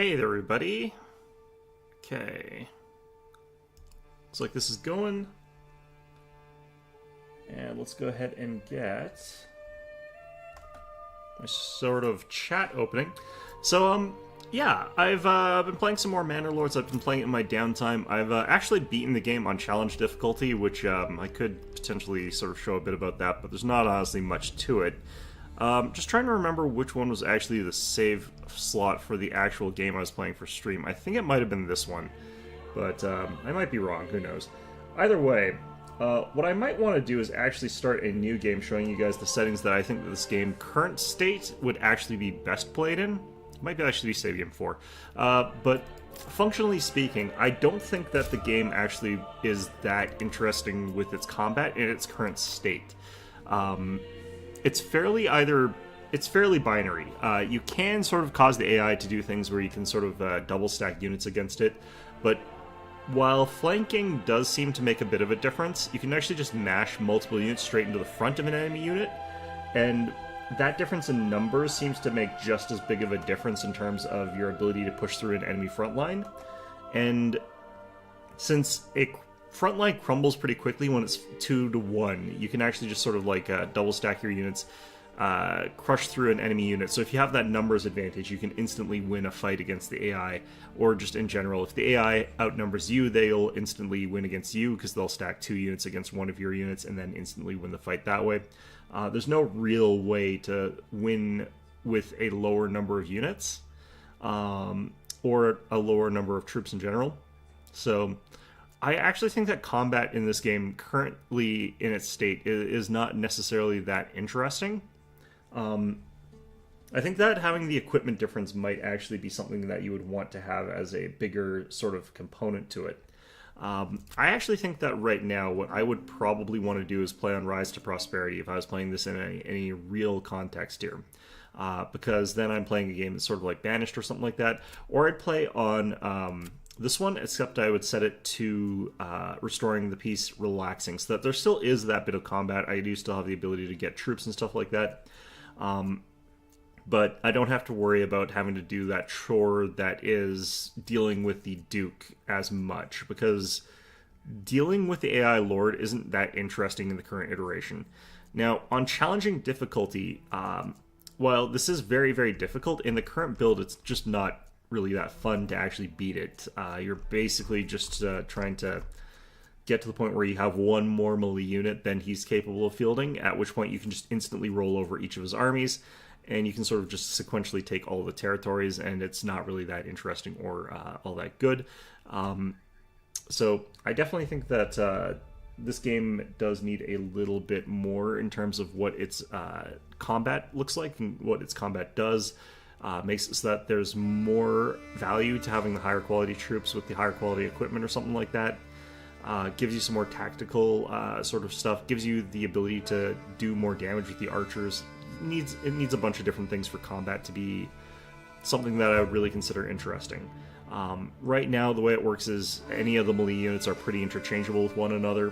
Hey there, everybody. Okay. Looks like this is going. And let's go ahead and get my sort of chat opening. So, yeah, I've been playing some more Manor Lords. I've been playing it in my downtime. I've actually beaten the game on challenge difficulty, which I could potentially sort of show a bit about that, but there's not honestly much to it. Just trying to remember which one was actually the save slot for the actual game I was playing for stream. I think it might have been this one, but I might be wrong, who knows. Either way, what I might want to do is actually start a new game showing you guys the settings that I think that this game, current state, would actually be best played in. Might be actually be save game 4. But functionally speaking, I don't think that the game actually is that interesting with its combat in its current state. It's fairly binary. You can sort of cause the AI to do things where you can sort of double stack units against it, but while flanking does seem to make a bit of a difference, you can actually just mash multiple units straight into the front of an enemy unit, and that difference in numbers seems to make just as big of a difference in terms of your ability to push through an enemy front line. And since a front line crumbles pretty quickly when it's 2-1, you can actually just sort of like double stack your units, crush through an enemy unit. So if you have that numbers advantage, you can instantly win a fight against the AI, or just in general, if the AI outnumbers you, they'll instantly win against you because they'll stack 2 units against one of your units and then instantly win the fight that way. There's no real way to win with a lower number of units, or a lower number of troops in general. So I actually think that combat in this game, currently in its state, is not necessarily that interesting. I think that having the equipment difference might actually be something that you would want to have as a bigger sort of component to it. I actually think that right now what I would probably want to do is play on Rise to Prosperity if I was playing this in any real context here. Because then I'm playing a game that's sort of like Banished or something like that. Or I'd play on this one, except I would set it to Restoring the Peace Relaxing, so that there still is that bit of combat. I do still have the ability to get troops and stuff like that. But I don't have to worry about having to do that chore that is dealing with the Duke as much, because dealing with the AI Lord isn't that interesting in the current iteration. Now, on challenging difficulty, while this is very, very difficult, in the current build it's just not really that fun to actually beat it. You're basically just trying to get to the point where you have one more melee unit than he's capable of fielding, at which point you can just instantly roll over each of his armies, and you can sort of just sequentially take all the territories, and it's not really that interesting or all that good. So I definitely think that this game does need a little bit more in terms of what its combat looks like and what its combat does. Makes it so that there's more value to having the higher quality troops with the higher quality equipment or something like that. Gives you some more tactical sort of stuff. Gives you the ability to do more damage with the archers. It needs a bunch of different things for combat to be something that I would really consider interesting. Right now, the way it works is any of the melee units are pretty interchangeable with one another,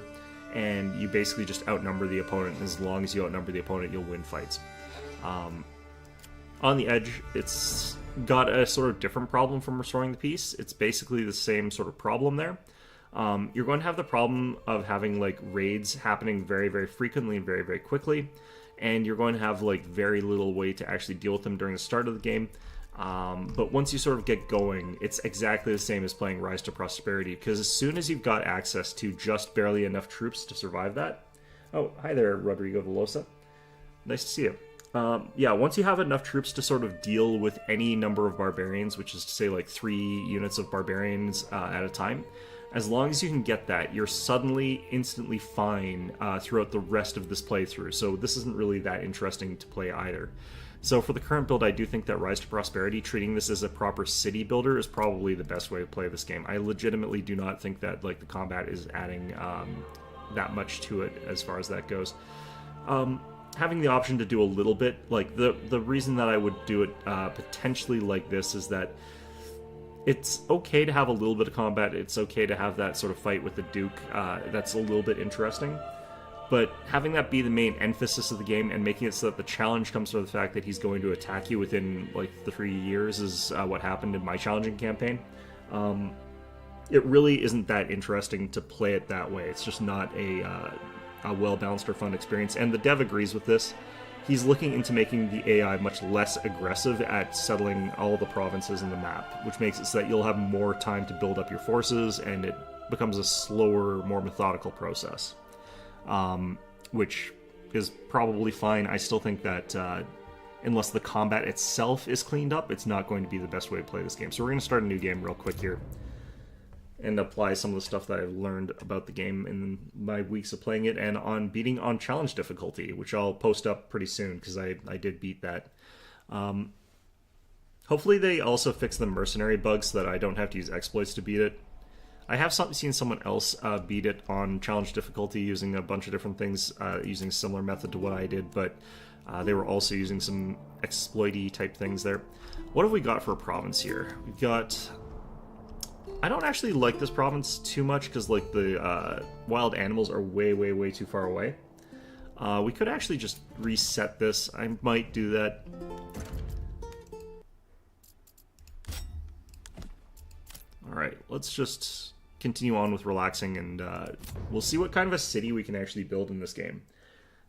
and you basically just outnumber the opponent. And as long as you outnumber the opponent, you'll win fights. On the Edge, it's got a sort of different problem from Restoring the Peace. It's basically the same sort of problem there. You're going to have the problem of having like raids happening very, very frequently and very, very quickly, and you're going to have like very little way to actually deal with them during the start of the game. But once you sort of get going, it's exactly the same as playing Rise to Prosperity, because as soon as you've got access to just barely enough troops to survive that... Oh, hi there, Rodrigo Velosa. Nice to see you. Yeah, once you have enough troops to sort of deal with any number of barbarians, which is to say like 3 units of barbarians at a time, as long as you can get that, you're suddenly instantly fine throughout the rest of this playthrough. So this isn't really that interesting to play either. So for the current build, I do think that Rise to Prosperity, treating this as a proper city builder, is probably the best way to play this game. I legitimately do not think that like the combat is adding that much to it as far as that goes. Having the option to do a little bit, like the reason that I would do it potentially like this is that it's okay to have a little bit of combat. It's okay to have that sort of fight with the Duke. That's a little bit interesting. but having that be the main emphasis of the game and making it so that the challenge comes from the fact that he's going to attack you within like the 3 years is what happened in my challenging campaign. It really isn't that interesting to play it that way. It's just not a well-balanced or fun experience, and the dev agrees with this. He's looking into making the AI much less aggressive at settling all the provinces in the map, which makes it so that you'll have more time to build up your forces, and it becomes a slower, more methodical process. Which is probably fine. I still think that unless the combat itself is cleaned up, it's not going to be the best way to play this game. So we're going to start a new game real quick here and apply some of the stuff that I've learned about the game in my weeks of playing it and on beating on challenge difficulty, which I'll post up pretty soon because I did beat that. Hopefully they also fix the mercenary bugs so that I don't have to use exploits to beat it. I have seen someone else beat it on challenge difficulty using a bunch of different things, using a similar method to what I did, but they were also using some exploity type things there. What have we got for a province here? We've got... I don't actually like this province too much because like the wild animals are way too far away. We could actually just reset this. I might do that. Alright, let's just continue on with relaxing, and we'll see what kind of a city we can actually build in this game.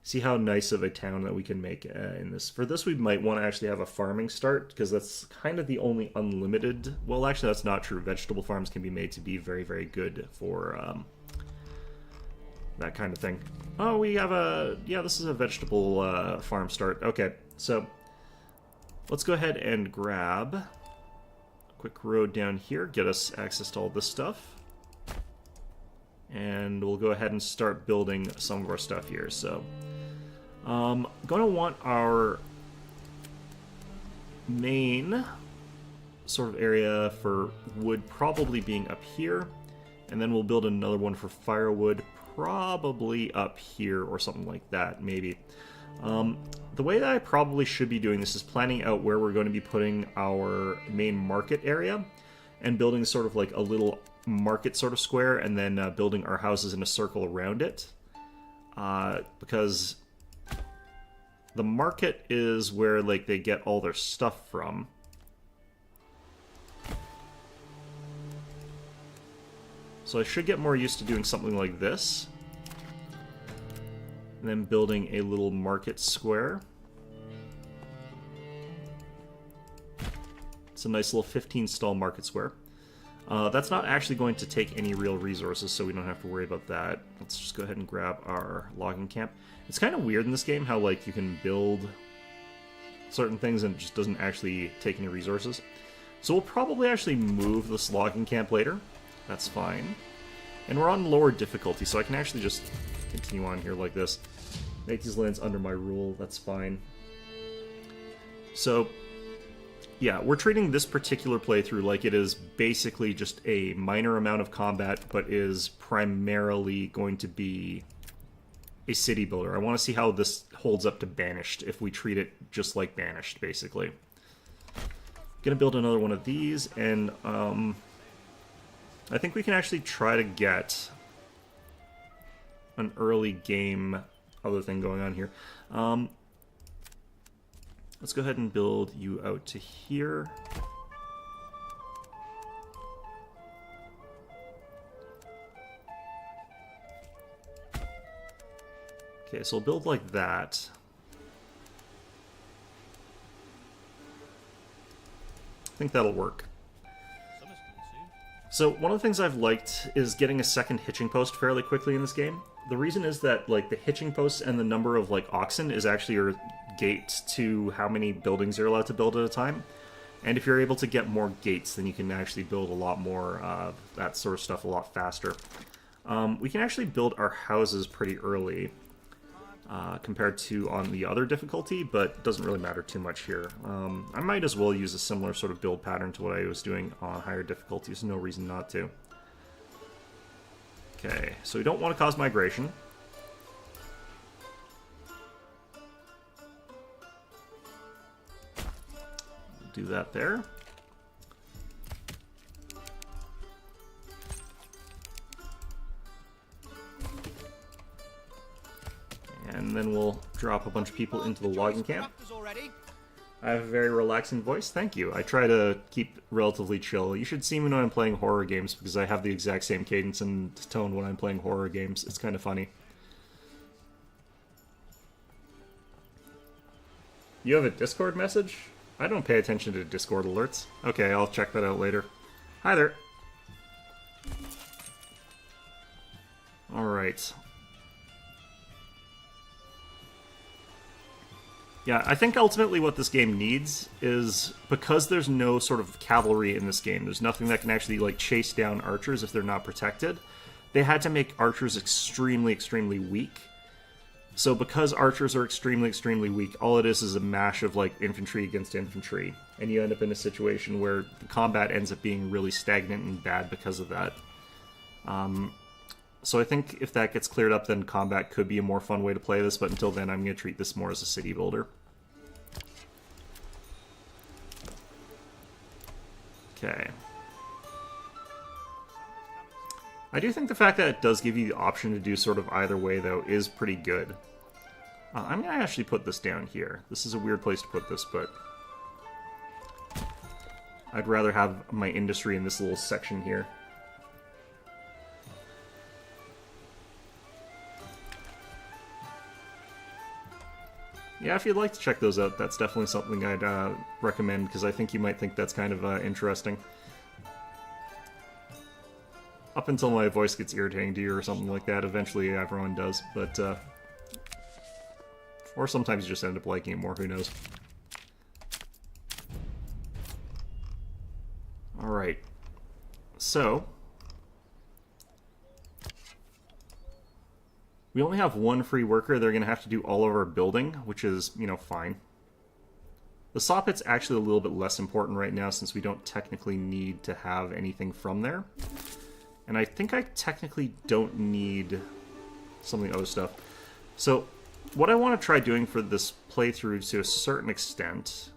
See how nice of a town that we can make in this. For this, we might want to actually have a farming start, because that's kind of the only unlimited... Well, actually, that's not true. Vegetable farms can be made to be very good for that kind of thing. Oh, we have a... Yeah, this is a vegetable farm start. Okay, so let's go ahead and grab a quick road down here, get us access to all this stuff. And we'll go ahead and start building some of our stuff here. So, going to want our main sort of area for wood probably being up here, and then we'll build another one for firewood probably up here or something like that, maybe. The way that I probably should be doing this is planning out where we're going to be putting our main market area and building sort of like a little market sort of square, and then building our houses in a circle around it, because the market is where like they get all their stuff from. So I should get more used to doing something like this, and then building a little market square. It's a nice little 15 stall market square. That's not actually going to take any real resources, so we don't have to worry about that. Let's just go ahead and grab our logging camp. It's kind of weird in this game how like you can build certain things and it just doesn't actually take any resources. So we'll probably actually move this logging camp later. That's fine. And we're on lower difficulty, so I can actually just continue on here like this. Make these lands under my rule, that's fine. So... yeah, we're treating this particular playthrough like it is basically just a minor amount of combat, but is primarily going to be a city builder. I want to see how this holds up to Banished, if we treat it just like Banished, basically. Gonna build another one of these, and I think we can actually try to get an early game other thing going on here. Let's go ahead and build you out to here. Okay, so we'll build like that. I think that'll work. So one of the things I've liked is getting a second hitching post fairly quickly in this game. The reason is that like the hitching posts and the number of like oxen is actually your gate to how many buildings you're allowed to build at a time. And if you're able to get more gates, then you can actually build a lot more that sort of stuff a lot faster. We can actually build our houses pretty early compared to on the other difficulty, but it doesn't really matter too much here. I might as well use a similar sort of build pattern to what I was doing on higher difficulties. No reason not to. Okay, so we don't want to cause migration. Do that there. And then we'll drop a bunch of people into the logging camp. I have a very relaxing voice, thank you. I try to keep relatively chill. You should see me when I'm playing horror games, because I have the exact same cadence and tone when I'm playing horror games. It's kind of funny. You have a Discord message? I don't pay attention to Discord alerts. Okay, I'll check that out later. Hi there. Alright. Yeah, I think ultimately what this game needs is, because there's no sort of cavalry in this game, there's nothing that can actually, like, chase down archers if they're not protected, they had to make archers extremely, extremely weak. So because archers are extremely, extremely weak, all it is a mash of, like, infantry against infantry, and you end up in a situation where the combat ends up being really stagnant and bad because of that. So I think if that gets cleared up, then combat could be a more fun way to play this, but until then I'm going to treat this more as a city builder. Okay. I do think the fact that it does give you the option to do sort of either way, though, is pretty good. I'm going to actually put this down here. This is a weird place to put this, but I'd rather have my industry in this little section here. Yeah, if you'd like to check those out, that's definitely something I'd recommend, because I think you might think that's kind of interesting. Up until my voice gets irritating to you or something like that, eventually everyone does, but, or sometimes you just end up liking it more, who knows. Alright. So, we only have one free worker. They're going to have to do all of our building, which is, you know, fine. The saw pit's actually a little bit less important right now, since we don't technically need to have anything from there. And I think I technically don't need some of the other stuff. So, what I want to try doing for this playthrough to a certain extent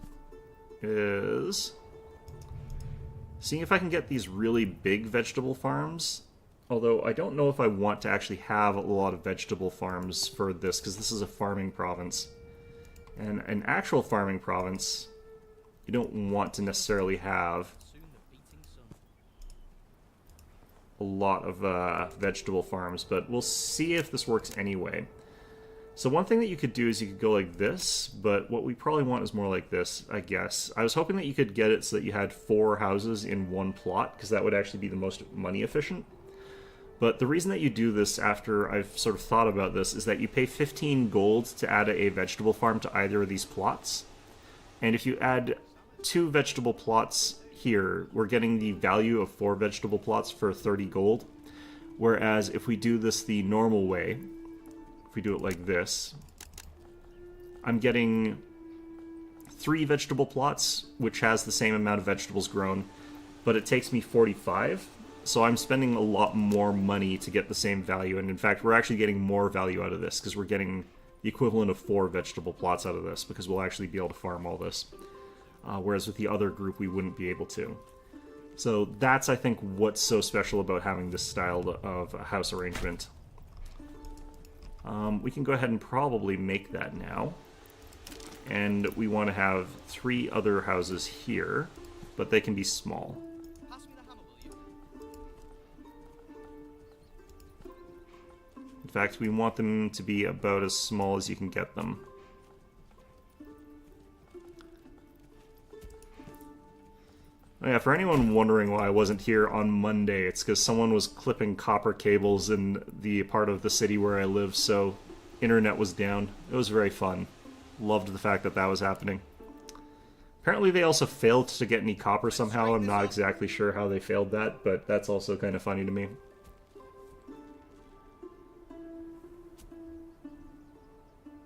is seeing if I can get these really big vegetable farms. Although, I don't know if I want to actually have a lot of vegetable farms for this, because this is a farming province. And an actual farming province, you don't want to necessarily have a lot of vegetable farms, but we'll see if this works anyway. So one thing that you could do is you could go like this, but what we probably want is more like this, I guess. I was hoping that you could get it so that you had 4 houses in one plot, because that would actually be the most money efficient. But the reason that you do this after I've sort of thought about this is that you pay 15 gold to add a vegetable farm to either of these plots. And if you add 2 vegetable plots here, we're getting the value of 4 vegetable plots for 30 gold. Whereas if we do this the normal way, if we do it like this, I'm getting 3 vegetable plots, which has the same amount of vegetables grown, but it takes me 45. So I'm spending a lot more money to get the same value, and in fact, we're actually getting more value out of this, because we're getting the equivalent of 4 vegetable plots out of this, because we'll actually be able to farm all this. Whereas with the other group, we wouldn't be able to. So that's, I think, what's so special about having this style of a house arrangement. We can go ahead and probably make that now. And we want to have 3 other houses here, but they can be small. In fact, we want them to be about as small as you can get them. Oh yeah, for anyone wondering why I wasn't here on Monday, it's because someone was clipping copper cables in the part of the city where I live, so internet was down. It was very fun. Loved the fact that that was happening. Apparently they also failed to get any copper somehow. I'm not exactly sure how they failed that, but that's also kind of funny to me.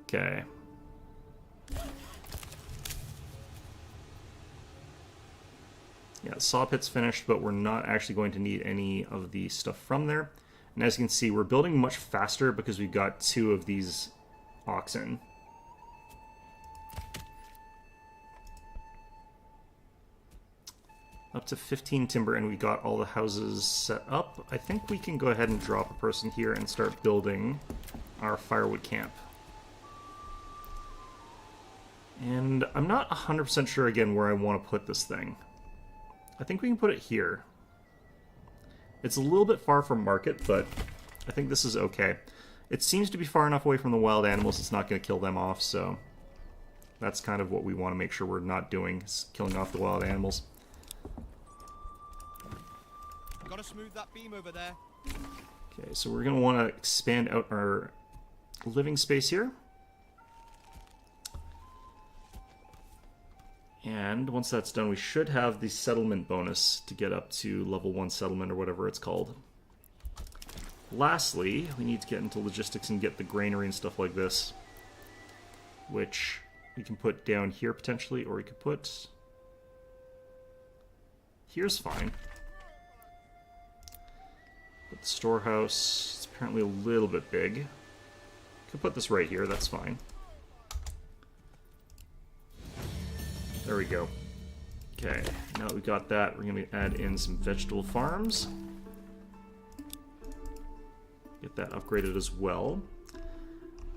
Okay. Yeah, saw pit's finished, but we're not actually going to need any of the stuff from there. And as you can see, we're building much faster because we've got 2 of these oxen. Up to 15 timber, and we got all the houses set up. I think we can go ahead and drop a person here and start building our firewood camp. And I'm not 100% sure again where I want to put this thing. I think we can put it here. It's a little bit far from market, but I think this is okay. It seems to be far enough away from the wild animals it's not going to kill them off, so that's kind of what we want to make sure we're not doing, is killing off the wild animals. Gotta smooth that beam over there. Okay, so we're going to want to expand out our living space here. And once that's done, we should have the settlement bonus to get up to level 1 settlement or whatever it's called. Lastly, we need to get into logistics and get the granary and stuff like this, which we can put down here potentially, or we could put... Here's fine. But the storehouse, it's apparently a little bit big. Could put this right here, that's fine. There we go. Okay, now that we got that, we're going to add in some vegetable farms. Get that upgraded as well.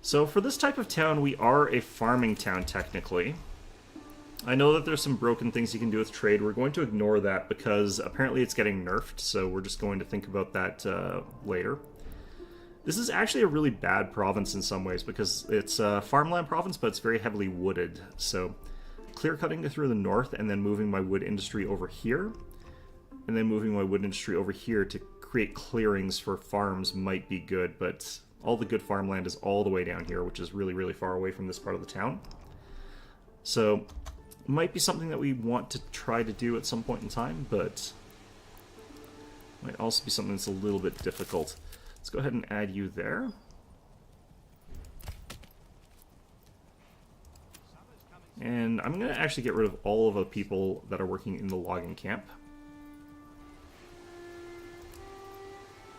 So for this type of town, we are a farming town technically. I know that there's some broken things you can do with trade. We're going to ignore that because apparently it's getting nerfed, so we're just going to think about that later. This is actually a really bad province in some ways because it's a farmland province, but it's very heavily wooded. So clear cutting through the north and then moving my wood industry over here, and then moving my wood industry over here to create clearings for farms might be good, but all the good farmland is all the way down here, which is really, really far away from this part of the town. So might be something that we want to try to do at some point in time, but might also be something that's a little bit difficult. Let's go ahead and add you there. And I'm going to actually get rid of all of the people that are working in the logging camp,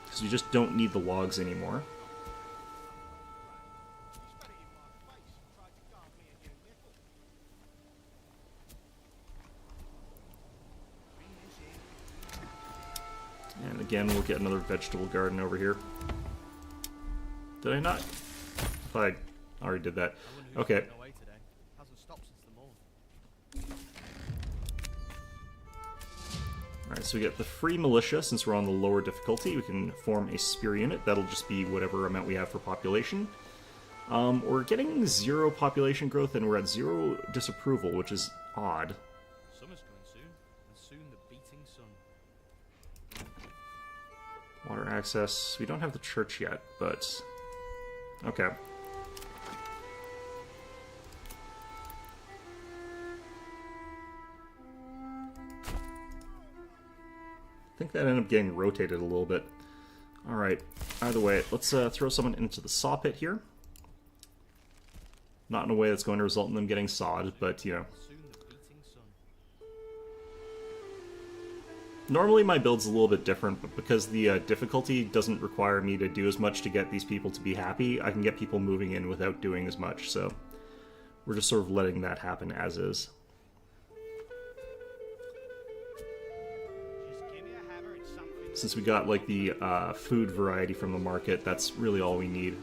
because you just don't need the logs anymore. And again, we'll get another vegetable garden over here. Did I not? I thought I already did that. Okay. Alright, so we get the free militia. Since we're on the lower difficulty, we can form a spear unit. That'll just be whatever amount we have for population. We're getting 0 population growth and we're at 0 disapproval, which is odd. Summer's coming soon, and soon the beating sun. Water access. We don't have the church yet, but... okay. I think that ended up getting rotated a little bit. Alright, either way, let's throw someone into the saw pit here. Not in a way that's going to result in them getting sawed, but, you know. Normally my build's a little bit different, but because the difficulty doesn't require me to do as much to get these people to be happy, I can get people moving in without doing as much, so we're just sort of letting that happen as is. Since we got, like, the food variety from the market, that's really all we need.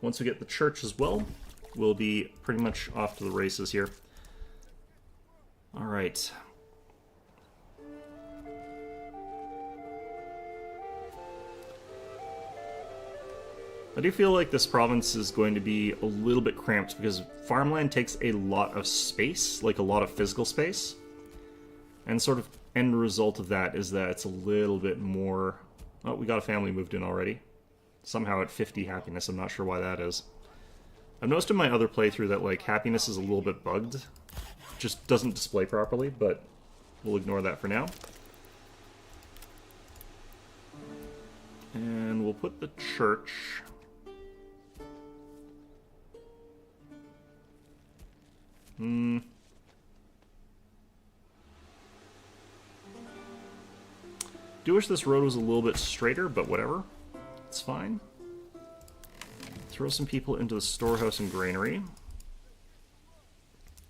Once we get the church as well, we'll be pretty much off to the races here. Alright. I do feel like this province is going to be a little bit cramped because farmland takes a lot of space, like a lot of physical space. And sort of end result of that is that it's a little bit more... oh, we got a family moved in already. Somehow at 50 happiness, I'm not sure why that is. I've noticed in my other playthrough that, like, happiness is a little bit bugged. Just doesn't display properly, but we'll ignore that for now. And we'll put the church... do wish this road was a little bit straighter, but whatever. It's fine. Throw some people into the storehouse and granary.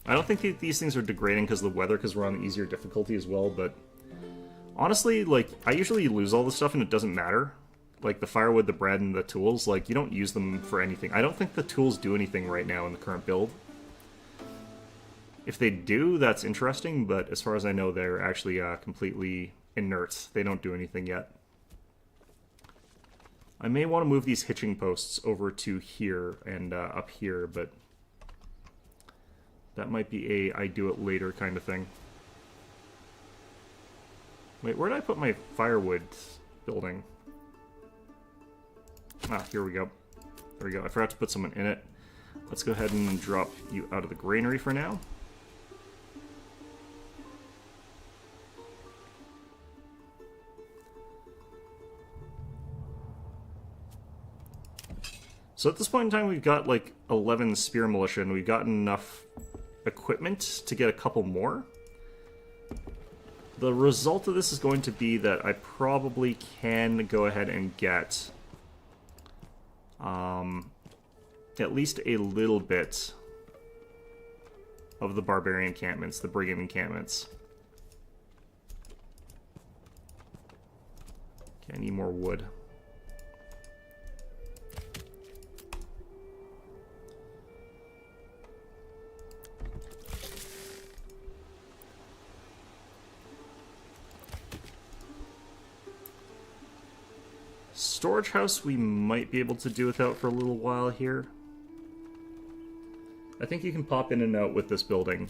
I don't think these things are degrading because of the weather, because we're on the easier difficulty as well, but Honestly, like, I usually lose all this stuff and it doesn't matter. Like, the firewood, the bread, and the tools, like, you don't use them for anything. I don't think the tools do anything right now in the current build. If they do, that's interesting, but as far as I know, they're actually completely inert. They don't do anything yet. I may want to move these hitching posts over to here and up here, but that might be a I do it later kind of thing. Wait, where did I put my firewood building? Ah, here we go. There we go. I forgot to put someone in it. Let's go ahead and drop you out of the granary for now. So at this point in time, we've got like 11 spear militia, and we've gotten enough equipment to get a couple more. The result of this is going to be that I probably can go ahead and get at least a little bit of the barbarian encampments, the brigand encampments. Okay, I need more wood. Storage house we might be able to do without for a little while here. I think you can pop in and out with this building.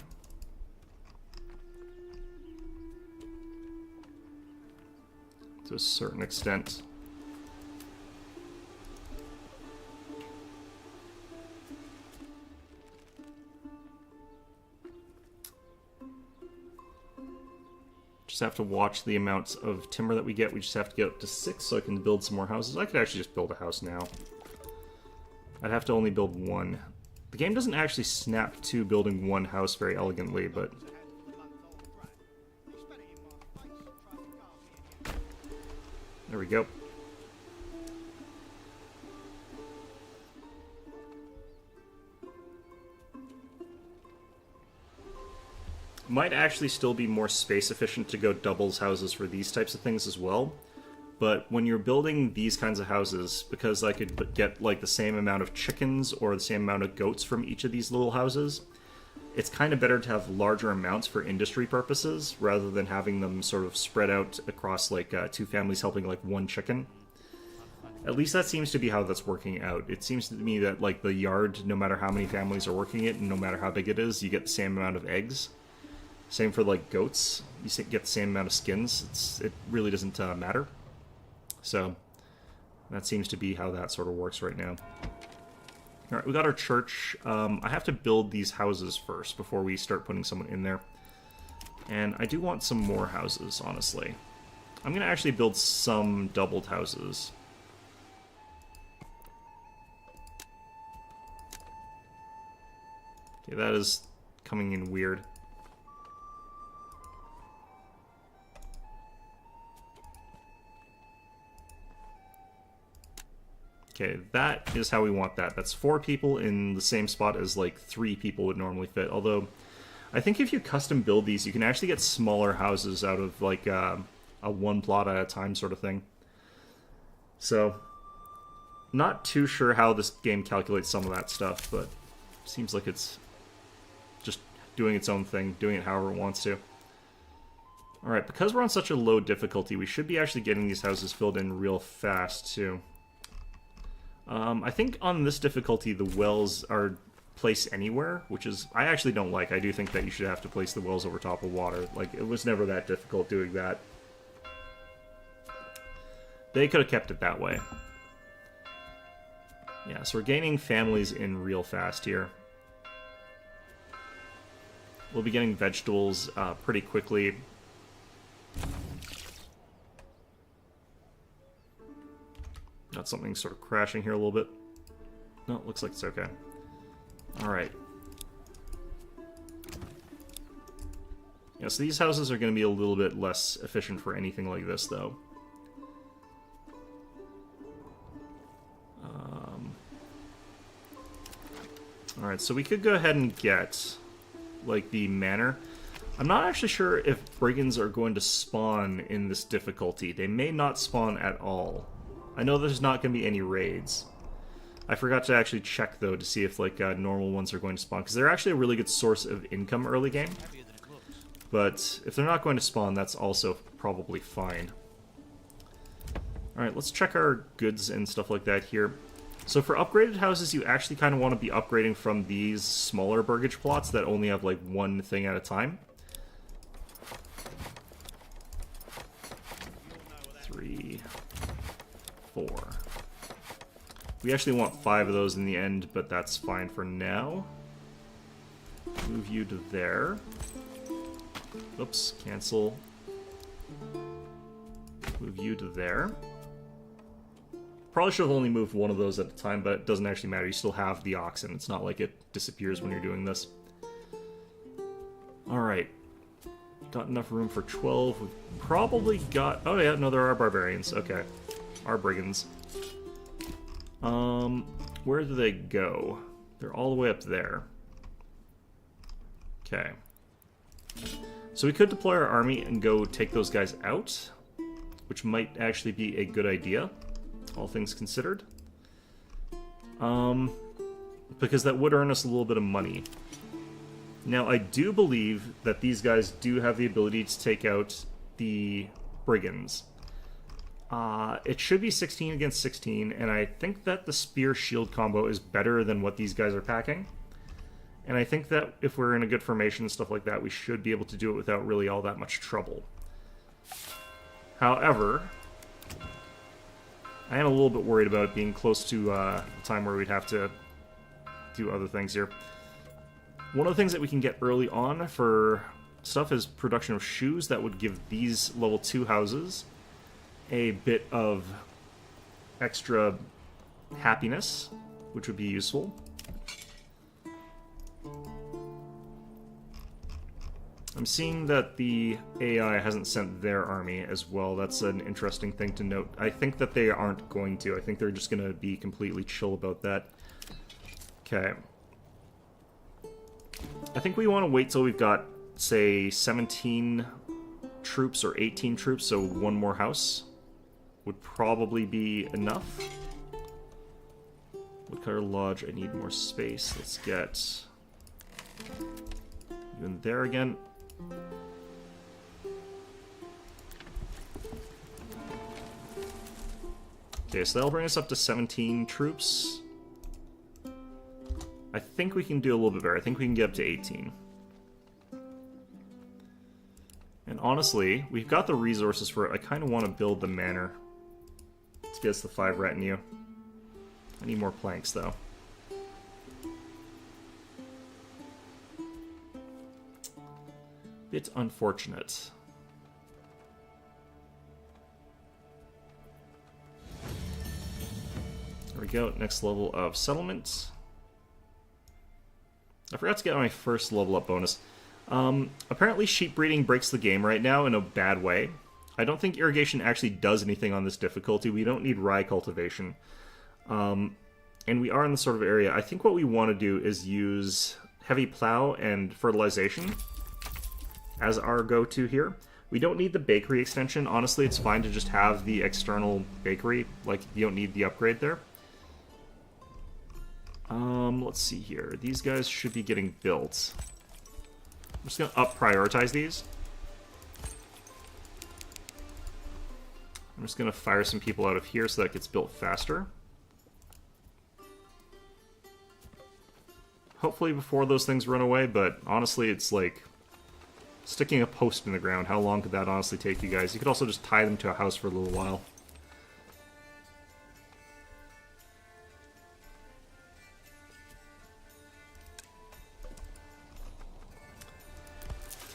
To a certain extent. Just have to watch the amounts of timber that we get. We just have to get up to 6 so I can build some more houses. I could actually just build a house now. I'd have to only build one. The game doesn't actually snap to building one house very elegantly, but... There we go. Might actually still be more space efficient to go doubles houses for these types of things as well. But when you're building these kinds of houses, because I could get like the same amount of chickens or the same amount of goats from each of these little houses, it's kind of better to have larger amounts for industry purposes rather than having them sort of spread out across like 2 families helping like 1 chicken. At least that seems to be how that's working out. It seems to me that like the yard, no matter how many families are working it and no matter how big it is, you get the same amount of eggs. Same for like goats, you get the same amount of skins. It really doesn't matter. So that seems to be how that sort of works right now. Alright, we got our church. I have to build these houses first before we start putting someone in there. And I do want some more houses, honestly. I'm going to actually build some doubled houses. Okay, that is coming in weird. Okay, that is how we want that. That's 4 people in the same spot as like 3 people would normally fit. Although, I think if you custom build these, you can actually get smaller houses out of like a 1 plot at a time sort of thing. So, not too sure how this game calculates some of that stuff, but seems like it's just doing its own thing, doing it however it wants to. Alright, because we're on such a low difficulty, we should be actually getting these houses filled in real fast too. I think on this difficulty the wells are placed anywhere, which is, I actually don't like. I do think that you should have to place the wells over top of water. Like, it was never that difficult doing that. They could have kept it that way. Yeah, so we're gaining families in real fast here. We'll be getting vegetables pretty quickly. Got something sort of crashing here a little bit. No, it looks like it's okay. Alright. Yeah, so these houses are going to be a little bit less efficient for anything like this, though. Alright, so we could go ahead and get, like, the manor. I'm not actually sure if brigands are going to spawn in this difficulty. They may not spawn at all. I know there's not going to be any raids. I forgot to actually check, though, to see if, like, normal ones are going to spawn, because they're actually a really good source of income early game. But if they're not going to spawn, that's also probably fine. Alright, let's check our goods and stuff like that here. So for upgraded houses, you actually kind of want to be upgrading from these smaller burgage plots that only have, like, one thing at a time. 3, 4. We actually want 5 of those in the end, but that's fine for now. Move you to there. Oops, cancel. Move you to there. Probably should have only moved one of those at a time, but it doesn't actually matter. You still have the oxen. It's not like it disappears when you're doing this. Alright. Got enough room for 12. We've probably got... Oh yeah, no, there are barbarians. Okay. Our brigands. Where do they go? They're all the way up there. Okay. So we could deploy our army and go take those guys out, which might actually be a good idea, all things considered. Because that would earn us a little bit of money. Now, I do believe that these guys do have the ability to take out the brigands. It should be 16 against 16, and I think that the spear-shield combo is better than what these guys are packing. And I think that if we're in a good formation and stuff like that, we should be able to do it without really all that much trouble. However, I am a little bit worried about it being close to the time where we'd have to do other things here. One of the things that we can get early on for stuff is production of shoes that would give these level 2 houses a bit of extra happiness, which would be useful. I'm seeing that the AI hasn't sent their army as well. That's an interesting thing to note. I think that they aren't going to. I think they're just going to be completely chill about that. Okay. I think we want to wait till we've got, say, 17 troops or 18 troops, so one more house would probably be enough. Woodcutter Lodge, I need more space. Let's get you in there again. Okay, so that'll bring us up to 17 troops. I think we can do a little bit better. I think we can get up to 18. And honestly, we've got the resources for it. I kind of want to build the manor to get us the 5 retinue. I need more planks, though. Bit unfortunate. There we go, next level of settlement. I forgot to get my first level up bonus. Apparently sheep breeding breaks the game right now in a bad way. I don't think irrigation actually does anything on this difficulty. We don't need rye cultivation. And we are in the sort of area. I think what we want to do is use heavy plow and fertilization as our go-to here. We don't need the bakery extension. Honestly, it's fine to just have the external bakery. Like, you don't need the upgrade there. Let's see here. These guys should be getting built. I'm just going to up-prioritize these. I'm just going to fire some people out of here so that gets built faster. Hopefully before those things run away, but honestly, it's like sticking a post in the ground. How long could that honestly take you guys? You could also just tie them to a house for a little while.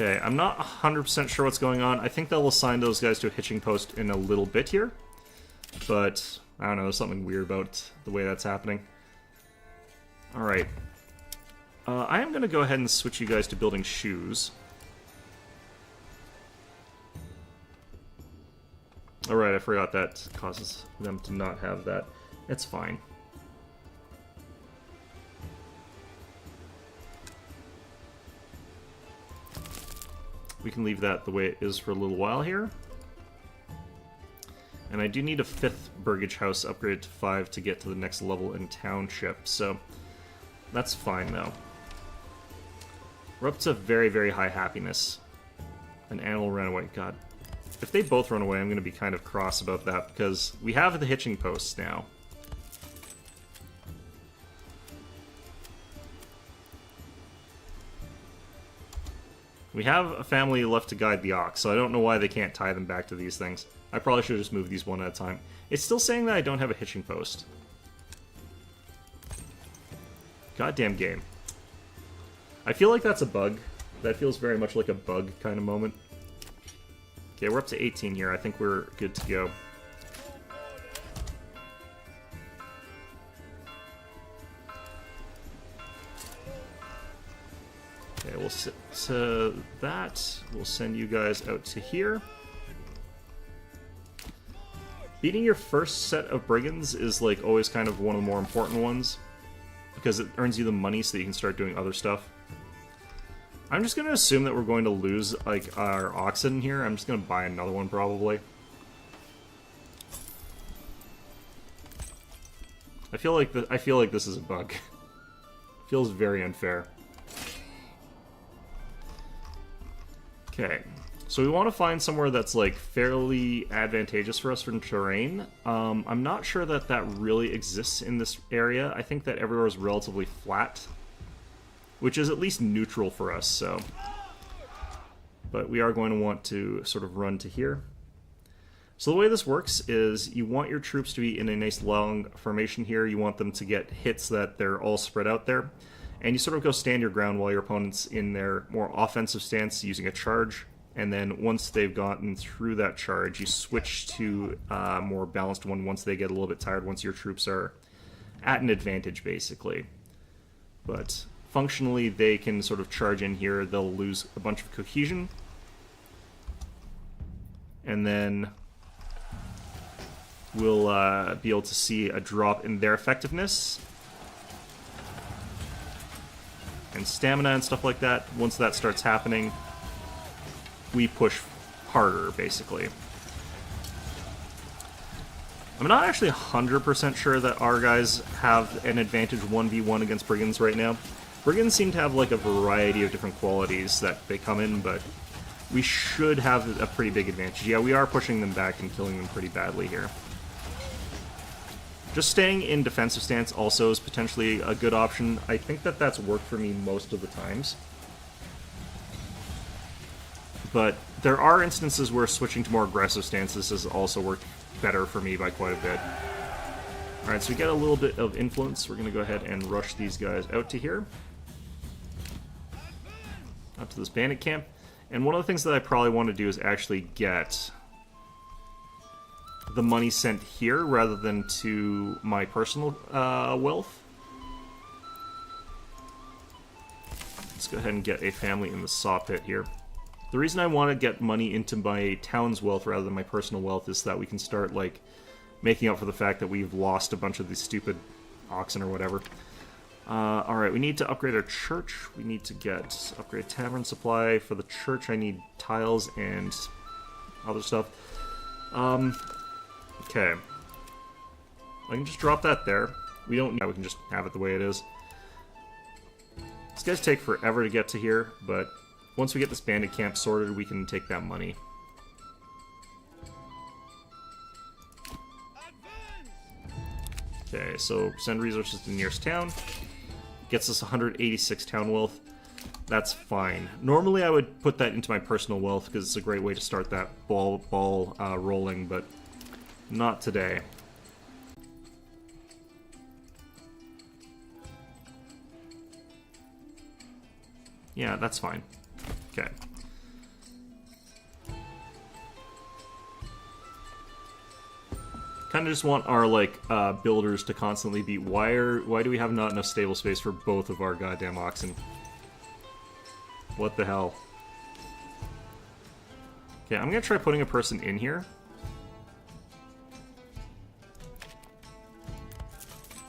Okay, I'm not 100% sure what's going on. I think they'll assign those guys to a hitching post in a little bit here. But, I don't know, there's something weird about the way that's happening. Alright. I am going to go ahead and switch you guys to building shoes. Alright, I forgot that causes them to not have that. It's fine. we can leave that the way it is for a little while here. And I do need a 5th Burgage House upgraded to 5 to get to the next level in Township, so that's fine though. We're up to very, very high happiness. An animal ran away. God. If they both run away, I'm going to be kind of cross about that, because we have the hitching posts now. We have a family left to guide the ox, so I don't know why they can't tie them back to these things. I probably should have just moved these one at a time. It's still saying that I don't have a hitching post. Goddamn game. I feel like that's a bug. That feels very much like a bug kind of moment. Okay, we're up to 18 here. I think we're good to go. Okay, we'll sit to that. We'll send you guys out to here. Beating your first set of brigands is like always kind of one of the more important ones, because it earns you the money so you can start doing other stuff. I'm just going to assume that we're going to lose like our oxen here. I'm just going to buy another one probably. I feel like this is a bug. Feels very unfair. Okay. So we want to find somewhere that's, like, fairly advantageous for us for terrain. I'm not sure that that really exists in this area. I think that everywhere is relatively flat, which is at least neutral for us, so... But we are going to want to sort of run to here. So the way this works is you want your troops to be in a nice long formation here. You want them to get hits that they're all spread out there. And you sort of go stand your ground while your opponent's in their more offensive stance using a charge. And then once they've gotten through that charge, you switch to a more balanced one once they get a little bit tired, once your troops are at an advantage, basically. But functionally, they can sort of charge in here. They'll lose a bunch of cohesion. And then we'll be able to see a drop in their effectiveness. And stamina and stuff like that. Once that starts happening, we push harder, basically. I'm not actually 100% sure that our guys have an advantage 1v1 against brigands right now. Brigands seem to have like a variety of different qualities that they come in, but we should have a pretty big advantage. Yeah, we are pushing them back and killing them pretty badly here. Just staying in defensive stance also is potentially a good option. I think that that's worked for me most of the times. But there are instances where switching to more aggressive stances has also worked better for me by quite a bit. Alright, so we get a little bit of influence. We're going to go ahead and rush these guys out to here. Up to this bandit camp. And one of the things that I probably want to do is actually get the money sent here rather than to my personal wealth. Let's go ahead and get a family in the saw pit here. The reason I want to get money into my town's wealth rather than my personal wealth is that we can start, like, making up for the fact that we've lost a bunch of these stupid oxen or whatever. Alright, we need to upgrade our church. We need to upgrade tavern supply. For the church, I need tiles and other stuff. Okay. I can just drop that there. We don't need that, we can just have it the way it is. These guys take forever to get to here, but once we get this bandit camp sorted, we can take that money. Okay, so send resources to the nearest town. Gets us 186 town wealth. That's fine. Normally I would put that into my personal wealth because it's a great way to start that ball rolling, but not today. Yeah, that's fine. Okay. Kind of just want our, like, builders to constantly be... Why do we have not enough stable space for both of our goddamn oxen? What the hell? Okay, I'm gonna try putting a person in here.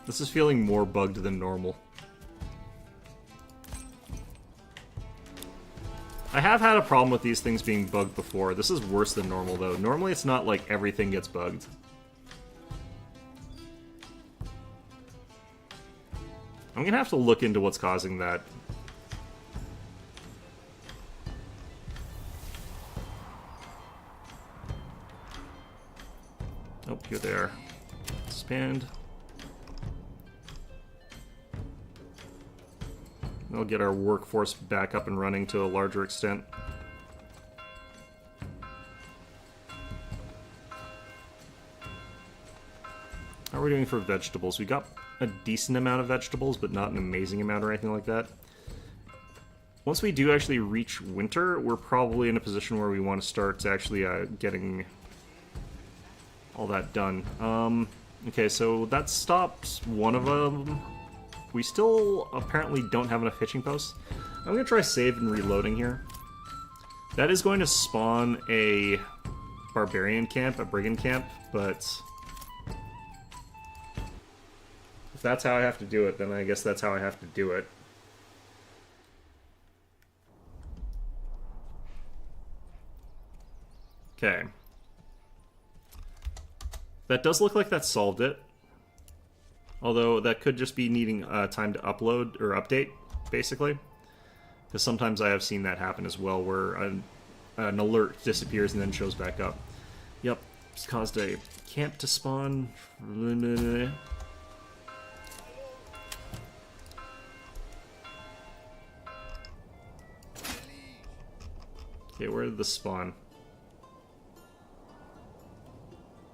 This is feeling more bugged than normal. I have had a problem with these things being bugged before. This is worse than normal, though. Normally it's not like everything gets bugged. I'm gonna have to look into what's causing that. Oh, you're there. Expand. We'll get our workforce back up and running to a larger extent. How are we doing for vegetables? We got a decent amount of vegetables, but not an amazing amount or anything like that. Once we do actually reach winter, we're probably in a position where we want to start actually getting all that done. Okay, so that stops one of them. We still apparently don't have enough hitching posts. I'm going to try save and reloading here. That is going to spawn a barbarian camp, a brigand camp, but if that's how I have to do it, then I guess that's how I have to do it. Okay. That does look like that solved it. Although that could just be needing time to upload or update, basically. Because sometimes I have seen that happen as well, where an alert disappears and then shows back up. Yep, it's caused a camp to spawn. Okay, where did this spawn?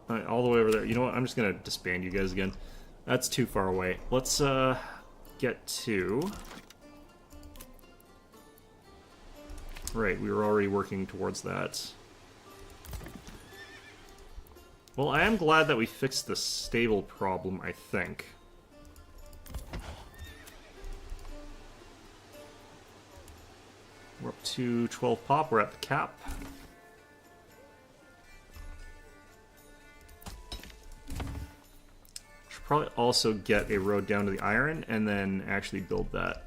Alright, all the way over there. You know what? I'm just gonna disband you guys again. That's too far away. Let's get to... Right, we were already working towards that. Well, I am glad that we fixed the stable problem, I think. We're up to 12 pop, we're at the cap. Should probably also get a road down to the iron and then actually build that.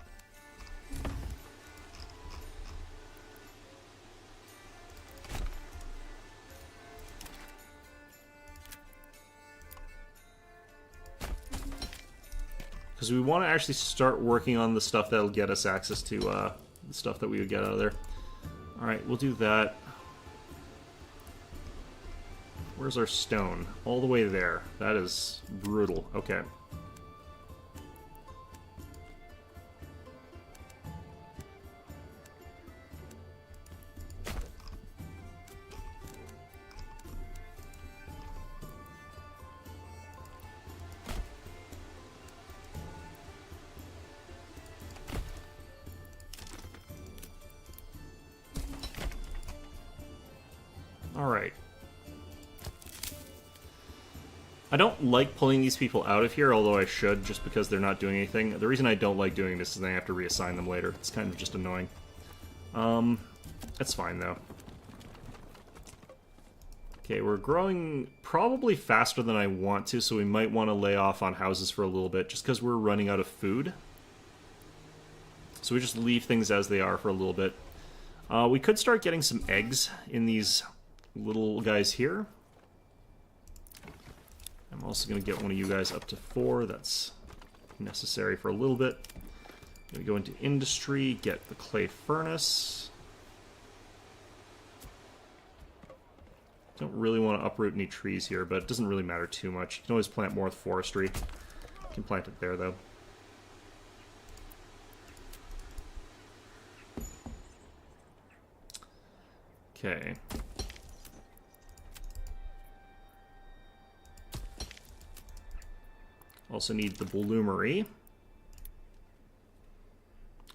Because we want to actually start working on the stuff that'll get us access to the stuff that we would get out of there. Alright, we'll do that. Where's our stone? All the way there. That is brutal. Okay. Alright. I don't like pulling these people out of here, although I should, just because they're not doing anything. The reason I don't like doing this is I have to reassign them later. It's kind of just annoying. That's fine, though. Okay, we're growing probably faster than I want to, so we might want to lay off on houses for a little bit, just because we're running out of food. So we just leave things as they are for a little bit. We could start getting some eggs in these little guys here. I'm also going to get one of you guys up to 4. That's necessary for a little bit. I'm going to go into industry, get the clay furnace. Don't really want to uproot any trees here, but it doesn't really matter too much. You can always plant more with forestry. You can plant it there, though. Okay. Also need the bloomery.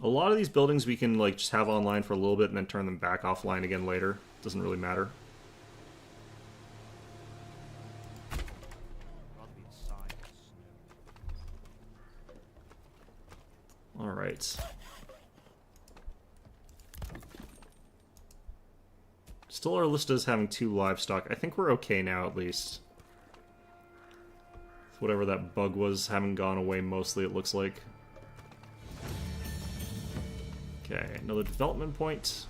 A lot of these buildings we can like just have online for a little bit and then turn them back offline again later. Doesn't really matter. Alright. Still our list is having 2 livestock. I think we're okay now at least. Whatever that bug was, haven't gone away mostly, it looks like. Okay, another development point.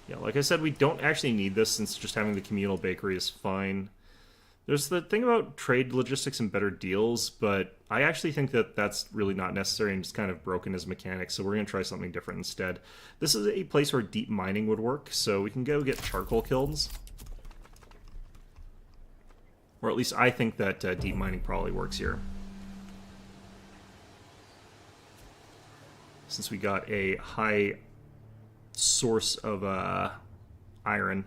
Yeah, like I said, we don't actually need this since just having the communal bakery is fine. There's the thing about trade logistics and better deals, but I actually think that that's really not necessary and just kind of broken as mechanics, so we're going to try something different instead. This is a place where deep mining would work, so we can go get charcoal kilns. Or at least I think that deep mining probably works here. Since we got a high source of iron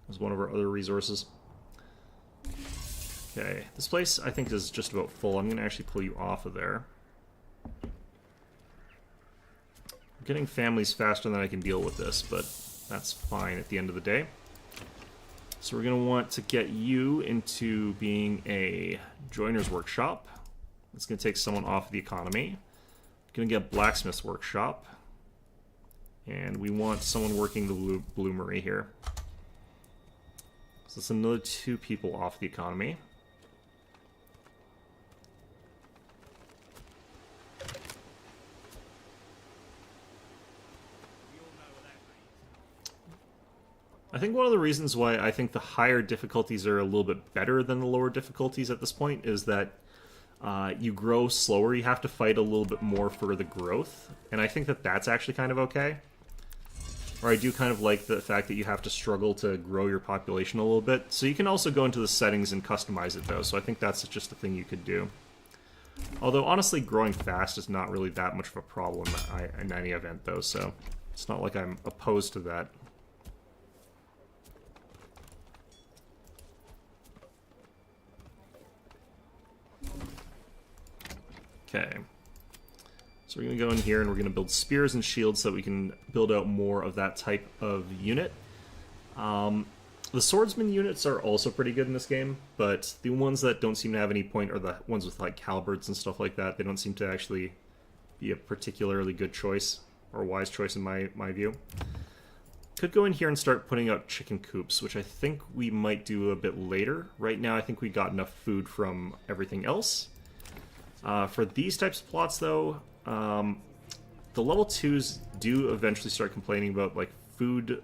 as one of our other resources. Okay, this place I think is just about full. I'm going to actually pull you off of there. I'm getting families faster than I can deal with this, but that's fine at the end of the day. So we're going to want to get you into being a joiner's workshop. It's going to take someone off the economy. Going to get blacksmith's workshop. And we want someone working the bloomery here. So it's another 2 people off the economy. I think one of the reasons why I think the higher difficulties are a little bit better than the lower difficulties at this point is that you grow slower. You have to fight a little bit more for the growth. And I think that that's actually kind of okay. Or I do kind of like the fact that you have to struggle to grow your population a little bit. So you can also go into the settings and customize it, though. So I think that's just a thing you could do. Although, honestly, growing fast is not really that much of a problem in any event, though. So it's not like I'm opposed to that. Okay. So we're going to go in here and we're going to build spears and shields so that we can build out more of that type of unit. The swordsman units are also pretty good in this game, but the ones that don't seem to have any point are the ones with like halberds and stuff like that. They don't seem to actually be a particularly good choice, or a wise choice in my view. Could go in here and start putting out chicken coops, which I think we might do a bit later. Right now I think we got enough food from everything else. For these types of plots, though, the level 2s do eventually start complaining about like food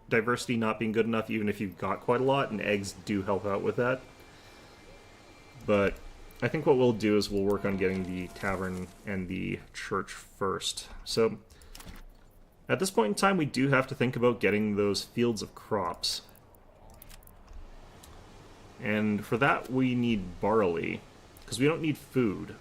diversity not being good enough, even if you've got quite a lot, and eggs do help out with that. But I think what we'll do is we'll work on getting the tavern and the church first. So at this point in time, we do have to think about getting those fields of crops. And for that, we need barley, because we don't need food.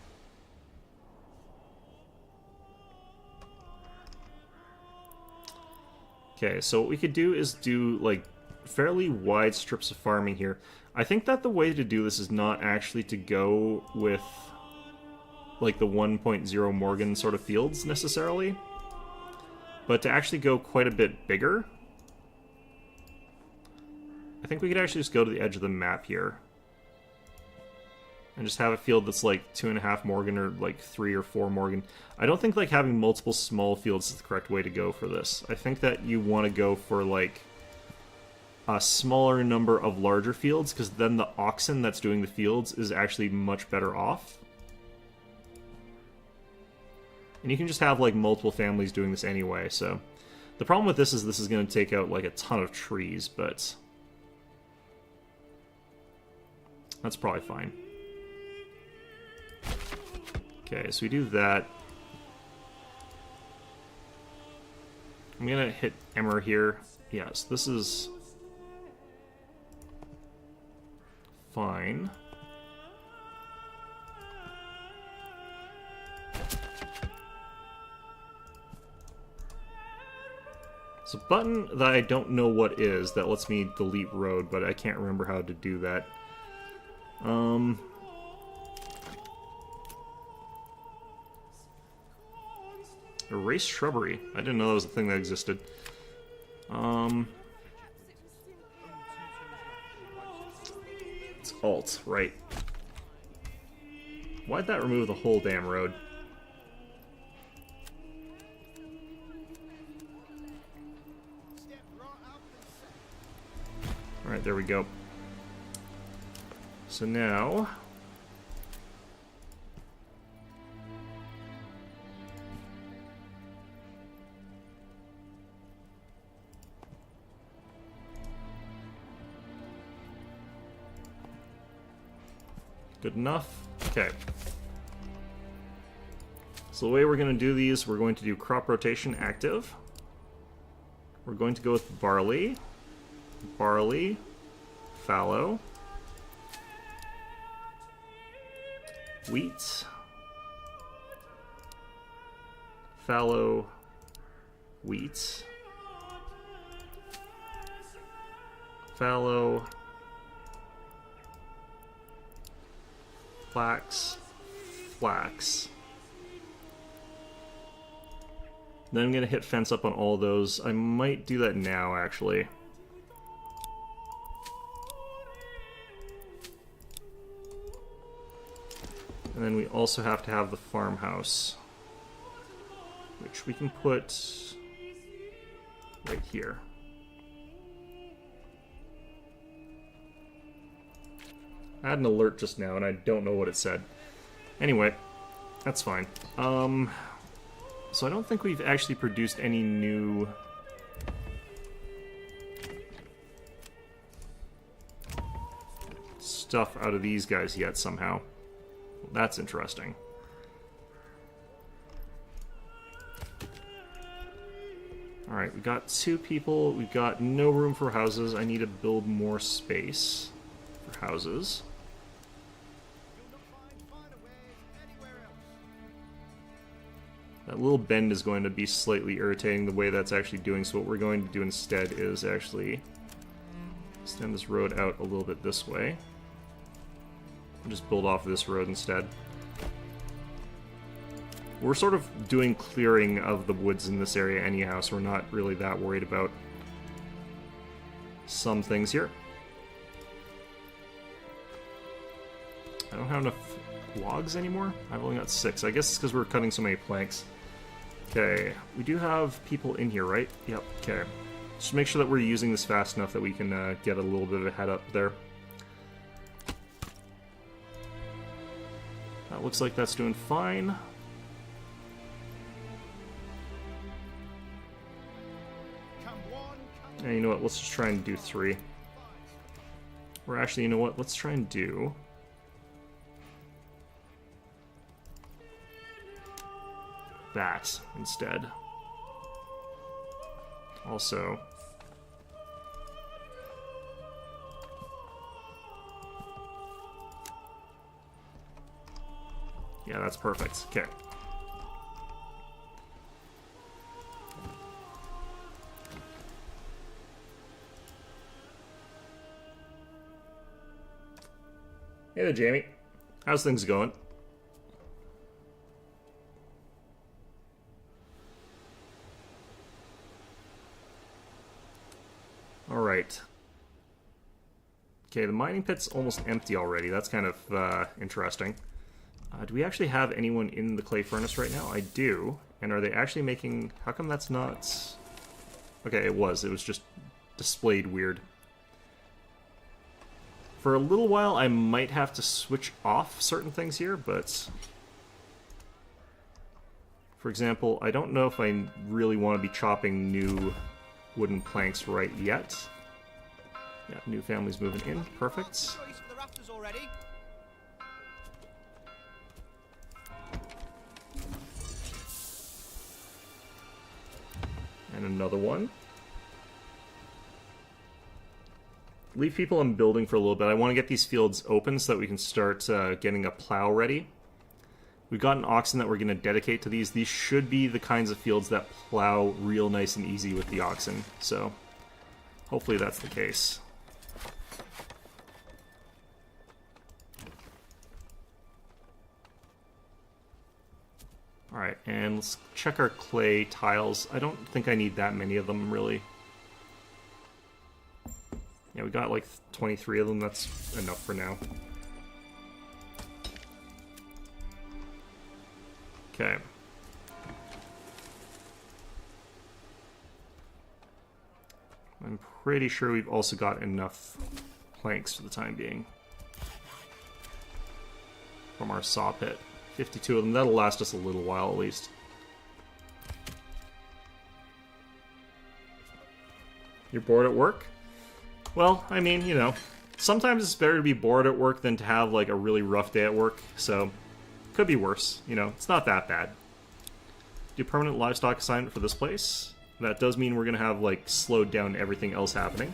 Okay, so what we could do is do, like, fairly wide strips of farming here. I think that the way to do this is not actually to go with, like, the 1.0 Morgan sort of fields, necessarily, but to actually go quite a bit bigger. I think we could actually just go to the edge of the map here. And just have a field that's like 2.5 Morgan or like 3 or 4 Morgan. I don't think like having multiple small fields is the correct way to go for this. I think that you want to go for like a smaller number of larger fields, because then the oxen that's doing the fields is actually much better off. And you can just have like multiple families doing this anyway, so. The problem with this is going to take out like a ton of trees, but that's probably fine. Okay, so we do that. I'm gonna hit Emmer here. Yes, this is fine. It's a button that I don't know what is that lets me delete road, but I can't remember how to do that. Erase shrubbery. I didn't know that was a thing that existed. It's Alt, right. Why'd that remove the whole damn road? Alright, there we go. So now Good enough. Okay. So the way we're going to do these, we're going to do crop rotation active. We're going to go with barley, barley, fallow, wheat, fallow, wheat, fallow, flax, flax. Then I'm going to hit fence up on all those. I might do that now, actually. And then we also have to have the farmhouse, which we can put right here. I had an alert just now, and I don't know what it said. Anyway, that's fine. So I don't think we've actually produced any new stuff out of these guys yet somehow. Well, that's interesting. Alright, we got 2 people. We've got no room for houses. I need to build more space for houses. That little bend is going to be slightly irritating the way that's actually doing, so what we're going to do instead is actually extend this road out a little bit this way. And just build off of this road instead. We're sort of doing clearing of the woods in this area anyhow, so we're not really that worried about some things here. I don't have enough logs anymore. I've only got 6. I guess it's because we're cutting so many planks. Okay, we do have people in here, right? Yep, okay. Just make sure that we're using this fast enough that we can get a little bit of a head up there. That looks like that's doing fine. And you know what, let's just try and do 3. Or actually, you know what, let's try and do... that instead. Also, yeah, that's perfect. Okay. Hey there, Jamie. How's things going? Alright. Okay, the mining pit's almost empty already. That's kind of interesting. Do we actually have anyone in the clay furnace right now? I do. And are they actually making... How come that's not... Okay, it was. It was just displayed weird. For a little while, I might have to switch off certain things here, but... For example, I don't know if I really want to be chopping new wooden planks right yet. Yeah, new family's moving in. Perfect. And another one. Leave people in building for a little bit. I want to get these fields open so that we can start getting a plow ready. We've got an oxen that we're going to dedicate to these. These should be the kinds of fields that plow real nice and easy with the oxen. So, hopefully that's the case. Alright, and let's check our clay tiles. I don't think I need that many of them, really. Yeah, we got like 23 of them. That's enough for now. Okay. I'm pretty sure we've also got enough planks for the time being. From our saw pit. 52 of them. That'll last us a little while at least. You're bored at work? Well, I mean, you know, sometimes it's better to be bored at work than to have like a really rough day at work, so could be worse, you know, it's not that bad. Do permanent livestock assignment for this place. That does mean we're gonna have like slowed down everything else happening.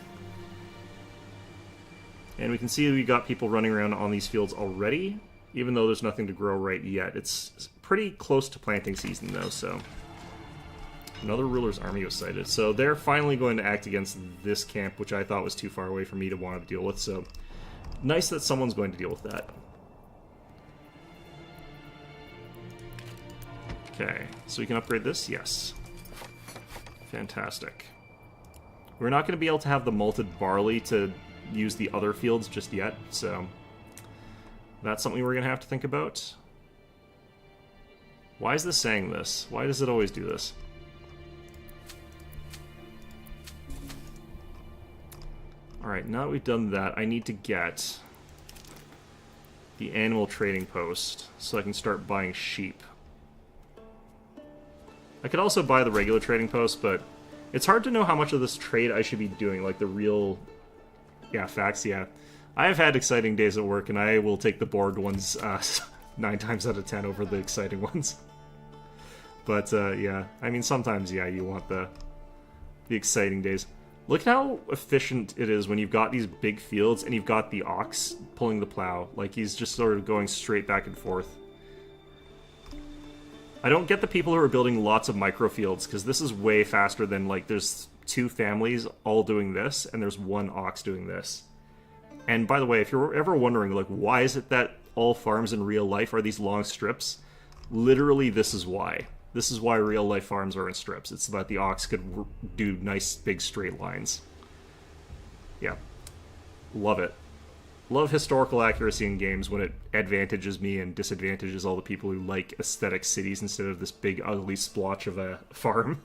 And we can see we got people running around on these fields already, even though there's nothing to grow right yet. It's pretty close to planting season though, so. Another ruler's army was sighted. So they're finally going to act against this camp, which I thought was too far away for me to want to deal with, so nice that someone's going to deal with that. Okay, so we can upgrade this? Yes. Fantastic. We're not going to be able to have the malted barley to use the other fields just yet, so that's something we're going to have to think about. Why is this saying this? Why does it always do this? Alright, now that we've done that, I need to get the animal trading post so I can start buying sheep. I could also buy the regular trading post, but it's hard to know how much of this trade I should be doing, like the real... Yeah, facts, yeah. I have had exciting days at work, and I will take the bored ones 9 times out of 10 over the exciting ones. But, yeah, I mean, sometimes, yeah, you want the exciting days. Look at how efficient it is when you've got these big fields and you've got the ox pulling the plow. Like, he's just sort of going straight back and forth. I don't get the people who are building lots of microfields, because this is way faster than, like, there's 2 families all doing this, and there's 1 ox doing this. And by the way, if you're ever wondering, like, why is it that all farms in real life are these long strips? Literally, this is why. This is why real life farms are in strips. It's so that the ox could do nice, big, straight lines. Yeah. Love it. Love historical accuracy in games when it advantages me and disadvantages all the people who like aesthetic cities instead of this big, ugly splotch of a farm.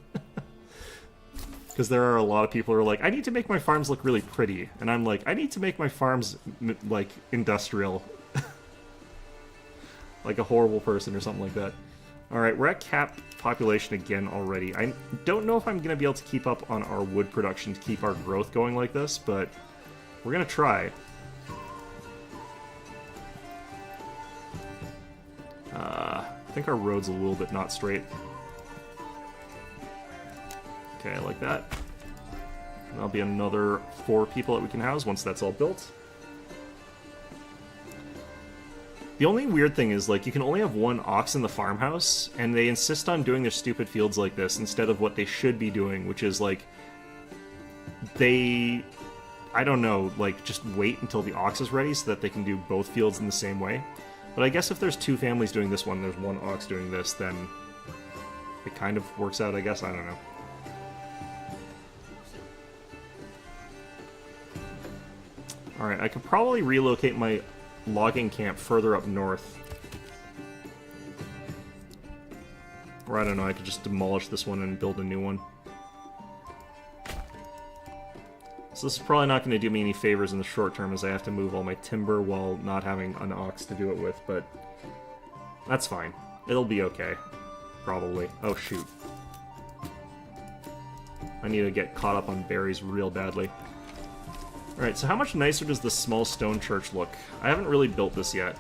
Because there are a lot of people who are like, I need to make my farms look really pretty. And I'm like, I need to make my farms, like, industrial. Like a horrible person or something like that. Alright, we're at cap population again already. I don't know if I'm going to be able to keep up on our wood production to keep our growth going like this, but we're going to try. I think our road's a little bit not straight. Okay, like that. That'll be another 4 people that we can house once that's all built. The only weird thing is, like, you can only have 1 ox in the farmhouse, and they insist on doing their stupid fields like this instead of what they should be doing, which is, like, they... I don't know, like, just wait until the ox is ready so that they can do both fields in the same way. But I guess if there's 2 families doing this one, there's 1 ox doing this, then it kind of works out, I guess. I don't know. Alright, I could probably relocate my logging camp further up north. Or I don't know, I could just demolish this one and build a new one. So this is probably not going to do me any favors in the short term as I have to move all my timber while not having an ox to do it with, but that's fine. It'll be okay. Probably. Oh shoot. I need to get caught up on berries real badly. Alright, so how much nicer does this small stone church look? I haven't really built this yet.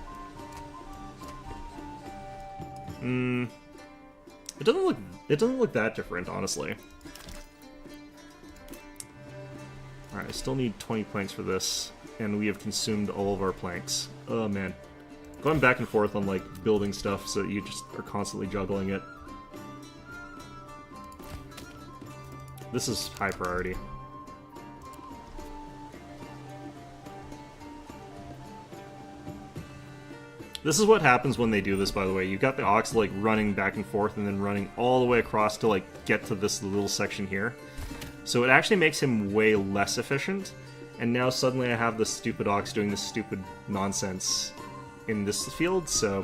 It doesn't look that different, honestly. Alright, I still need 20 planks for this, and we have consumed all of our planks. Oh man. Going back and forth on, like, building stuff so that you just are constantly juggling it. This is high priority. This is what happens when they do this, by the way. You've got the ox, like, running back and forth and then running all the way across to, like, get to this little section here. So it actually makes him way less efficient. And now suddenly I have this stupid ox doing this stupid nonsense in this field, so...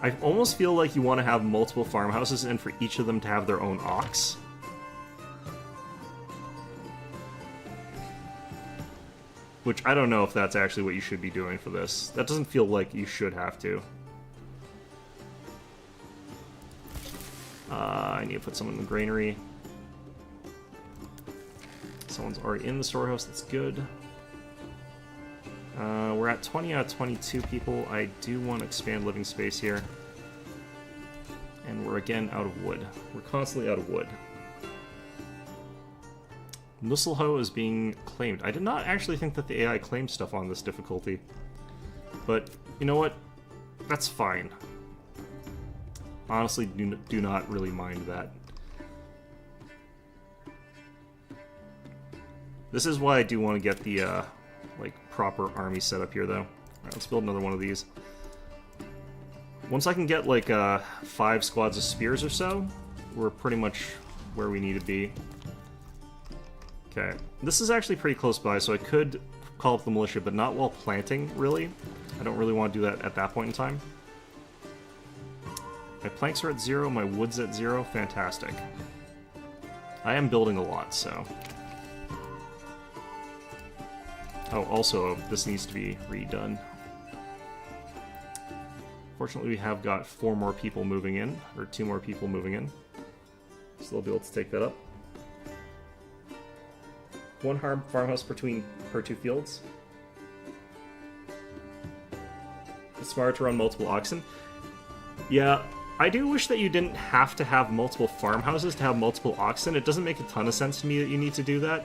I almost feel like you want to have multiple farmhouses and for each of them to have their own ox. Which, I don't know if that's actually what you should be doing for this. That doesn't feel like you should have to. I need to put someone in the granary. Someone's already in the storehouse, that's good. We're at 20 out of 22 people. I do want to expand living space here. And we're again out of wood. We're constantly out of wood. Nusselho is being claimed. I did not actually think that the AI claimed stuff on this difficulty. But, you know what? That's fine. Honestly, do not really mind that. This is why I do want to get the, like, proper army set up here, though. Alright, let's build another one of these. Once I can get, like, 5 squads of spears or so, we're pretty much where we need to be. Okay. This is actually pretty close by, so I could call up the militia, but not while planting, really. I don't really want to do that at that point in time. My planks are at 0, my wood's at 0. Fantastic. I am building a lot, so... Oh, also, this needs to be redone. Fortunately, we have got 4 more people moving in, or 2 more people moving in. So they'll be able to take that up. 1 farmhouse per 2 fields. It's smart to run multiple oxen. Yeah, I do wish that you didn't have to have multiple farmhouses to have multiple oxen. It doesn't make a ton of sense to me that you need to do that.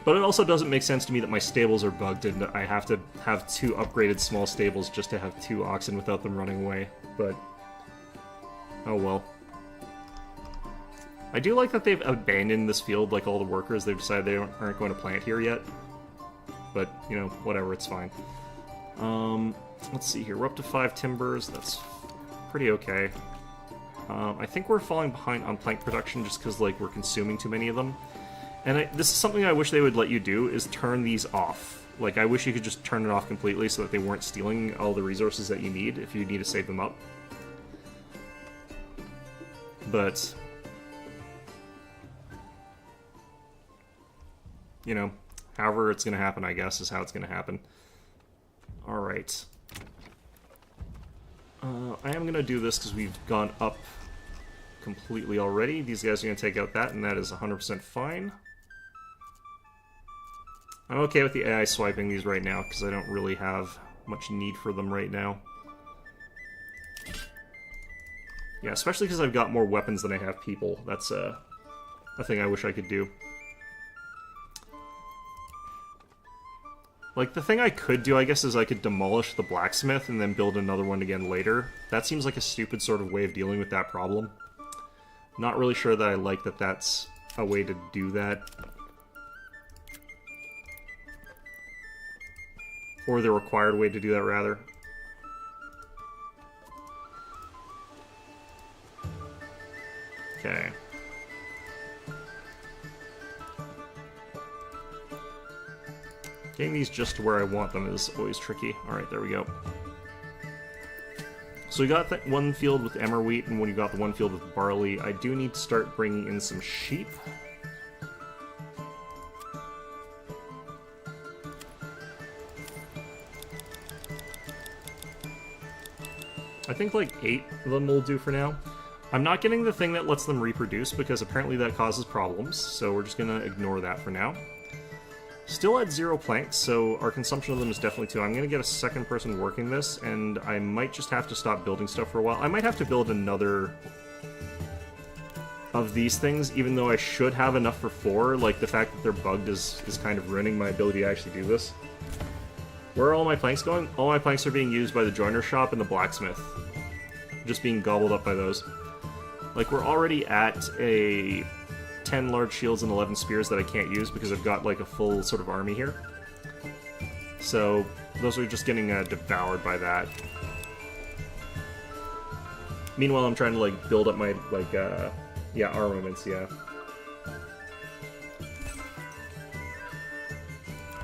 But it also doesn't make sense to me that my stables are bugged and I have to have 2 upgraded small stables just to have 2 oxen without them running away. But, oh well. I do like that they've abandoned this field, like all the workers. They've decided they aren't going to plant here yet. But, you know, whatever, it's fine. Let's see here. We're up to 5 timbers. That's pretty okay. I think we're falling behind on plank production just because, like, we're consuming too many of them. And this is something I wish they would let you do, is turn these off. Like, I wish you could just turn it off completely so that they weren't stealing all the resources that you need if you need to save them up. But, you know, however it's going to happen, I guess, is how it's going to happen. Alright. I am going to do this because we've gone up completely already. These guys are going to take out that, and that is 100% fine. I'm okay with the AI swiping these right now, because I don't really have much need for them right now. Yeah, especially because I've got more weapons than I have people. That's a thing I wish I could do. Like, the thing I could do, I guess, is I could demolish the blacksmith and then build another one again later. That seems like a stupid sort of way of dealing with that problem. Not really sure that I like that that's a way to do that. Or the required way to do that, rather. Okay. Getting these just to where I want them is always tricky. Alright, there we go. So we got that one field with emmer wheat, and when you got the one field with barley, I do need to start bringing in some sheep. I think like 8 of them will do for now. I'm not getting the thing that lets them reproduce because apparently that causes problems, so we're just gonna ignore that for now. Still at 0 planks, so our consumption of them is definitely 2. I'm gonna get a second person working this, and I might just have to stop building stuff for a while. I might have to build another of these things, even though I should have enough for 4. Like, the fact that they're bugged is kind of ruining my ability to actually do this. Where are all my planks going? All my planks are being used by the joiner shop and the blacksmith. Just being gobbled up by those. Like, we're already at a 10 large shields and 11 spears that I can't use because I've got, like, a full sort of army here. So, those are just getting devoured by that. Meanwhile, I'm trying to, like, build up my, like, yeah, armaments, yeah.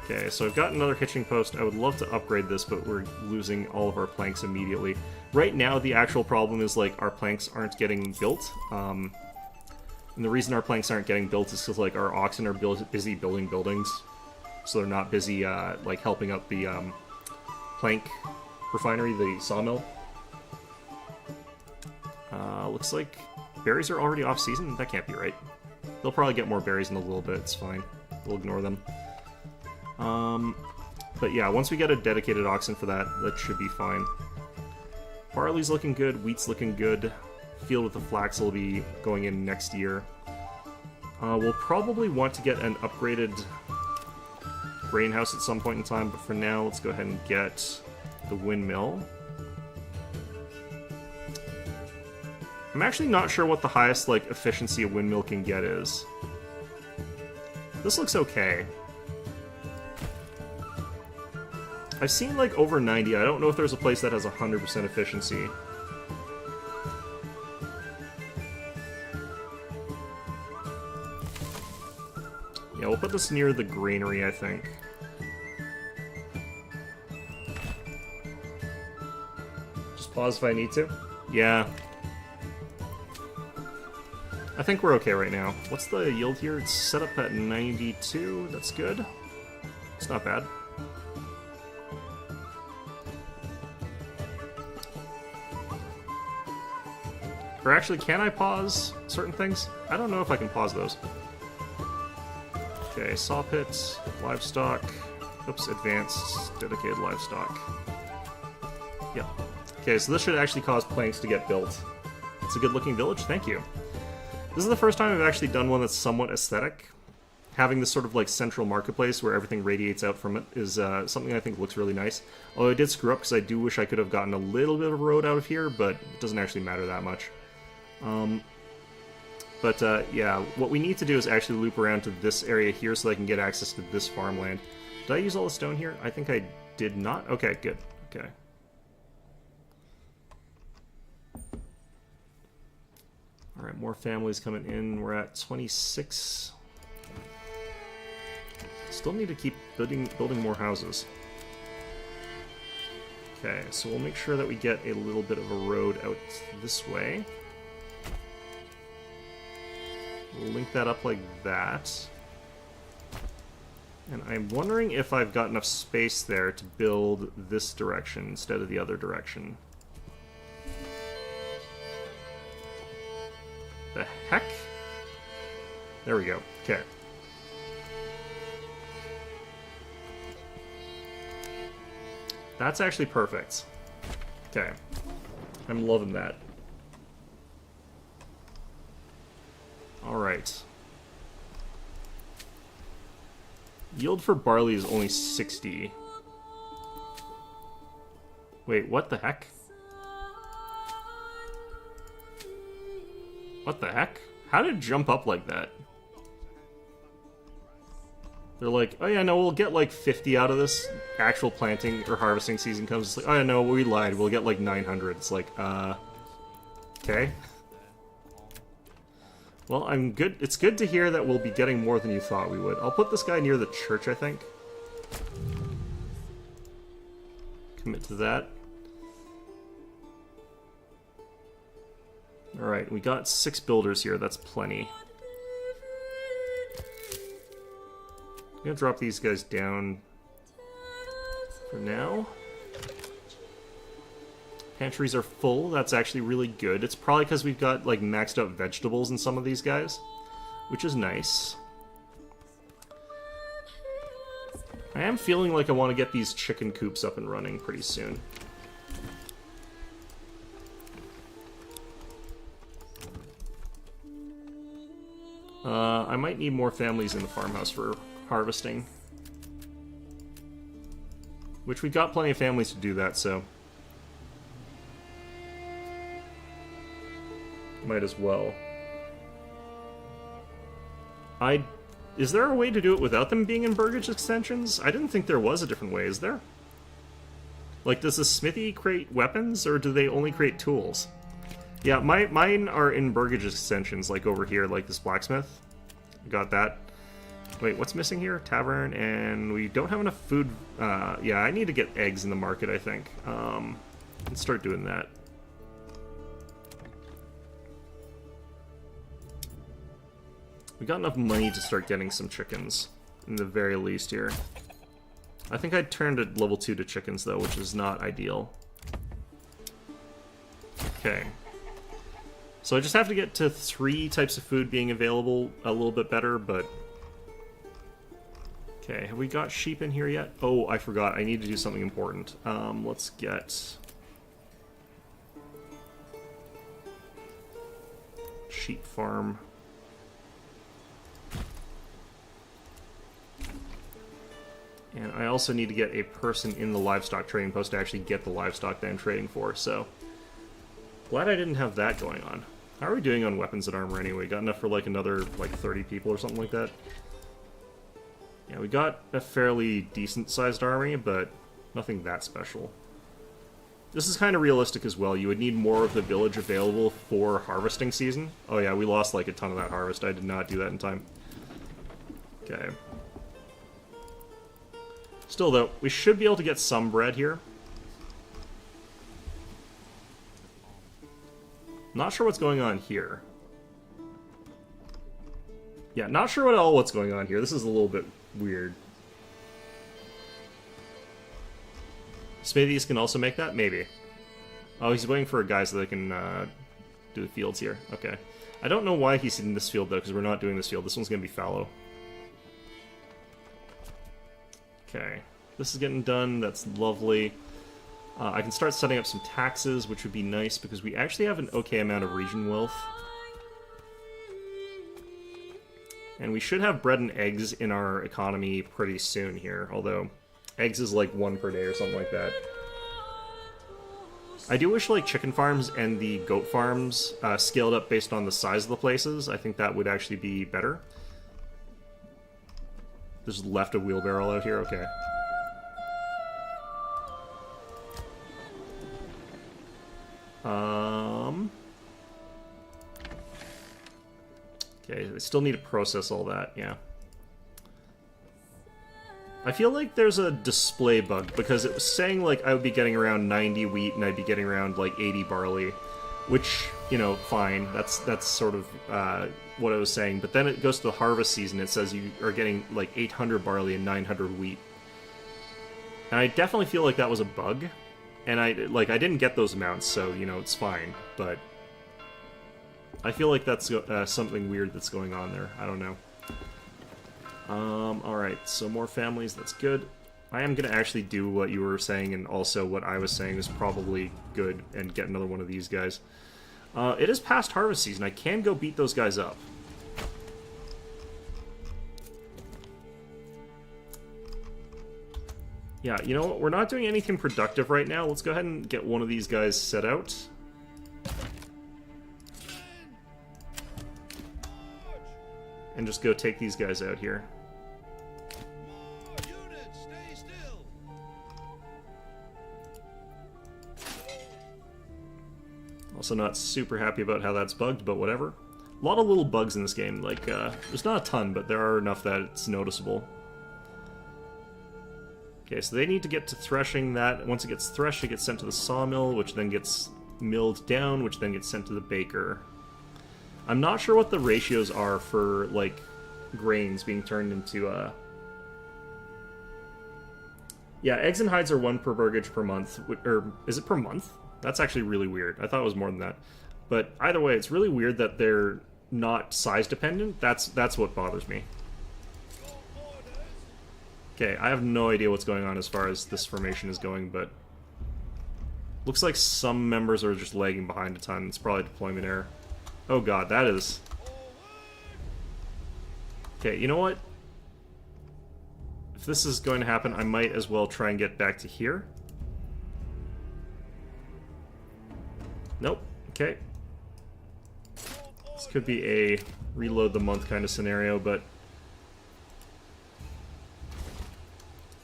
Okay, so I've got another hitching post. I would love to upgrade this, but we're losing all of our planks immediately. Right now, the actual problem is, like, our planks aren't getting built. And the reason our planks aren't getting built is because, like, our oxen are busy building buildings. So they're not busy, like, helping out the plank refinery, the sawmill. Looks like berries are already off-season? That can't be right. They'll probably get more berries in a little bit, it's fine. We'll ignore them. But yeah, once we get a dedicated oxen for that, that should be fine. Barley's looking good, wheat's looking good. Field with the flax will be going in next year. We'll probably want to get an upgraded grain house at some point in time, but for now, let's go ahead and get the windmill. I'm actually not sure what the highest, like, efficiency a windmill can get is. This looks okay. I've seen, like, over 90. I don't know if there's a place that has 100% efficiency. Yeah, we'll put this near the granary, I think. Just pause if I need to. Yeah. I think we're okay right now. What's the yield here? It's set up at 92. That's good. It's not bad. Or actually, can I pause certain things? I don't know if I can pause those. Okay, saw pits, livestock. Oops, advanced, dedicated livestock. Yep. Okay, so this should actually cause planks to get built. It's a good looking village, thank you. This is the first time I've actually done one that's somewhat aesthetic. Having this sort of like central marketplace where everything radiates out from it is something I think looks really nice. Although I did screw up because I do wish I could have gotten a little bit of a road out of here, but it doesn't actually matter that much. Yeah, what we need to do is actually loop around to this area here so that I can get access to this farmland. Did I use all the stone here? I think I did not. Okay, good. Okay. Alright, more families coming in. We're at 26. Still need to keep building more houses. Okay, so we'll make sure that we get a little bit of a road out this way. We'll link that up like that. And I'm wondering if I've got enough space there to build this direction instead of the other direction. The heck? There we go. Okay. That's actually perfect. Okay. I'm loving that. Alright. Yield for barley is only 60. Wait, what the heck? What the heck? How did it jump up like that? They're like, oh yeah, no, we'll get like 50 out of this. Actual planting or harvesting season comes. It's like, oh yeah, no, we lied. We'll get like 900. It's like, okay. Well, I'm good. It's good to hear that we'll be getting more than you thought we would. I'll put this guy near the church, I think. Commit to that. Alright, we got 6 builders here. That's plenty. I'm gonna drop these guys down for now. Pantries are full. That's actually really good. It's probably because we've got like maxed out vegetables in some of these guys, which is nice. I am feeling like I want to get these chicken coops up and running pretty soon. I might need more families in the farmhouse for harvesting. Which we've got plenty of families to do that, so might as well. Is there a way to do it without them being in burgage extensions? I didn't think there was a different way, is there? Like, does the smithy create weapons, or do they only create tools? Yeah, mine are in burgage extensions, like over here, like this blacksmith. Got that. Wait, what's missing here? Tavern, and we don't have enough food. Yeah, I need to get eggs in the market, I think. Let's start doing that. We got enough money to start getting some chickens, in the very least here. I think I turned at level 2 to chickens, though, which is not ideal. Okay. So I just have to get to 3 types of food being available a little bit better, but... Okay, have we got sheep in here yet? Oh, I forgot. I need to do something important. Let's get... sheep farm. And I also need to get a person in the livestock trading post to actually get the livestock that I'm trading for, so... glad I didn't have that going on. How are we doing on weapons and armor anyway? Got enough for like another like 30 people or something like that? Yeah, we got a fairly decent sized army, but nothing that special. This is kind of realistic as well. You would need more of the village available for harvesting season. Oh yeah, we lost like a ton of that harvest. I did not do that in time. Okay. Still though, we should be able to get some bread here. Not sure what's going on here. Yeah, not sure at all what's going on here. This is a little bit weird. Smithies can also make that? Maybe. Oh, he's waiting for a guy so they can do the fields here. Okay. I don't know why he's in this field, though, because we're not doing this field. This one's going to be fallow. Okay. This is getting done. That's lovely. I can start setting up some taxes, which would be nice, because we actually have an okay amount of region wealth. And we should have bread and eggs in our economy pretty soon here, although eggs is like 1 per day or something like that. I do wish like chicken farms and the goat farms scaled up based on the size of the places. I think that would actually be better. There's left a wheelbarrow out here, okay. Okay, I still need to process all that, yeah. I feel like there's a display bug, because it was saying, like, I would be getting around 90 wheat and I'd be getting around, like, 80 barley, which, you know, fine. That's sort of what I was saying. But then it goes to the harvest season, it says you are getting, like, 800 barley and 900 wheat. And I definitely feel like that was a bug. And I didn't get those amounts, so, you know, it's fine. But I feel like that's something weird that's going on there. I don't know. Alright, so more families, that's good. I am going to actually do what you were saying, and also what I was saying is probably good, and get another one of these guys. It is past harvest season. I can go beat those guys up. Yeah, you know what? We're not doing anything productive right now. Let's go ahead and get one of these guys set out. And just go take these guys out here. Also not super happy about how that's bugged, but whatever. A lot of little bugs in this game. Like, there's not a ton, but there are enough that it's noticeable. Okay, so they need to get to threshing that. Once it gets threshed, it gets sent to the sawmill, which then gets milled down, which then gets sent to the baker. I'm not sure what the ratios are for, like, grains being turned into, Yeah, eggs and hides are 1 per burgage per month. Or, is it per month? That's actually really weird. I thought it was more than that. But either way, it's really weird that they're not size dependent. That's what bothers me. Okay, I have no idea what's going on as far as this formation is going, but... looks like some members are just lagging behind a ton. It's probably deployment error. Oh god, that is... Okay, you know what? If this is going to happen, I might as well try and get back to here. Nope. Okay. This could be a reload the month kind of scenario, but...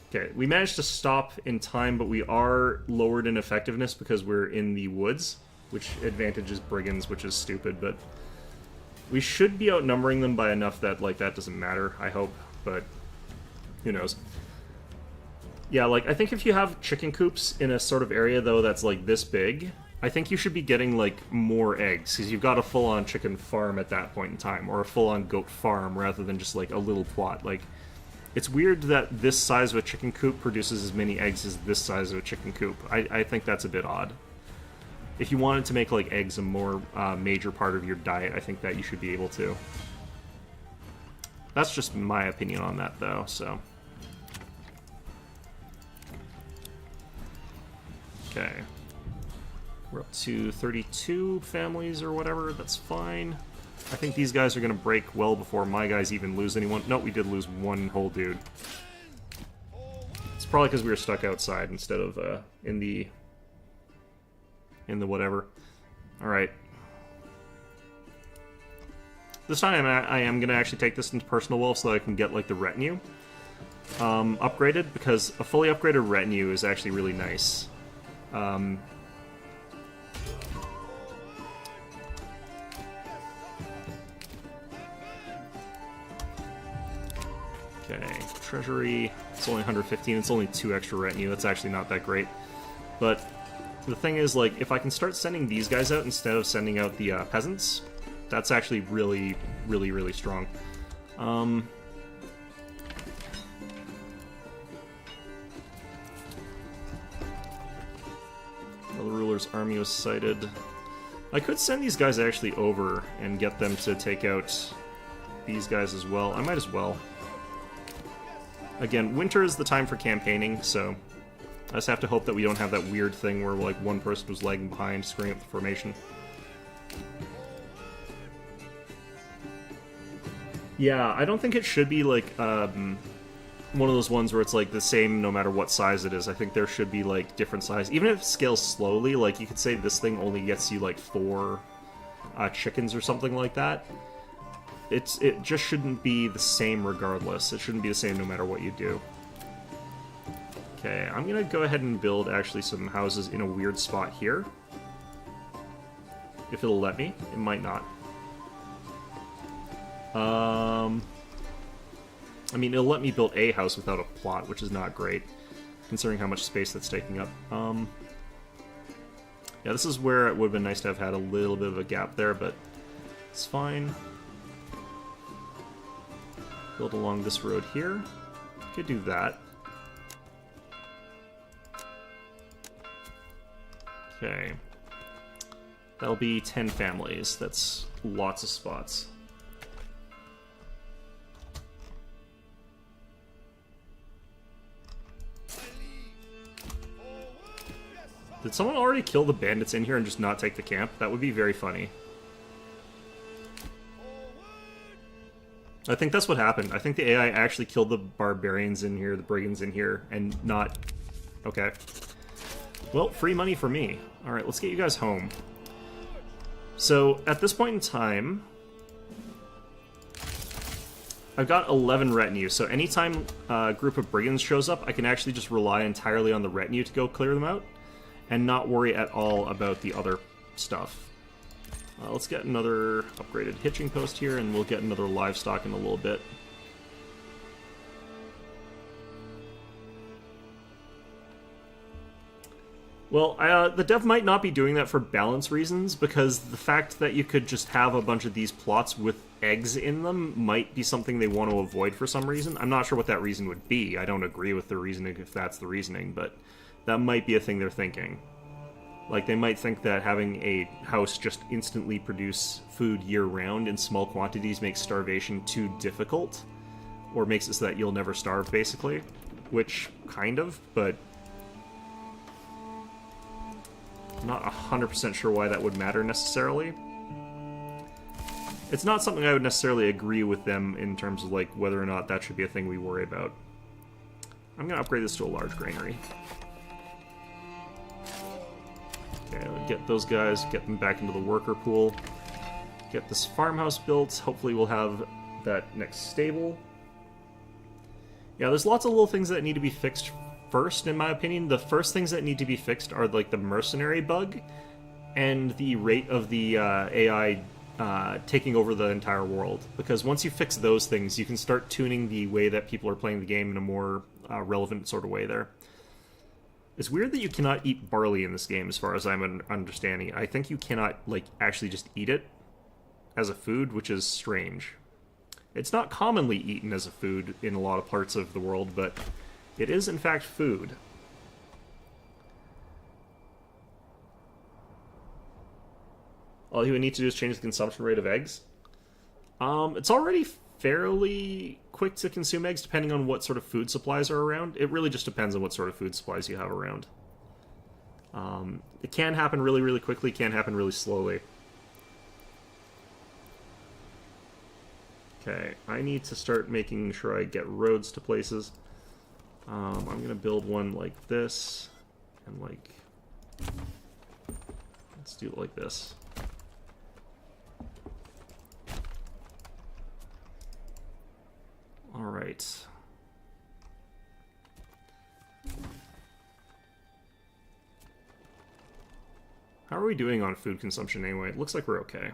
okay, we managed to stop in time, but we are lowered in effectiveness because we're in the woods, which advantages brigands, which is stupid, but we should be outnumbering them by enough that, like, that doesn't matter, I hope, but who knows. Yeah, like, I think if you have chicken coops in a sort of area, though, that's, like, this big, I think you should be getting, like, more eggs, because you've got a full-on chicken farm at that point in time, or a full-on goat farm, rather than just, like, a little plot, like... It's weird that this size of a chicken coop produces as many eggs as this size of a chicken coop. I think that's a bit odd. If you wanted to make, like, eggs a more major part of your diet, I think that you should be able to. That's just my opinion on that, though, so... Okay. We're up to 32 families or whatever. That's fine. I think these guys are going to break well before my guys even lose anyone. No, we did lose one whole dude. It's probably because we were stuck outside instead of in the whatever. Alright. This time I am going to actually take this into personal wolf so that I can get like the retinue upgraded, because a fully upgraded retinue is actually really nice. Okay, treasury, it's only 115, it's only 2 extra retinue, that's actually not that great. But the thing is, like, if I can start sending these guys out instead of sending out the peasants, that's actually really, really, really strong. The ruler's army was sighted. I could send these guys actually over and get them to take out these guys as well. I might as well. Again, winter is the time for campaigning, so I just have to hope that we don't have that weird thing where, like, one person was lagging behind, screwing up the formation. Yeah, I don't think it should be, like, one of those ones where it's, like, the same no matter what size it is. I think there should be, like, different size. Even if it scales slowly, like, you could say this thing only gets you, like, 4 chickens or something like that. It just shouldn't be the same regardless. It shouldn't be the same no matter what you do. Okay, I'm gonna go ahead and build actually some houses in a weird spot here. If it'll let me. It might not. I mean, it'll let me build a house without a plot, which is not great, considering how much space that's taking up. Yeah, this is where it would have been nice to have had a little bit of a gap there, but it's fine. Build along this road here. Could do that. Okay. That'll be 10 families. That's lots of spots. Did someone already kill the bandits in here and just not take the camp? That would be very funny. I think that's what happened. I think the AI actually killed the barbarians in here, the brigands in here, and not... Okay. Well, free money for me. Alright, let's get you guys home. So, at this point in time... I've got 11 retinue, so anytime a group of brigands shows up, I can actually just rely entirely on the retinue to go clear them out, and not worry at all about the other stuff. Let's get another upgraded hitching post here, and we'll get another livestock in a little bit. Well, the dev might not be doing that for balance reasons, because the fact that you could just have a bunch of these plots with eggs in them might be something they want to avoid for some reason. I'm not sure what that reason would be. I don't agree with the reasoning if that's the reasoning, but that might be a thing they're thinking. Like, they might think that having a house just instantly produce food year-round in small quantities makes starvation too difficult, or makes it so that you'll never starve, basically. Which, kind of, but... I'm not 100% sure why that would matter, necessarily. It's not something I would necessarily agree with them in terms of, like, whether or not that should be a thing we worry about. I'm gonna upgrade this to a large granary. Okay, get those guys, get them back into the worker pool. Get this farmhouse built. Hopefully we'll have that next stable. Yeah, there's lots of little things that need to be fixed first, in my opinion. The first things that need to be fixed are, like, the mercenary bug and the rate of the AI taking over the entire world. Because once you fix those things, you can start tuning the way that people are playing the game in a more relevant sort of way there. It's weird that you cannot eat barley in this game, as far as I'm understanding. I think you cannot, like, actually just eat it as a food, which is strange. It's not commonly eaten as a food in a lot of parts of the world, but it is, in fact, food. All you would need to do is change the consumption rate of eggs. It's already fairly quick to consume eggs, depending on what sort of food supplies are around. It really just depends on what sort of food supplies you have around. It can happen really, really quickly, can happen really slowly. Okay, I need to start making sure I get roads to places. I'm going to build one like this, and like... Let's do it like this. Alright. How are we doing on food consumption anyway? It looks like we're okay.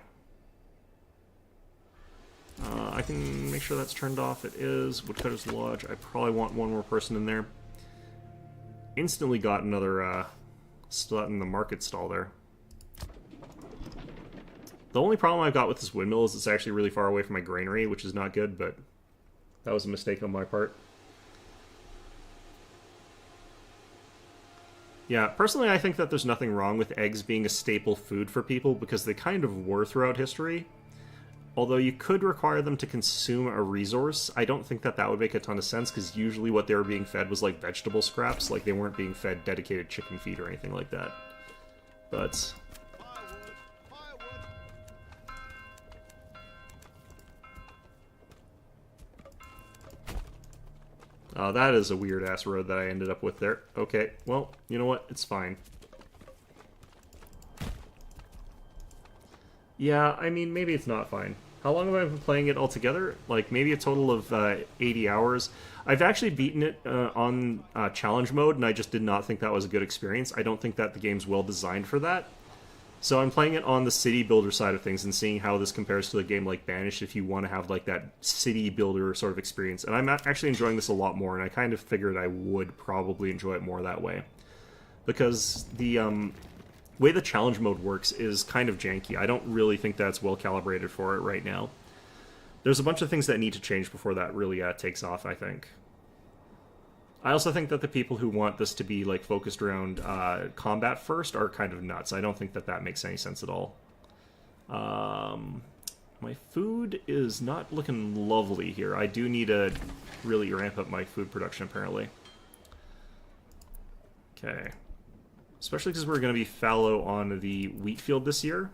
I can make sure that's turned off. It is. Woodcutter's Lodge. I probably want one more person in there. Instantly got another slot in the market stall there. The only problem I've got with this windmill is it's actually really far away from my granary, which is not good, but that was a mistake on my part. Yeah, personally I think that there's nothing wrong with eggs being a staple food for people because they kind of were throughout history. Although you could require them to consume a resource, I don't think that that would make a ton of sense because usually what they were being fed was like vegetable scraps, like they weren't being fed dedicated chicken feed or anything like that. But... that is a weird-ass road that I ended up with there. Okay, well, you know what? It's fine. Yeah, I mean, maybe it's not fine. How long have I been playing it altogether? Like, maybe a total of 80 hours. I've actually beaten it on challenge mode, and I just did not think that was a good experience. I don't think that the game's well designed for that. So I'm playing it on the city builder side of things and seeing how this compares to a game like Banished if you want to have like that city builder sort of experience. And I'm actually enjoying this a lot more, and I kind of figured I would probably enjoy it more that way. Because the way the challenge mode works is kind of janky. I don't really think that's well calibrated for it right now. There's a bunch of things that need to change before that really takes off, I think. I also think that the people who want this to be like focused around combat first are kind of nuts. I don't think that that makes any sense at all. My food is not looking lovely here. I do need to really ramp up my food production, apparently. Okay. Especially because we're going to be fallow on the wheat field this year.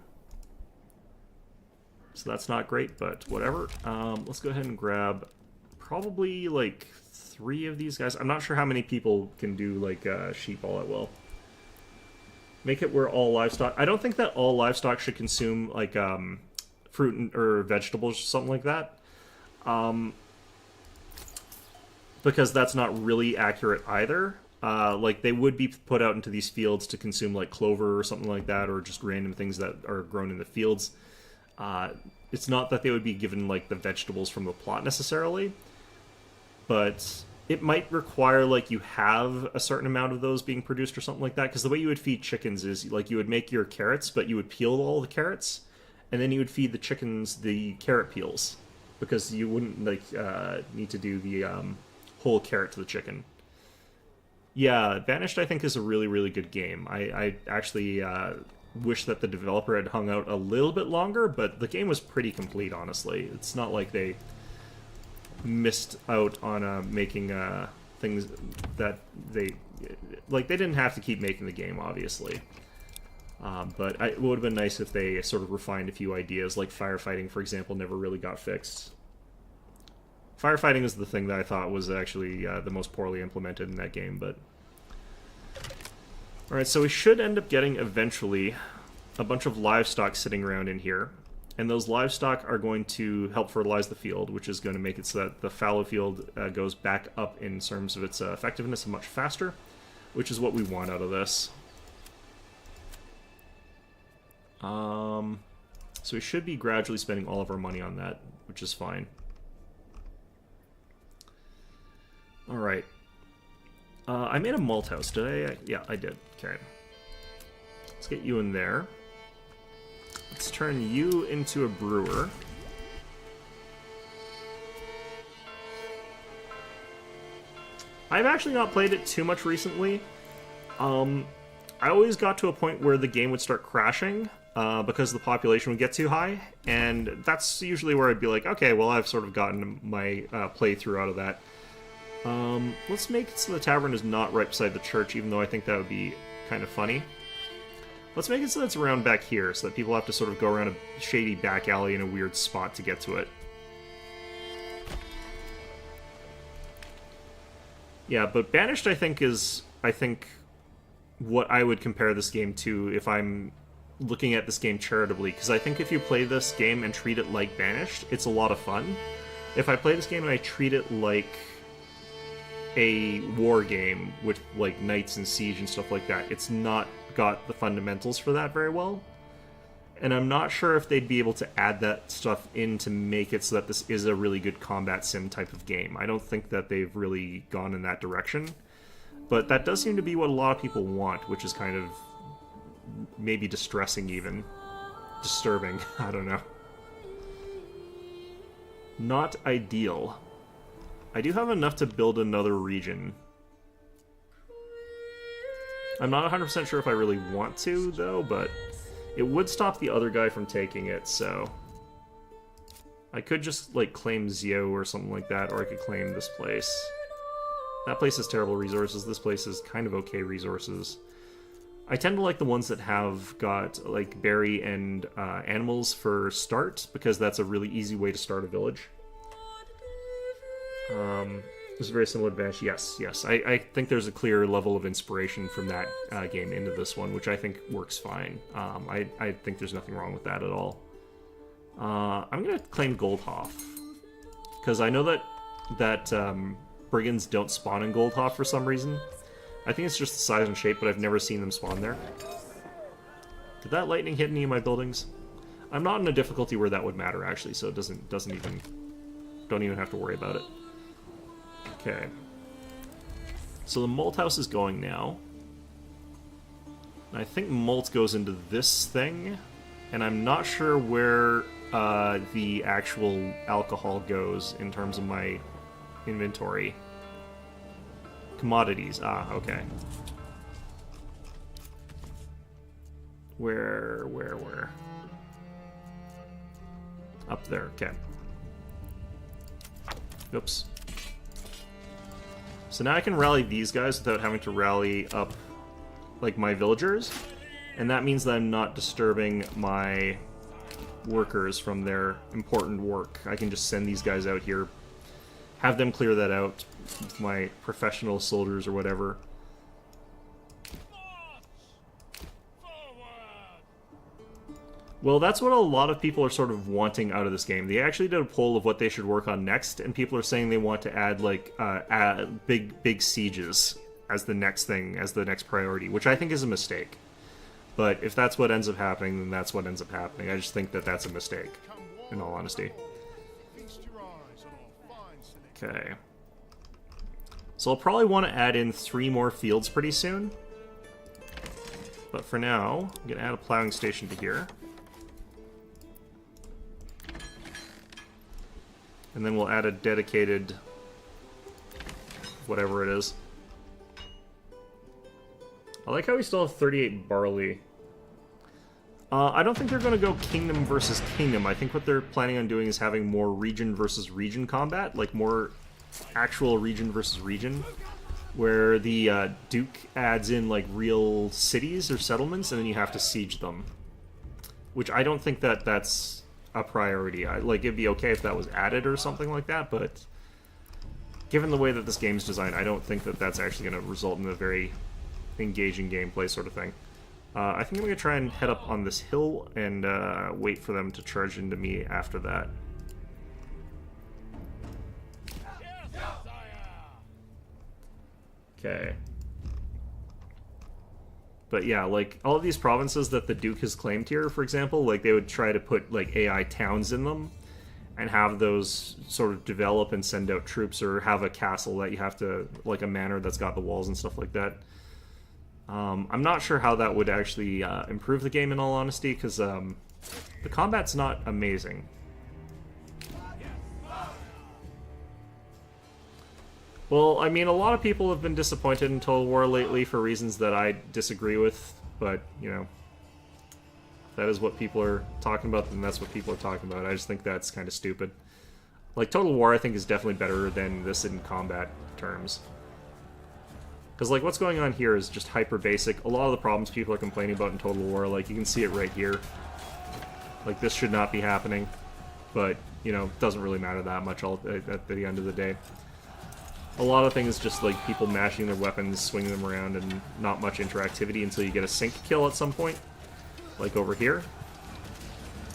So that's not great, but whatever. Let's go ahead and grab probably like 3 of these guys. I'm not sure how many people can do like sheep all that well. Make it where all livestock... I don't think that all livestock should consume like fruit or vegetables or something like that. Because that's not really accurate either. Like they would be put out into these fields to consume like clover or something like that, or just random things that are grown in the fields. It's not that they would be given like the vegetables from the plot necessarily. But it might require, like, you have a certain amount of those being produced or something like that. Because the way you would feed chickens is, like, you would make your carrots, but you would peel all the carrots. And then you would feed the chickens the carrot peels. Because you wouldn't, like, need to do the whole carrot to the chicken. Yeah, Banished, I think, is a really, really good game. I actually wish that the developer had hung out a little bit longer, but the game was pretty complete, honestly. It's not like they missed out on making things that they didn't have to keep making the game, obviously, but it would have been nice if they sort of refined a few ideas, like firefighting, for example, never really got fixed. Firefighting is the thing that I thought was actually the most poorly implemented in that game, but... Alright, so we should end up getting, eventually, a bunch of livestock sitting around in here. And those livestock are going to help fertilize the field, which is going to make it so that the fallow field goes back up in terms of its effectiveness much faster, which is what we want out of this. So we should be gradually spending all of our money on that, which is fine. Alright. I made a malt house, did I? Yeah, I did. Okay. Let's get you in there. Let's turn you into a brewer. I've actually not played it too much recently. I always got to a point where the game would start crashing because the population would get too high, and that's usually where I'd be like, okay, well, I've sort of gotten my playthrough out of that. Let's make it so the tavern is not right beside the church, even though I think that would be kind of funny. Let's make it so it's around back here, so that people have to sort of go around a shady back alley in a weird spot to get to it. Yeah, but Banished, I think, is, what I would compare this game to if I'm looking at this game charitably, because I think if you play this game and treat it like Banished, it's a lot of fun. If I play this game and I treat it like a war game with, like, knights and siege and stuff like that, it's not got the fundamentals for that very well. And I'm not sure if they'd be able to add that stuff in to make it so that this is a really good combat sim type of game. I don't think that they've really gone in that direction. But that does seem to be what a lot of people want, which is kind of maybe distressing even. Disturbing, I don't know. Not ideal. I do have enough to build another region. I'm not 100% sure if I really want to, though, but it would stop the other guy from taking it, so... I could just, like, claim Zio or something like that, or I could claim this place. That place has terrible resources, this place is kind of okay resources. I tend to like the ones that have got, like, berry and animals for start, because that's a really easy way to start a village. It's very similar to Banished. Yes. I think there's a clear level of inspiration from that game into this one, which I think works fine. I think there's nothing wrong with that at all. I'm going to claim Goldhoff, because I know that brigands don't spawn in Goldhoff for some reason. I think it's just the size and shape, but I've never seen them spawn there. Did that lightning hit any of my buildings? I'm not in a difficulty where that would matter, actually, so it don't even have to worry about it. Okay. So the Malt House is going now. And I think Malt goes into this thing, and I'm not sure where the actual alcohol goes in terms of my inventory. Commodities. Ah, okay. Where? Up there, okay. Oops. So now I can rally these guys without having to rally up, like, my villagers. And that means that I'm not disturbing my workers from their important work. I can just send these guys out here, have them clear that out with my professional soldiers or whatever. Well, that's what a lot of people are sort of wanting out of this game. They actually did a poll of what they should work on next, and people are saying they want to add, like, big sieges as the next thing, as the next priority, which I think is a mistake. But if that's what ends up happening, then that's what ends up happening. I just think that that's a mistake, in all honesty. Okay. So I'll probably want to add in 3 more fields pretty soon. But for now, I'm going to add a plowing station to here. And then we'll add a dedicated whatever it is. I like how we still have 38 barley. I don't think they're going to go kingdom versus kingdom. I think what they're planning on doing is having more region versus region combat, like more actual region versus region, where the Duke adds in, like, real cities or settlements, and then you have to siege them. Which I don't think that that's a priority. Like, it'd be okay if that was added or something like that, but given the way that this game's designed, I don't think that that's actually going to result in a very engaging gameplay sort of thing. I think I'm going to try and head up on this hill and wait for them to charge into me after that. Okay. But yeah, like, all of these provinces that the Duke has claimed here, for example, like, they would try to put, like, AI towns in them and have those sort of develop and send out troops, or have a castle that you have to, like, a manor that's got the walls and stuff like that. I'm not sure how that would actually improve the game, in all honesty, because the combat's not amazing. Well, I mean, a lot of people have been disappointed in Total War lately for reasons that I disagree with, but, you know, if that is what people are talking about, then that's what people are talking about. I just think that's kind of stupid. Like, Total War, I think, is definitely better than this in combat terms. Because, like, what's going on here is just hyper basic. A lot of the problems people are complaining about in Total War, like, you can see it right here. Like, this should not be happening. But, you know, it doesn't really matter that much at the end of the day. A lot of things just, like, people mashing their weapons, swinging them around, and not much interactivity until you get a sync kill at some point. Like over here.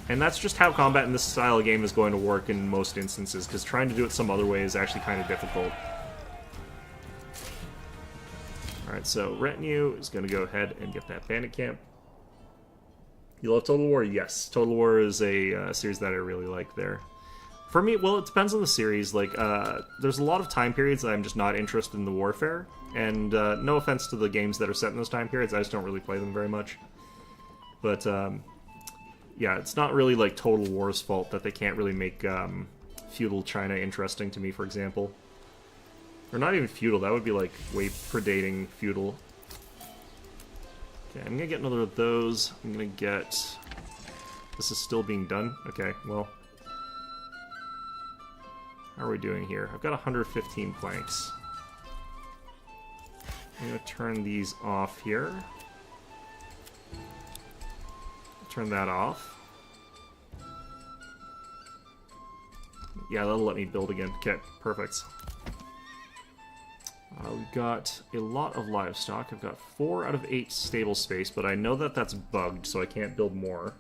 And that's just how combat in this style of game is going to work in most instances, because trying to do it some other way is actually kind of difficult. Alright, so Retinue is going to go ahead and get that bandit camp. You love Total War? Yes. Total War is a series that I really like there. For me, well, it depends on the series. Like, there's a lot of time periods that I'm just not interested in the warfare. And no offense to the games that are set in those time periods, I just don't really play them very much. But, yeah, it's not really, like, Total War's fault that they can't really make feudal China interesting to me, for example. Or not even feudal, that would be, like, way predating feudal. Okay, I'm gonna get another of those. I'm gonna get... This is still being done? Okay, well... How are we doing here? I've got 115 planks. I'm gonna turn these off here. Turn that off. Yeah, that'll let me build again. Okay, perfect. We've got a lot of livestock. I've got 4 out of 8 stable space, but I know that that's bugged, so I can't build more.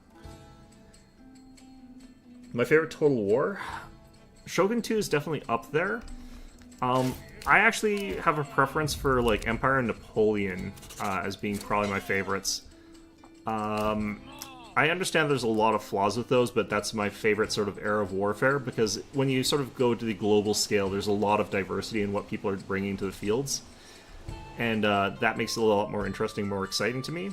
My favorite Total War? Shogun 2 is definitely up there. I actually have a preference for, like, Empire and Napoleon as being probably my favorites. I understand there's a lot of flaws with those, but that's my favorite sort of era of warfare, because when you sort of go to the global scale, there's a lot of diversity in what people are bringing to the fields. And that makes it a lot more interesting, more exciting to me.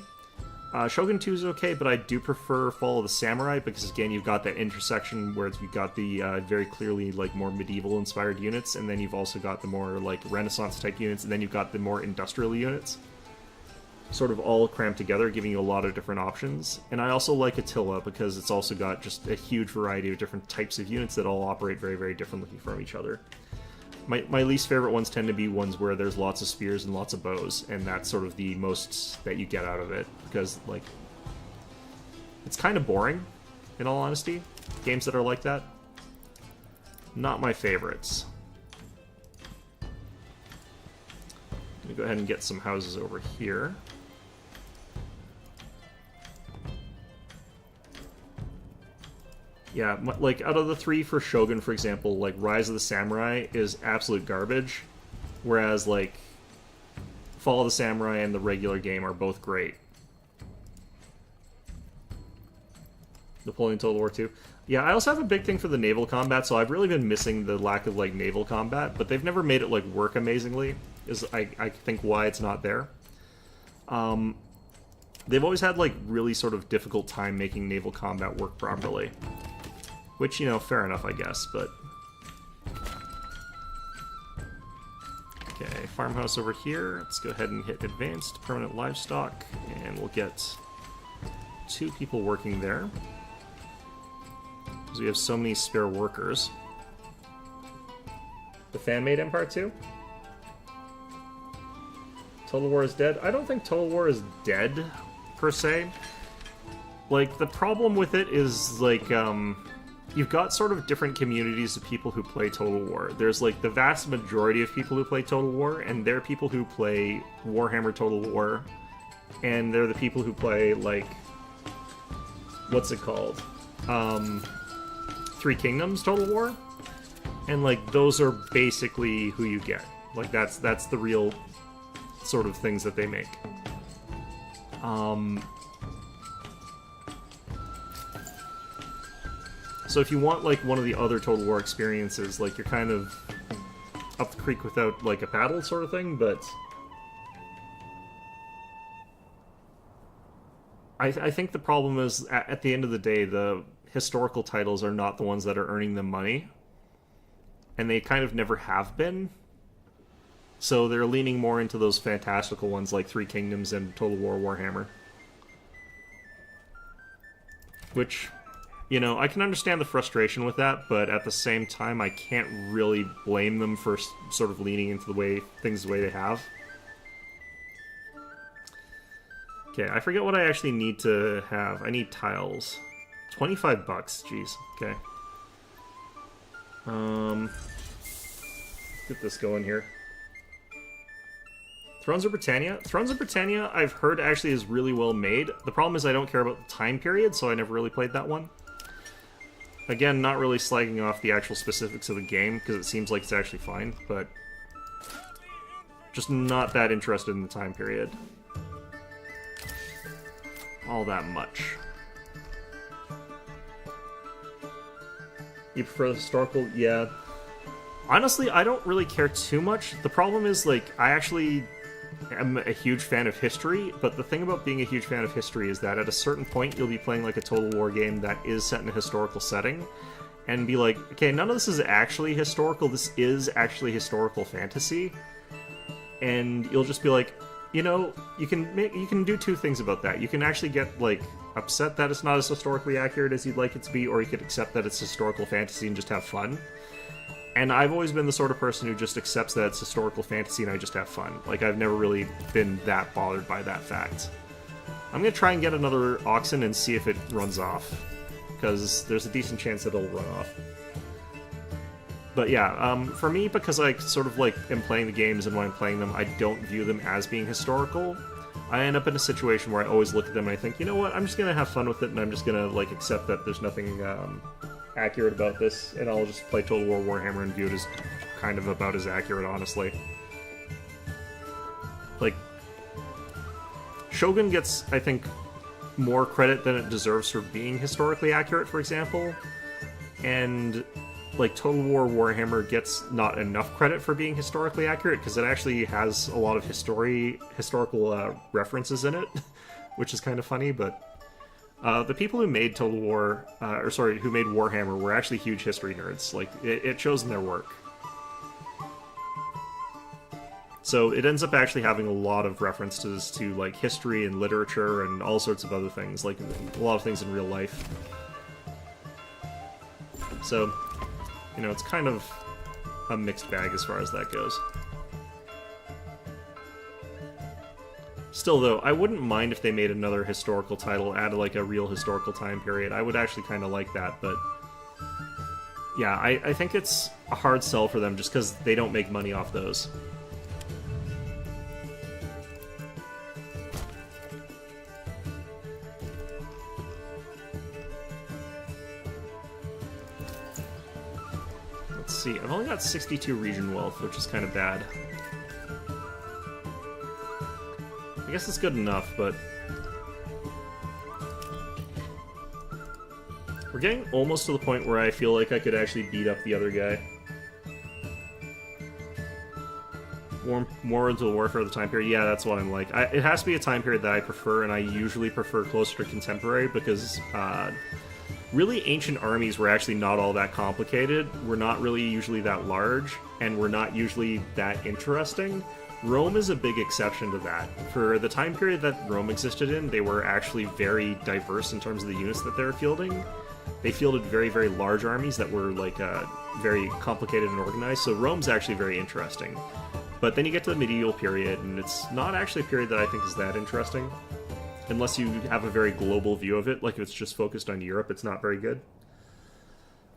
Shogun 2 is okay, but I do prefer Fall of the Samurai, because again, you've got that intersection where you've got the very clearly, like, more medieval-inspired units, and then you've also got the more, like, Renaissance-type units, and then you've got the more industrial units. Sort of all crammed together, giving you a lot of different options. And I also like Attila, because it's also got just a huge variety of different types of units that all operate very, very differently from each other. My least favorite ones tend to be ones where there's lots of spears and lots of bows, and that's sort of the most that you get out of it, because, like, it's kind of boring, in all honesty. Games that are like that, not my favorites. I'm gonna go ahead and get some houses over here. Yeah, like, out of the 3 for Shogun, for example, like, Rise of the Samurai is absolute garbage, whereas, like, Fall of the Samurai and the regular game are both great. Napoleon Total War 2. Yeah, I also have a big thing for the naval combat, so I've really been missing the lack of, like, naval combat, but they've never made it, like, work amazingly, is, I think, why it's not there. They've always had, like, really sort of difficult time making naval combat work properly. Which, you know, fair enough, I guess, but... Okay, farmhouse over here. Let's go ahead and hit advanced permanent livestock, and we'll get 2 people working there. Because we have so many spare workers. The fan-made Empire 2? Total War is dead? I don't think Total War is dead, per se. Like, the problem with it is, like, you've got sort of different communities of people who play Total War. There's, like, the vast majority of people who play Total War, and they're people who play Warhammer Total War, and they're the people who play, like, what's it called? Three Kingdoms Total War? And, like, those are basically who you get. Like, that's the real sort of things that they make. So if you want, like, one of the other Total War experiences, like, you're kind of up the creek without, like, a paddle sort of thing, but... I think the problem is, at the end of the day, the historical titles are not the ones that are earning them money. And they kind of never have been. So they're leaning more into those fantastical ones like Three Kingdoms and Total War Warhammer. Which, you know, I can understand the frustration with that, but at the same time, I can't really blame them for sort of leaning into things the way they have. Okay, I forget what I actually need to have. I need tiles. 25 bucks, jeez. Okay. Get this going here. Thrones of Britannia? Thrones of Britannia, I've heard actually is really well made. The problem is I don't care about the time period, so I never really played that one. Again, not really slagging off the actual specifics of the game, because it seems like it's actually fine, but just not that interested in the time period. All that much. You prefer the historical? Yeah. Honestly, I don't really care too much. The problem is, like, I actually am a huge fan of history, but the thing about being a huge fan of history is that at a certain point you'll be playing like a Total War game that is set in a historical setting, and be like, okay, none of this is actually historical, this is actually historical fantasy, and you'll just be like, you know, you can do two things about that. You can actually get, like, upset that it's not as historically accurate as you'd like it to be, or you could accept that it's historical fantasy and just have fun. And I've always been the sort of person who just accepts that it's historical fantasy and I just have fun. Like, I've never really been that bothered by that fact. I'm gonna try and get another oxen and see if it runs off, because there's a decent chance that it'll run off. But yeah, for me, because I sort of, like, am playing the games, and when I'm playing them, I don't view them as being historical, I end up in a situation where I always look at them and I think, you know what, I'm just gonna have fun with it, and I'm just gonna, like, accept that there's nothing, accurate about this, and I'll just play Total War Warhammer and view it as kind of about as accurate, honestly. Like, Shogun gets, I think, more credit than it deserves for being historically accurate, for example, and, like, Total War Warhammer gets not enough credit for being historically accurate, because it actually has a lot of historical references in it, which is kind of funny, but the people who made Total War, who made Warhammer were actually huge history nerds. Like, it shows in their work. So it ends up actually having a lot of references to, like, history and literature and all sorts of other things, like a lot of things in real life. So, you know, it's kind of a mixed bag as far as that goes. Still, though, I wouldn't mind if they made another historical title, add, like, a real historical time period. I would actually kind of like that, but yeah, I think it's a hard sell for them just because they don't make money off those. Let's see, I've only got 62 region wealth, which is kind of bad. I guess it's good enough, but we're getting almost to the point where I feel like I could actually beat up the other guy. More into the warfare of the time period. Yeah, that's what I'm like. It has to be a time period that I prefer, and I usually prefer closer to contemporary, because really ancient armies were actually not all that complicated, were not really usually that large, and were not usually that interesting. Rome is a big exception to that. For the time period that Rome existed in, they were actually very diverse in terms of the units that they were fielding. They fielded very, very large armies that were, like, very complicated and organized, so Rome's actually very interesting. But then you get to the medieval period, and it's not actually a period that I think is that interesting. Unless you have a very global view of it, like if it's just focused on Europe, it's not very good.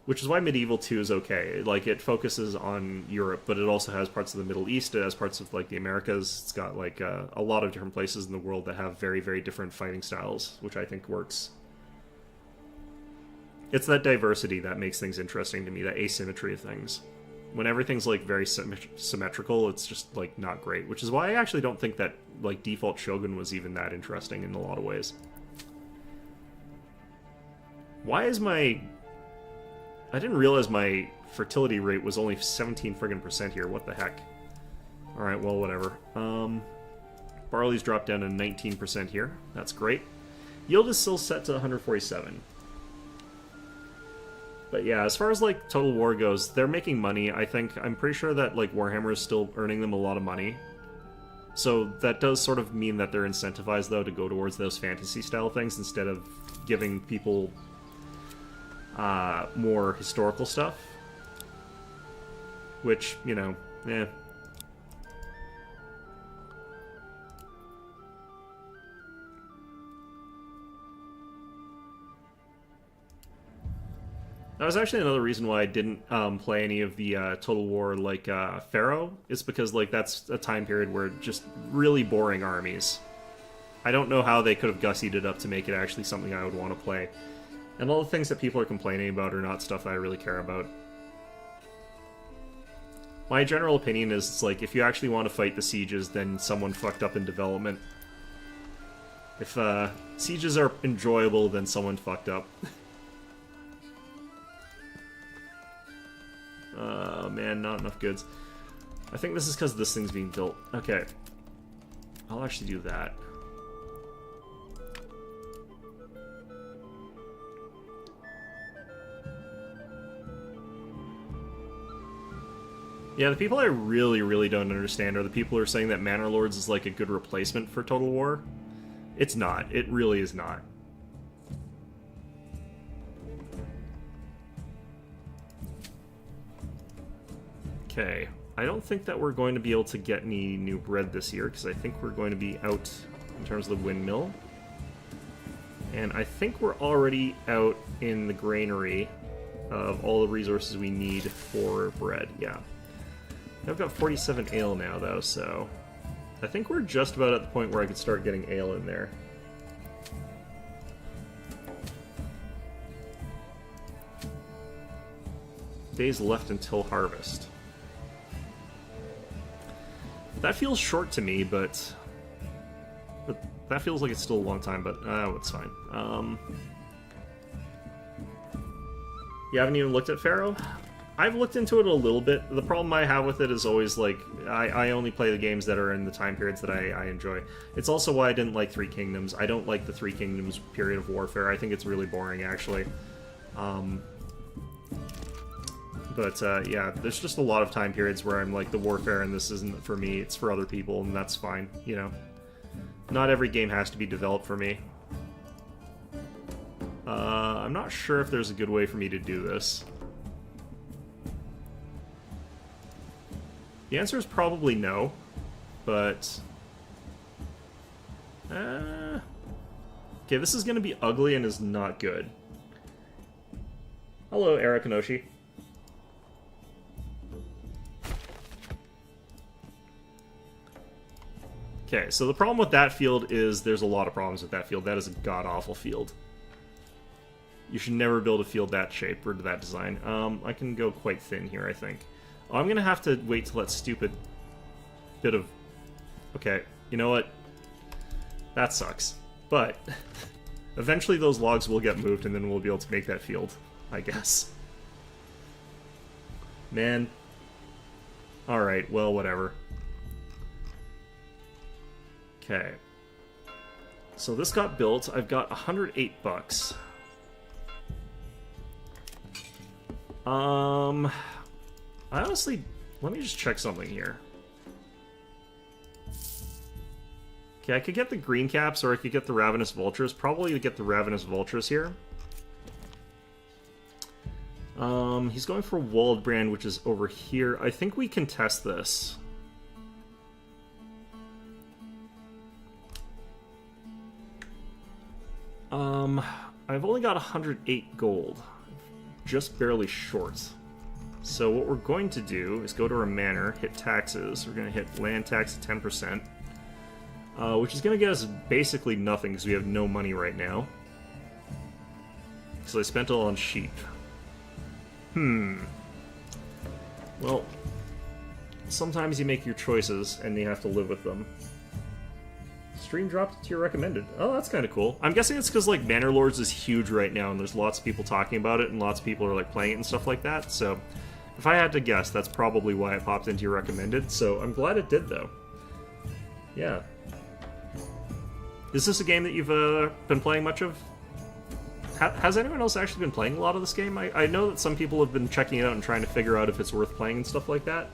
Which is why Medieval 2 is okay. Like, it focuses on Europe, but it also has parts of the Middle East, it has parts of, like, the Americas. It's got, like, a lot of different places in the world that have very, very different fighting styles, which I think works. It's that diversity that makes things interesting to me, that asymmetry of things. When everything's, like, very symmetrical, it's just, like, not great. Which is why I actually don't think that, like, default Shogun was even that interesting in a lot of ways. Why is my... I didn't realize my fertility rate was only 17 friggin' % here. What the heck? Alright, well, whatever. Barley's dropped down to 19% here. That's great. Yield is still set to 147. But yeah, as far as, like, Total War goes, they're making money. I'm pretty sure that, like, Warhammer is still earning them a lot of money. So that does sort of mean that they're incentivized, though, to go towards those fantasy-style things instead of giving people more historical stuff. Which, you know, eh. That was actually another reason why I didn't play any of the Total War, like, Pharaoh, is because, like, that's a time period where just really boring armies. I don't know how they could have gussied it up to make it actually something I would want to play. And all the things that people are complaining about are not stuff that I really care about. My general opinion is, it's like, if you actually want to fight the sieges, then someone fucked up in development. If sieges are enjoyable, then someone fucked up. Man, not enough goods. I think this is because this thing's being built. Okay. I'll actually do that. Yeah, the people I really, really don't understand are the people who are saying that Manor Lords is like a good replacement for Total War. It's not. It really is not. Okay, I don't think that we're going to be able to get any new bread this year, because I think we're going to be out in terms of the windmill. And I think we're already out in the granary of all the resources we need for bread, yeah. I've got 47 ale now, though, so I think we're just about at the point where I could start getting ale in there. Days left until harvest. That feels short to me, but that feels like it's still a long time, but it's fine. You haven't even looked at Pharaoh? I've looked into it a little bit. The problem I have with it is always, like, I only play the games that are in the time periods that I enjoy. It's also why I didn't like Three Kingdoms. I don't like the Three Kingdoms period of warfare. I think it's really boring, actually. Yeah, there's just a lot of time periods where I'm like, the warfare and this isn't for me, it's for other people, and that's fine, you know. Not every game has to be developed for me. I'm not sure if there's a good way for me to do this. The answer is probably no, but... Okay, this is going to be ugly and is not good. Hello, Eric Kanoshi. Okay, so the problem with that field is there's a lot of problems with that field. That is a god-awful field. You should never build a field that shape or that design. I can go quite thin here, I think. Oh, I'm gonna have to wait till that stupid bit of... Okay, you know what? That sucks. But eventually those logs will get moved and then we'll be able to make that field, I guess. Man. Alright, well, whatever. Okay. So this got built. I've got 108 bucks. I honestly... Let me just check something here. Okay, I could get the green caps or I could get the ravenous vultures. Probably get the ravenous vultures here. He's going for Waldbrand, which is over here. I think we can test this. I've only got 108 gold. Just barely short. So what we're going to do is go to our manor, hit taxes. We're going to hit land tax at 10%. Which is going to get us basically nothing because we have no money right now. So I spent it all on sheep. Well, sometimes you make your choices and you have to live with them. Stream dropped to your recommended. Oh, that's kind of cool. I'm guessing it's because, like, Manor Lords is huge right now and there's lots of people talking about it and lots of people are, like, playing it and stuff like that. So, if I had to guess, that's probably why it popped into your recommended. So, I'm glad it did, though. Yeah. Is this a game that you've been playing much of? Has anyone else actually been playing a lot of this game? I know that some people have been checking it out and trying to figure out if it's worth playing and stuff like that.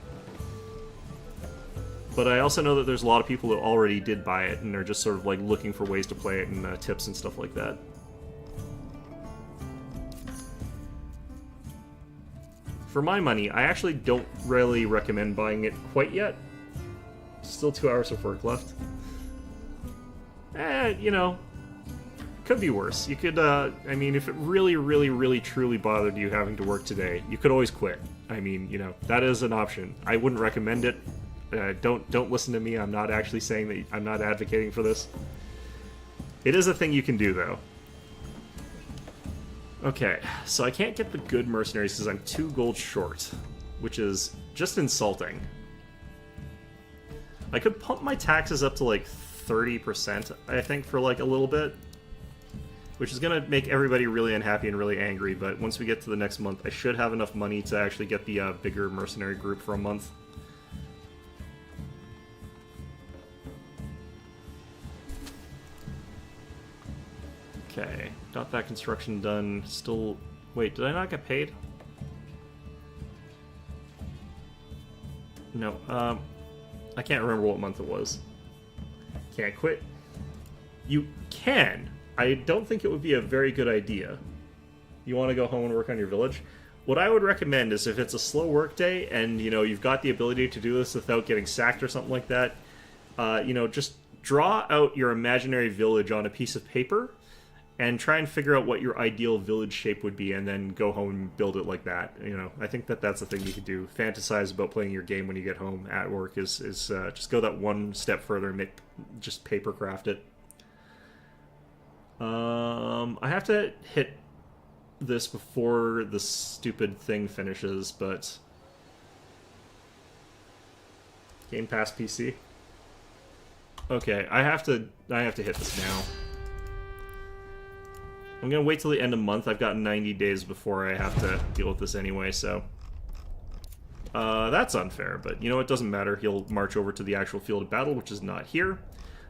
But I also know that there's a lot of people that already did buy it and are just sort of like looking for ways to play it and tips and stuff like that. For my money, I actually don't really recommend buying it quite yet. Still 2 hours of work left. You know, could be worse. You could, I mean, if it really, really, really, truly bothered you having to work today, you could always quit. I mean, you know, that is an option. I wouldn't recommend it. Don't listen to me. I'm not actually saying that. I'm not advocating for this. It is a thing you can do, though. Okay, so I can't get the good mercenaries because I'm 2 gold short, which is just insulting. I could pump my taxes up to like 30%, I think, for like a little bit, which is going to make everybody really unhappy and really angry, but once we get to the next month, I should have enough money to actually get the bigger mercenary group for a month. Okay, got that construction done. Still... Wait, did I not get paid? No, I can't remember what month it was. Can't quit. You can. I don't think it would be a very good idea. You want to go home and work on your village? What I would recommend is if it's a slow work day and, you know, you've got the ability to do this without getting sacked or something like that, you know, just draw out your imaginary village on a piece of paper and try and figure out what your ideal village shape would be, and then go home and build it like that. You know, I think that that's the thing you can do. Fantasize about playing your game when you get home at work is just go that one step further and just paper craft it. I have to hit this before the stupid thing finishes, but Game Pass PC. Okay, I have to hit this now. I'm gonna wait till the end of the month. I've got 90 days before I have to deal with this anyway, so... that's unfair, but you know, it doesn't matter. He'll march over to the actual field of battle, which is not here.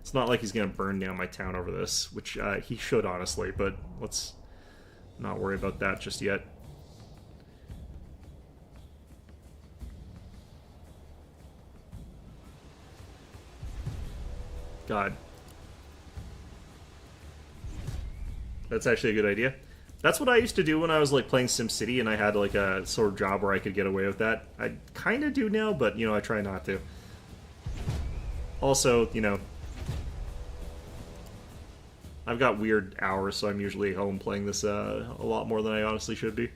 It's not like he's gonna burn down my town over this, which he should, honestly, but let's not worry about that just yet. God. That's actually a good idea. That's what I used to do when I was like playing SimCity and I had like a sort of job where I could get away with that. I kind of do now, but you know, I try not to. Also, you know, I've got weird hours, so I'm usually home playing this a lot more than I honestly should be.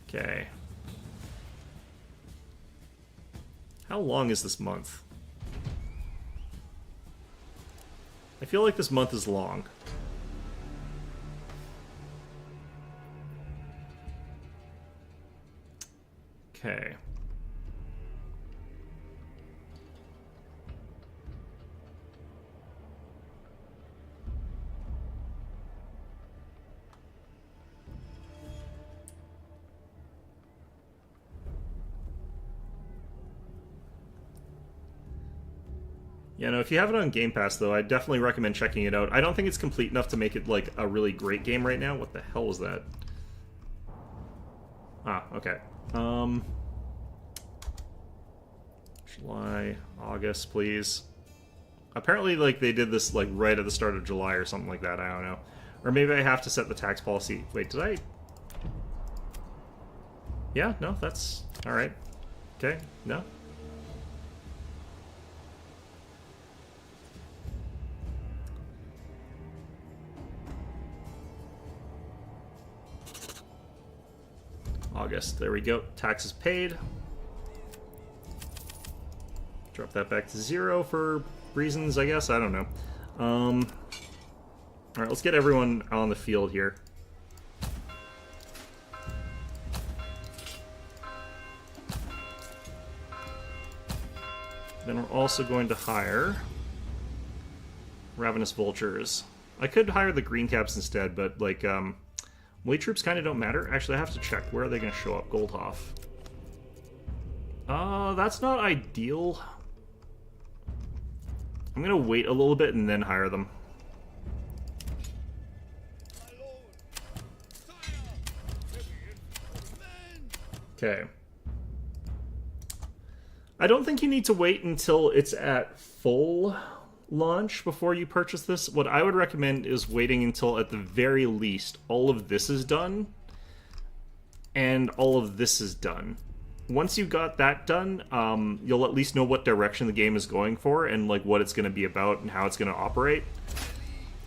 Okay. How long is this month? I feel like this month is long. Okay. Yeah, no, if you have it on Game Pass, though, I definitely recommend checking it out. I don't think it's complete enough to make it, like, a really great game right now. What the hell was that? Ah, okay. July, August, please. Apparently, like, they did this, like, right at the start of July or something like that. I don't know. Or maybe I have to set the tax policy. Wait, did I... Yeah, no, that's... Alright. Okay, no. August. There we go. Taxes paid. Drop that back to 0 for reasons, I guess. I don't know. Alright, let's get everyone on the field here. Then we're also going to hire Ravenous Vultures. I could hire the Green Caps instead, but, like, Wait troops kind of don't matter. Actually, I have to check. Where are they going to show up? Goldhoff. That's not ideal. I'm going to wait a little bit and then hire them. Okay. I don't think you need to wait until it's at full launch before you purchase this. What I would recommend is waiting until at the very least all of this is done, and all of this is done. Once you got that done, you'll at least know what direction the game is going for and like what it's going to be about and how it's going to operate.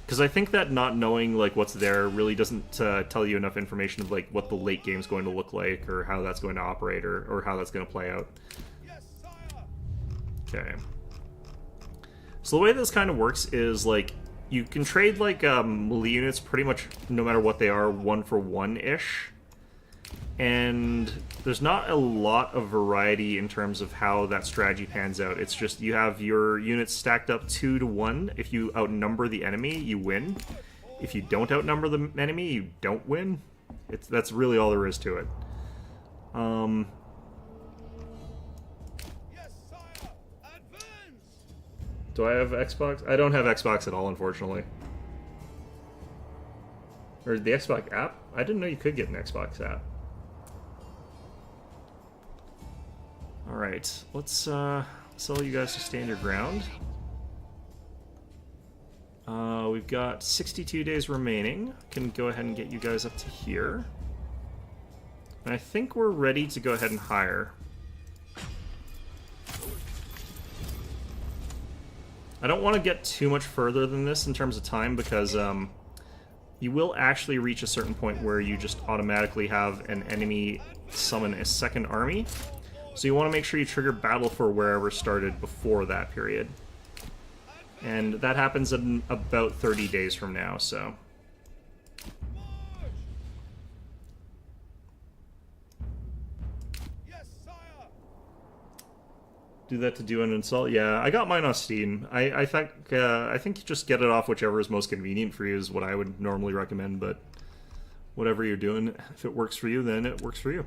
Because I think that not knowing like what's there really doesn't tell you enough information of like what the late game's going to look like or how that's going to operate or how that's going to play out. Okay. So the way this kind of works is like you can trade like melee units pretty much no matter what they are, 1-for-1-ish. And there's not a lot of variety in terms of how that strategy pans out. It's just you have your units stacked up 2-to-1. If you outnumber the enemy, you win. If you don't outnumber the enemy, you don't win. That's really all there is to it. Do I have Xbox? I don't have Xbox at all, unfortunately. Or the Xbox app? I didn't know you could get an Xbox app. Alright, let's tell you guys to stand your ground. We've got 62 days remaining. Can go ahead and get you guys up to here. And I think we're ready to go ahead and hire. I don't want to get too much further than this in terms of time because you will actually reach a certain point where you just automatically have an enemy summon a second army. So you want to make sure you trigger battle for wherever started before that period. And that happens in about 30 days from now, so... Do that to do an install? Yeah, I got mine on Steam. I think you just get it off whichever is most convenient for you is what I would normally recommend, but whatever you're doing, if it works for you, then it works for you.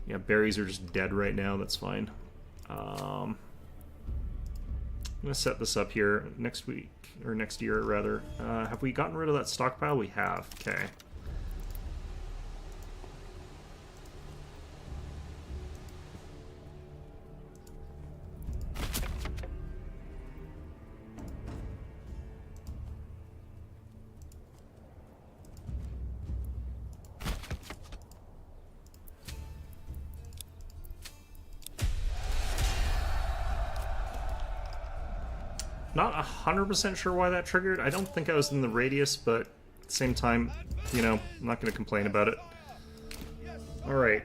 Yeah, berries are just dead right now, that's fine. I'm gonna set this up here next week, or next year rather. Have we gotten rid of that stockpile? We have, okay. Not 100% sure why that triggered. I don't think I was in the radius, but at the same time, you know, I'm not going to complain about it. Alright.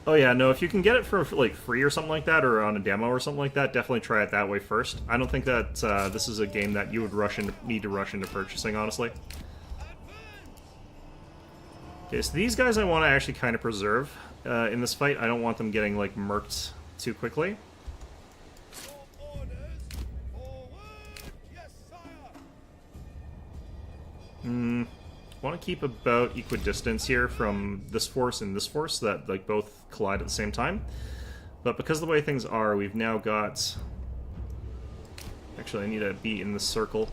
Oh yeah, no, if you can get it for like free or something like that, or on a demo or something like that, definitely try it that way first. I don't think that this is a game that you would need to rush into purchasing, honestly. Okay, so these guys I want to actually kind of preserve in this fight. I don't want them getting, like, murked too quickly. Want to keep about equidistance here from this force and this force, so that, like, both collide at the same time. But because of the way things are, we've now got... Actually, I need to be in this circle.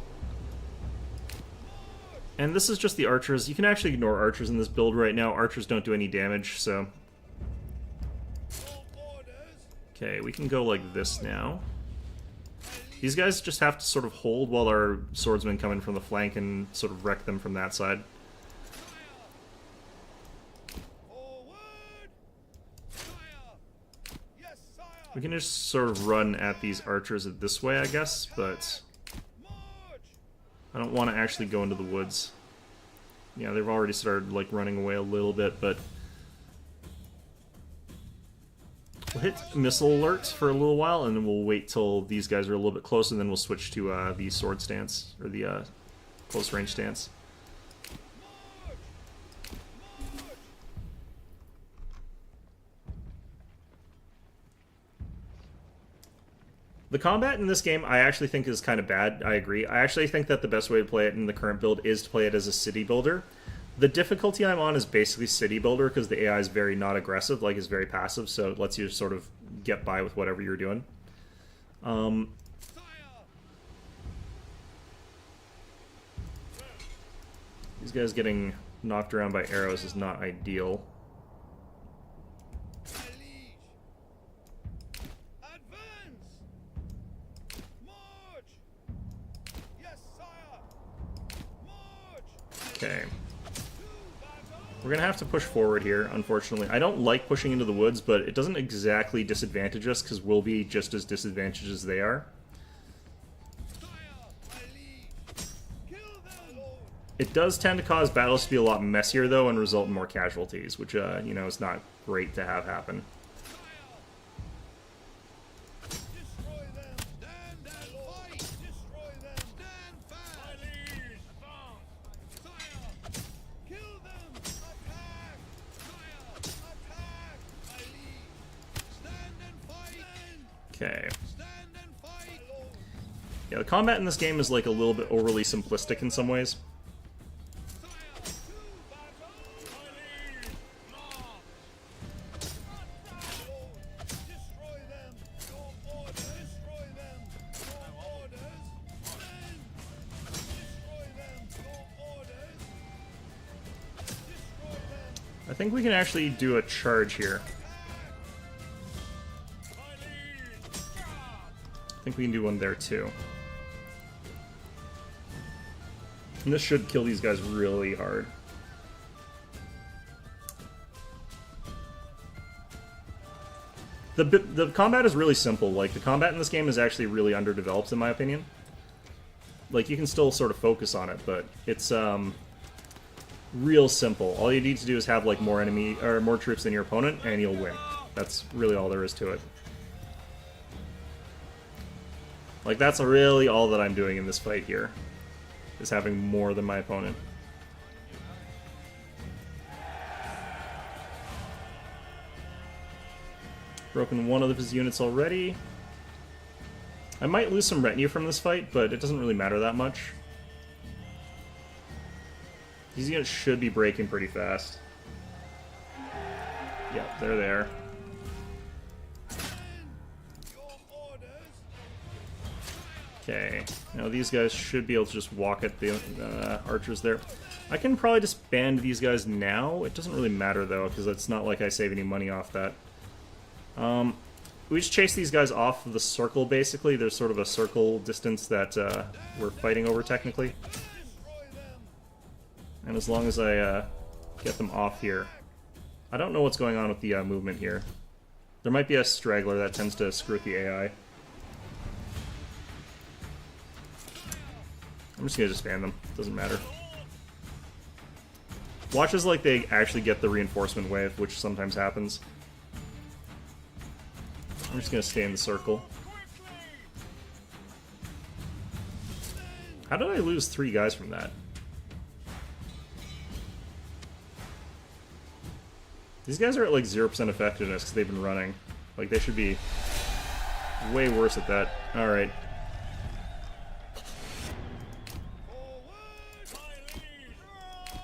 And this is just the archers. You can actually ignore archers in this build right now. Archers don't do any damage, so... Okay, we can go like this now. These guys just have to sort of hold while our swordsmen come in from the flank and sort of wreck them from that side. We can just sort of run at these archers this way, I guess, but... I don't want to actually go into the woods. Yeah, they've already started, like, running away a little bit, but... We'll hit missile alerts for a little while, and then we'll wait till these guys are a little bit closer, and then we'll switch to the sword stance, or the close range stance. The combat in this game, I actually think is kind of bad. I agree. I actually think that the best way to play it in the current build is to play it as a city builder. The difficulty I'm on is basically city builder because the AI is very not aggressive, like is very passive, so it lets you sort of get by with whatever you're doing. These guys getting knocked around by arrows is not ideal. Okay. We're gonna have to push forward here, unfortunately. I don't like pushing into the woods, but it doesn't exactly disadvantage us, because we'll be just as disadvantaged as they are. It does tend to cause battles to be a lot messier, though, and result in more casualties, which, you know, is not great to have happen. Okay. Yeah, the combat in this game is like a little bit overly simplistic in some ways. I think we can actually do a charge here. I think we can do one there too. And this should kill these guys really hard. The combat is really simple. Like, the combat in this game is actually really underdeveloped, in my opinion. Like, you can still sort of focus on it, but it's real simple. All you need to do is have like more troops than your opponent, and you'll win. That's really all there is to it. Like, that's really all that I'm doing in this fight here, is having more than my opponent. Broken one of his units already. I might lose some retinue from this fight, but it doesn't really matter that much. These units should be breaking pretty fast. Yep, they're there. Okay, now these guys should be able to just walk at the archers there. I can probably disband these guys now. It doesn't really matter though, because it's not like I save any money off that. We just chase these guys off of the circle, basically. There's sort of a circle distance that we're fighting over, technically. And as long as I get them off here. I don't know what's going on with the movement here. There might be a straggler that tends to screw with the AI. I'm just gonna disband them. Doesn't matter. Watch as like they actually get the reinforcement wave, which sometimes happens. I'm just gonna stay in the circle. How did I lose 3 guys from that? These guys are at like 0% effectiveness because they've been running. Like, they should be way worse at that. Alright.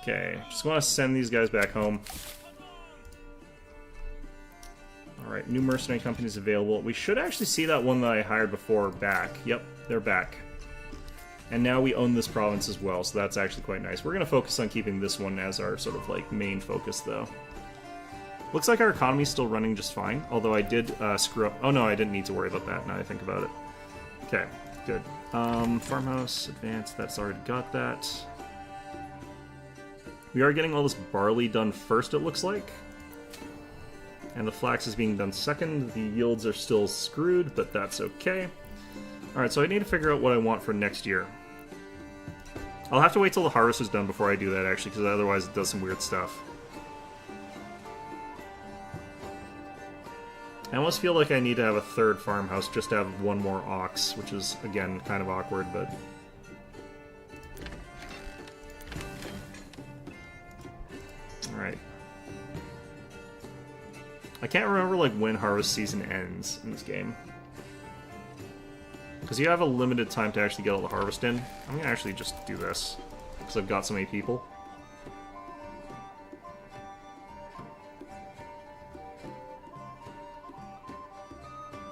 Okay, just want to send these guys back home. Alright, new mercenary companies available. We should actually see that one that I hired before back. Yep, they're back. And now we own this province as well, so that's actually quite nice. We're going to focus on keeping this one as our sort of like main focus, though. Looks like our economy's still running just fine, although I did screw up. Oh no, I didn't need to worry about that now I think about it. Okay, good. Farmhouse, advance, that's already got that. We are getting all this barley done first, it looks like. And the flax is being done second. The yields are still screwed, but that's okay. Alright, so I need to figure out what I want for next year. I'll have to wait till the harvest is done before I do that, actually, because otherwise it does some weird stuff. I almost feel like I need to have a third farmhouse just to have one more ox, which is, again, kind of awkward, but... Alright. I can't remember, like, when harvest season ends in this game. Because you have a limited time to actually get all the harvest in. I'm gonna actually just do this, because I've got so many people.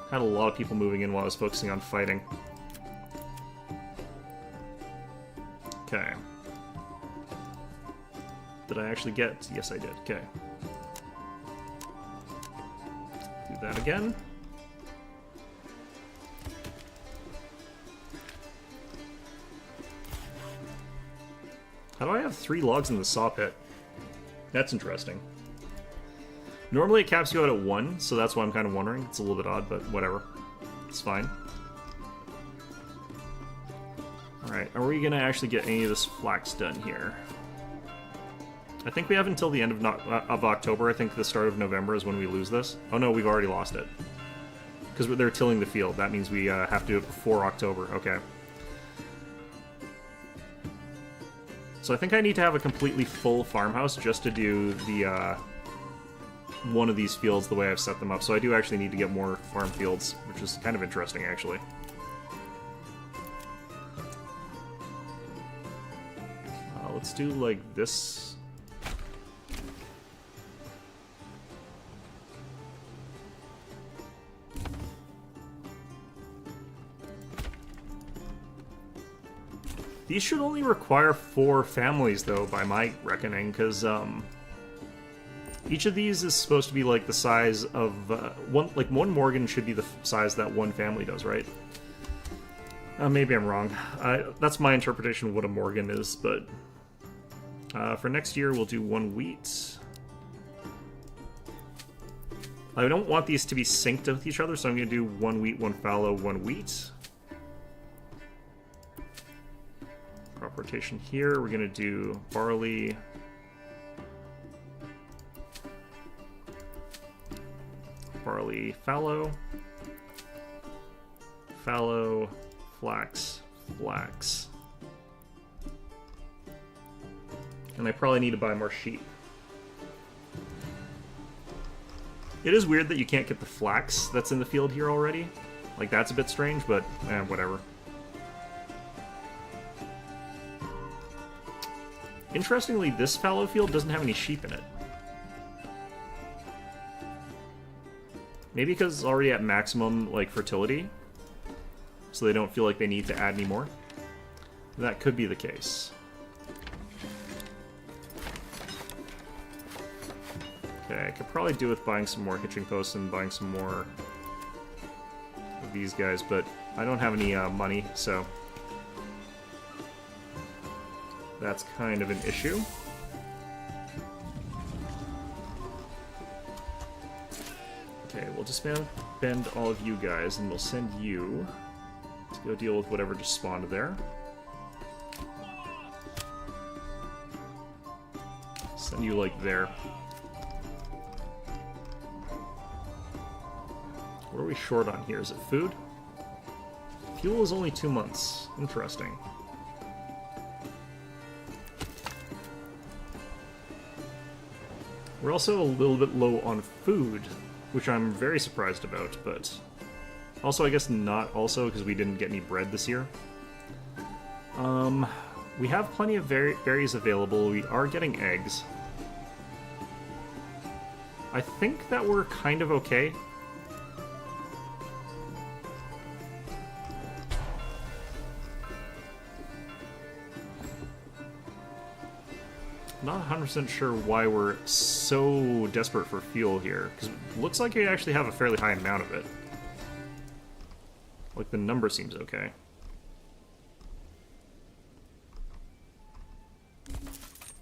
Had a lot of people moving in while I was focusing on fighting. Okay. Did I actually get? Yes, I did. Okay. Do that again. How do I have 3 logs in the saw pit? That's interesting. Normally it caps you out at 1, so that's why I'm kind of wondering. It's a little bit odd, but whatever. It's fine. Alright, are we going to actually get any of this flax done here? I think we have until the end of October. I think the start of November is when we lose this. Oh no, we've already lost it. Because they're tilling the field. That means we have to do it before October. Okay. So I think I need to have a completely full farmhouse just to do the one of these fields the way I've set them up. So I do actually need to get more farm fields, which is kind of interesting, actually. Let's do, like, this. These should only require 4 families, though, by my reckoning, because, each of these is supposed to be, like, the size of, one Morgan should be the size that one family does, right? Maybe I'm wrong. That's my interpretation of what a Morgan is, but... for next year, we'll do 1 wheat. I don't want these to be synced with each other, so I'm going to do 1 wheat, 1 fallow, 1 wheat. Crop rotation here. We're going to do barley. Barley, fallow. Fallow, flax, flax. And I probably need to buy more sheep. It is weird that you can't get the flax that's in the field here already. Like, that's a bit strange, but whatever. Interestingly, this fallow field doesn't have any sheep in it. Maybe because it's already at maximum, like, fertility. So they don't feel like they need to add any more. That could be the case. Okay, I could probably do with buying some more hitching posts and buying some more of these guys, but I don't have any money, so that's kind of an issue. Okay, we'll disband all of you guys, and we'll send you to go deal with whatever just spawned there. Send you, like, there. What are we short on here? Is it food? Fuel is only 2 months. Interesting. We're also a little bit low on food, which I'm very surprised about, but also I guess not also because we didn't get any bread this year. We have plenty of berries available. We are getting eggs. I think that we're kind of okay. Not 100% sure why we're so desperate for fuel here, because it looks like we actually have a fairly high amount of it. Like, the number seems okay.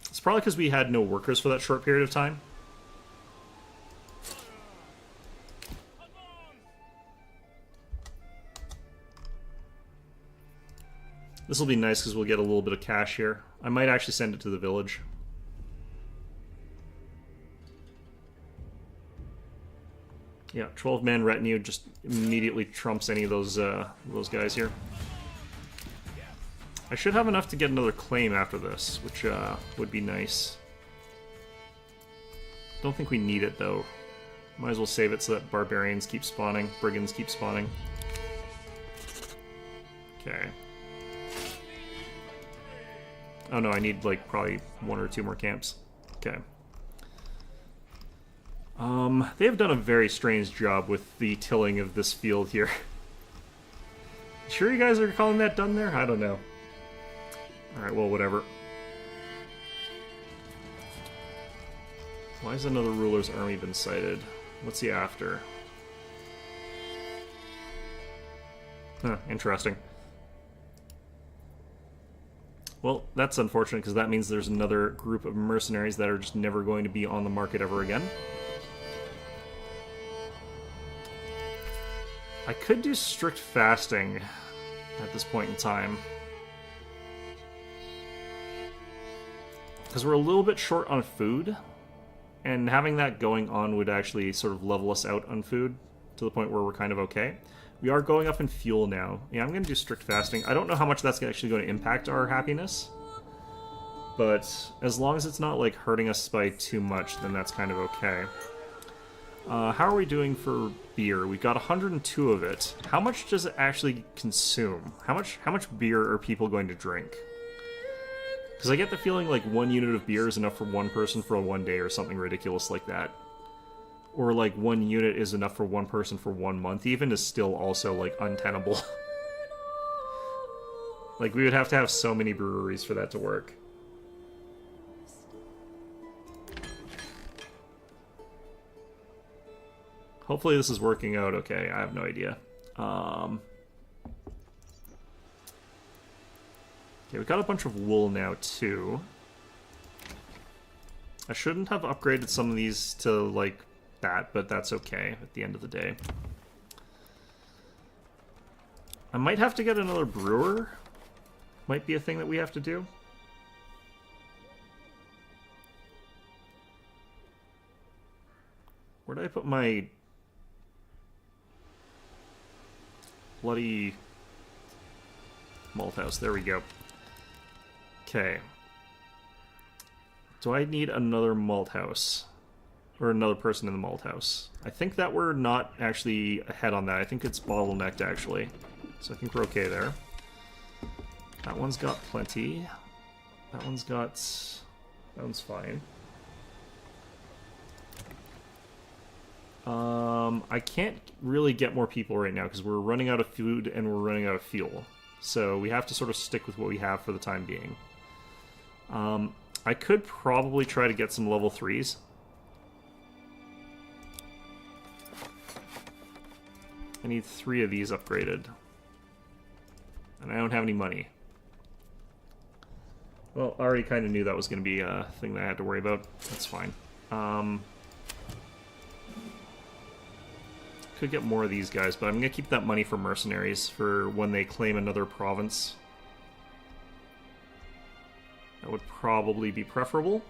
It's probably because we had no workers for that short period of time. This will be nice because we'll get a little bit of cash here. I might actually send it to the village. Yeah, 12-man retinue just immediately trumps any of those guys here. I should have enough to get another claim after this, which would be nice. Don't think we need it, though. Might as well save it so that barbarians keep spawning, brigands keep spawning. Okay. Oh no, I need, like, probably 1 or 2 more camps. Okay. They have done a very strange job with the tilling of this field here. Sure you guys are calling that done there? I don't know. Alright, well, whatever. Why has another ruler's army been sighted? What's he after? Huh, interesting. Well, that's unfortunate because that means there's another group of mercenaries that are just never going to be on the market ever again. I could do strict fasting at this point in time. Because we're a little bit short on food, and having that going on would actually sort of level us out on food to the point where we're kind of okay. We are going up in fuel now. Yeah, I'm going to do strict fasting. I don't know how much that's actually going to impact our happiness, but as long as it's not like hurting us by too much, then that's kind of okay. How are we doing for beer? We've got 102 of it. How much does it actually consume? How much beer are people going to drink? Because I get the feeling like 1 unit of beer is enough for one person for a 1 day or something ridiculous like that. Or like 1 unit is enough for one person for 1 month even is still also like untenable. Like we would have to have so many breweries for that to work. Hopefully this is working out okay. I have no idea. Okay, we got a bunch of wool now, too. I shouldn't have upgraded some of these to, like, that, but that's okay at the end of the day. I might have to get another brewer. Might be a thing that we have to do. Where did I put my bloody malt house? There we go. Okay. Do I need another malt house? Or another person in the malt house? I think that we're not actually ahead on that. I think it's bottlenecked, actually. So I think we're okay there. That one's got plenty. That one's got... That one's fine. I can't really get more people right now because we're running out of food and we're running out of fuel. So we have to sort of stick with what we have for the time being. I could probably try to get some level 3s. I need 3 of these upgraded. And I don't have any money. Well, I already kind of knew that was going to be a thing that I had to worry about. That's fine. Could get more of these guys, but I'm going to keep that money for mercenaries for when they claim another province. That would probably be preferable.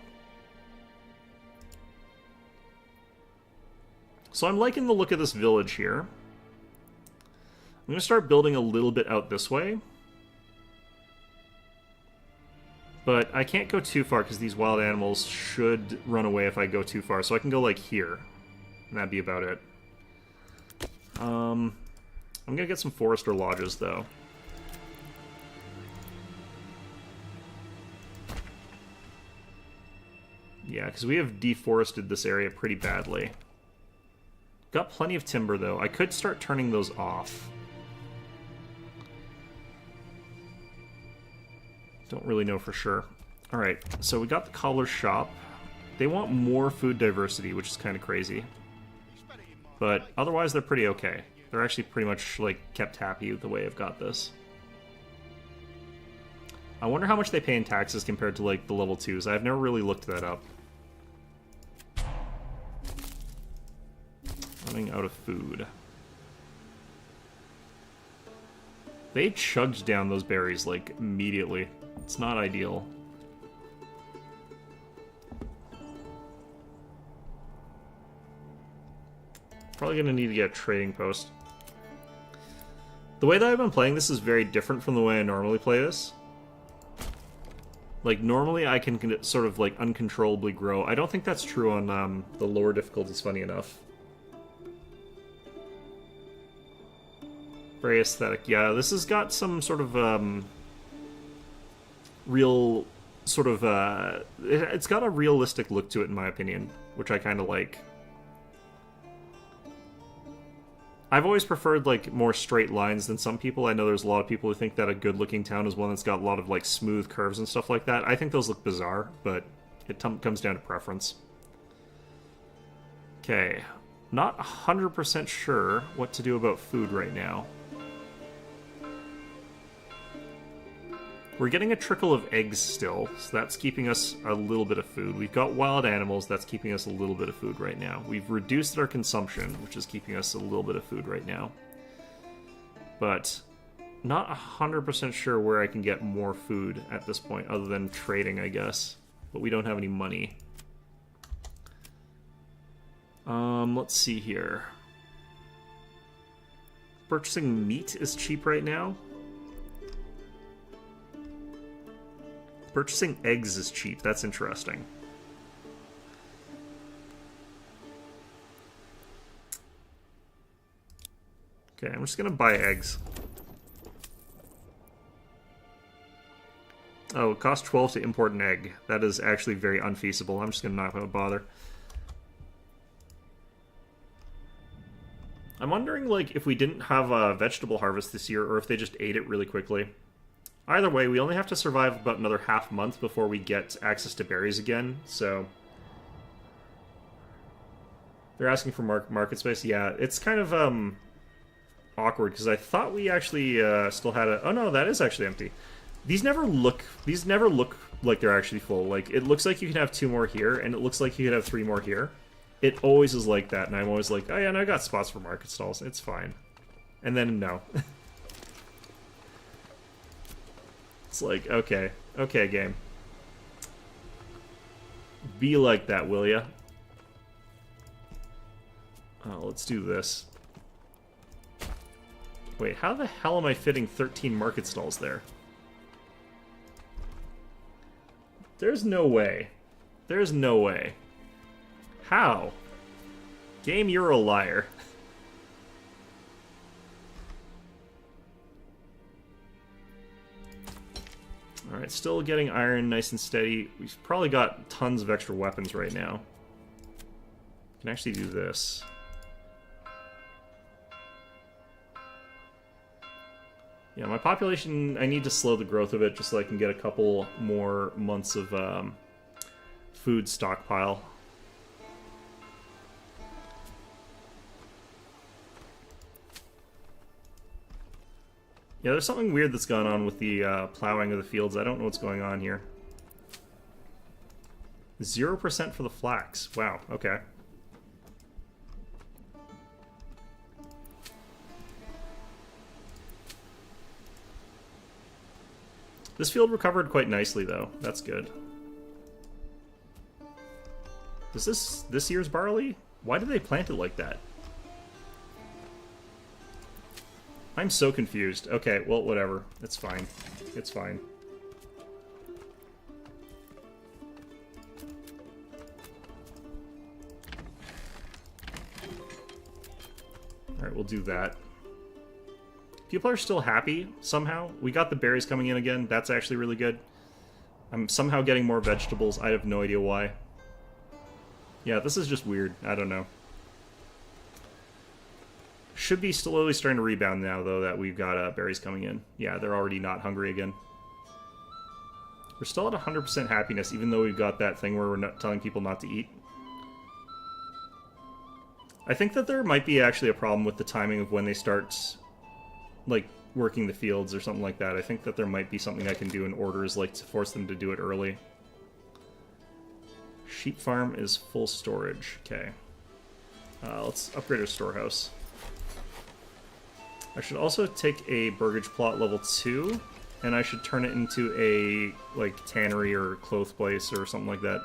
So I'm liking the look of this village here. I'm going to start building a little bit out this way. But I can't go too far because these wild animals should run away if I go too far. So I can go like here. And that'd be about it. I'm going to get some forester lodges though. Yeah, because we have deforested this area pretty badly. Got plenty of timber, though. I could start turning those off. Don't really know for sure. Alright, so we got the cobbler's shop. They want more food diversity, which is kind of crazy. But otherwise, they're pretty okay. They're actually pretty much, like, kept happy with the way I've got this. I wonder how much they pay in taxes compared to, like, the level 2s. I've never really looked that up. Running out of food. They chugged down those berries, like, immediately. It's not ideal. Probably gonna need to get a trading post. The way that I've been playing this is very different from the way I normally play this. Like, normally I can sort of, like, uncontrollably grow. I don't think that's true on the lower difficulties, funny enough. Very aesthetic. Yeah, this has got some sort of, real sort of, it's got a realistic look to it, in my opinion, which I kind of like. I've always preferred, like, more straight lines than some people. I know there's a lot of people who think that a good-looking town is one that's got a lot of, like, smooth curves and stuff like that. I think those look bizarre, but it comes down to preference. Okay. Not 100% sure what to do about food right now. We're getting a trickle of eggs still, so that's keeping us a little bit of food. We've got wild animals, that's keeping us a little bit of food right now. We've reduced our consumption, which is keeping us a little bit of food right now. But not 100% sure where I can get more food at this point, other than trading, I guess. But we don't have any money. Let's see here. Purchasing meat is cheap right now. Purchasing eggs is cheap. That's interesting. Okay, I'm just gonna buy eggs. Oh, it costs 12 to import an egg. That is actually very unfeasible. I'm just gonna not bother. I'm wondering, like, if we didn't have a vegetable harvest this year, or if they just ate it really quickly. Either way, we only have to survive about another half month before we get access to berries again, so... They're asking for market space? Yeah, it's kind of, awkward, because I thought we actually, still had a... Oh no, that is actually empty. These never look like they're actually full. Like, it looks like you can have 2 more here, and it looks like you could have 3 more here. It always is like that, and I'm always like, oh yeah, and I got spots for market stalls, it's fine. And then, no. It's like, okay. Okay, game. Be like that, will ya? Oh, let's do this. Wait, how the hell am I fitting 13 market stalls there? There's no way. There's no way. How? Game, you're a liar. Alright, still getting iron nice and steady. We've probably got tons of extra weapons right now. Can actually do this. Yeah, my population, I need to slow the growth of it just so I can get a couple more months of food stockpile. Yeah, there's something weird that's gone on with the plowing of the fields. I don't know what's going on here. 0% for the flax. Wow, okay. This field recovered quite nicely, though. That's good. Is this year's barley? Why did they plant it like that? I'm so confused. Okay, well, whatever. It's fine. It's fine. Alright, we'll do that. People are still happy, somehow. We got the berries coming in again. That's actually really good. I'm somehow getting more vegetables. I have no idea why. Yeah, this is just weird. I don't know. Should be slowly starting to rebound now, though, that we've got berries coming in. Yeah, they're already not hungry again. We're still at 100% happiness, even though we've got that thing where we're not telling people not to eat. I think that there might be actually a problem with the timing of when they start, like, working the fields or something like that. I think that there might be something I can do in orders, like, to force them to do it early. Sheep farm is full storage. Okay. Let's upgrade our storehouse. I should also take a burgage plot level 2, and I should turn it into a, like, tannery or clothes place or something like that.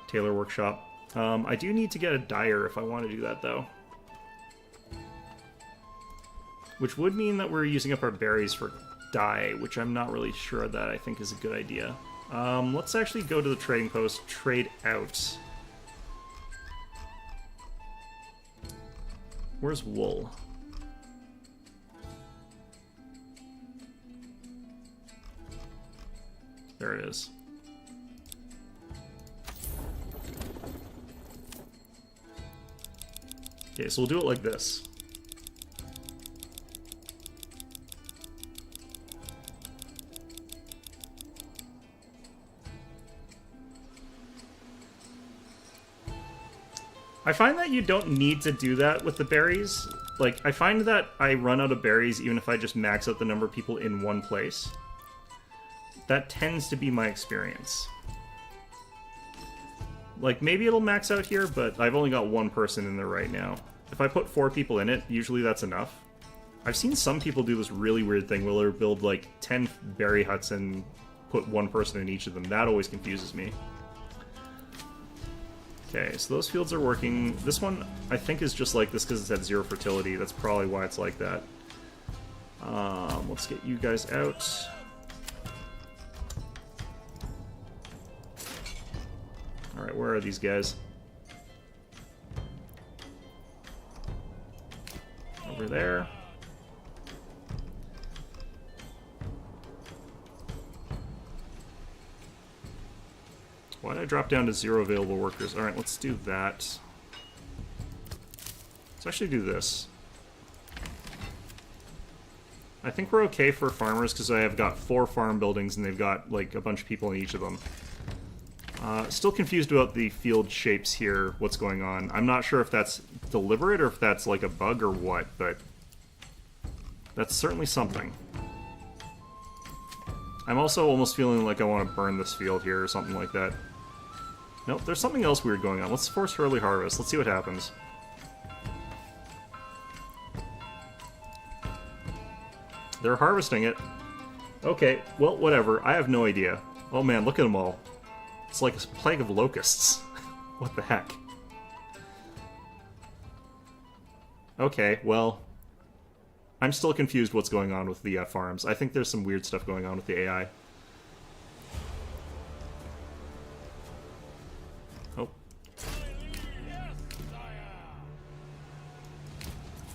Tailor workshop. I do need to get a dyer if I want to do that, though. Which would mean that we're using up our berries for dye, which I'm not really sure that I think is a good idea. Let's actually go to the trading post, trade out. Where's wool? There it is. Okay, so we'll do it like this. I find that you don't need to do that with the berries. Like, I find that I run out of berries even if I just max out the number of people in one place. That tends to be my experience. Like, maybe it'll max out here, but I've only got one person in there right now. If I put 4 people in it, usually that's enough. I've seen some people do this really weird thing where they build, like, 10 berry huts and put 1 person in each of them. That always confuses me. Okay, so those fields are working. This one, I think, is just like this because it's at 0 fertility. That's probably why it's like that. Let's get you guys out. Alright, where are these guys? Over there. Why did I drop down to 0 available workers? Alright, let's do that. Let's actually do this. I think we're okay for farmers because I have got 4 farm buildings and they've got like a bunch of people in each of them. Still confused about the field shapes here, what's going on. I'm not sure if that's deliberate or if that's like a bug or what, but that's certainly something. I'm also almost feeling like I want to burn this field here or something like that. Nope, there's something else weird going on. Let's force early harvest. Let's see what happens. They're harvesting it. Okay, well, whatever. I have no idea. Oh man, look at them all. It's like a plague of locusts. What the heck? Okay, well... I'm still confused what's going on with the farms. I think there's some weird stuff going on with the AI. Oh.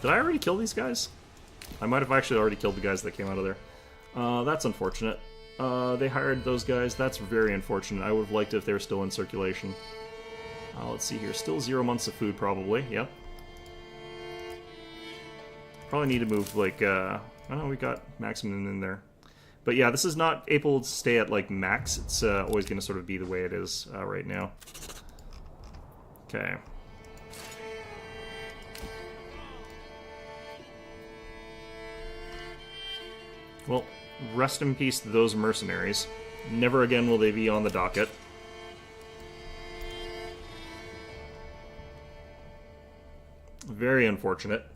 Did I already kill these guys? I might have actually already killed the guys that came out of there. That's unfortunate. They hired those guys. That's very unfortunate. I would have liked it if they were still in circulation. Let's see here. Still 0 months of food, probably. Yep. Probably need to move, like, I don't know, we got maximum in there. But yeah, this is not able to stay at, like, max. It's always going to sort of be the way it is right now. Okay. Well, rest in peace to those mercenaries. Never again will they be on the docket. Very unfortunate.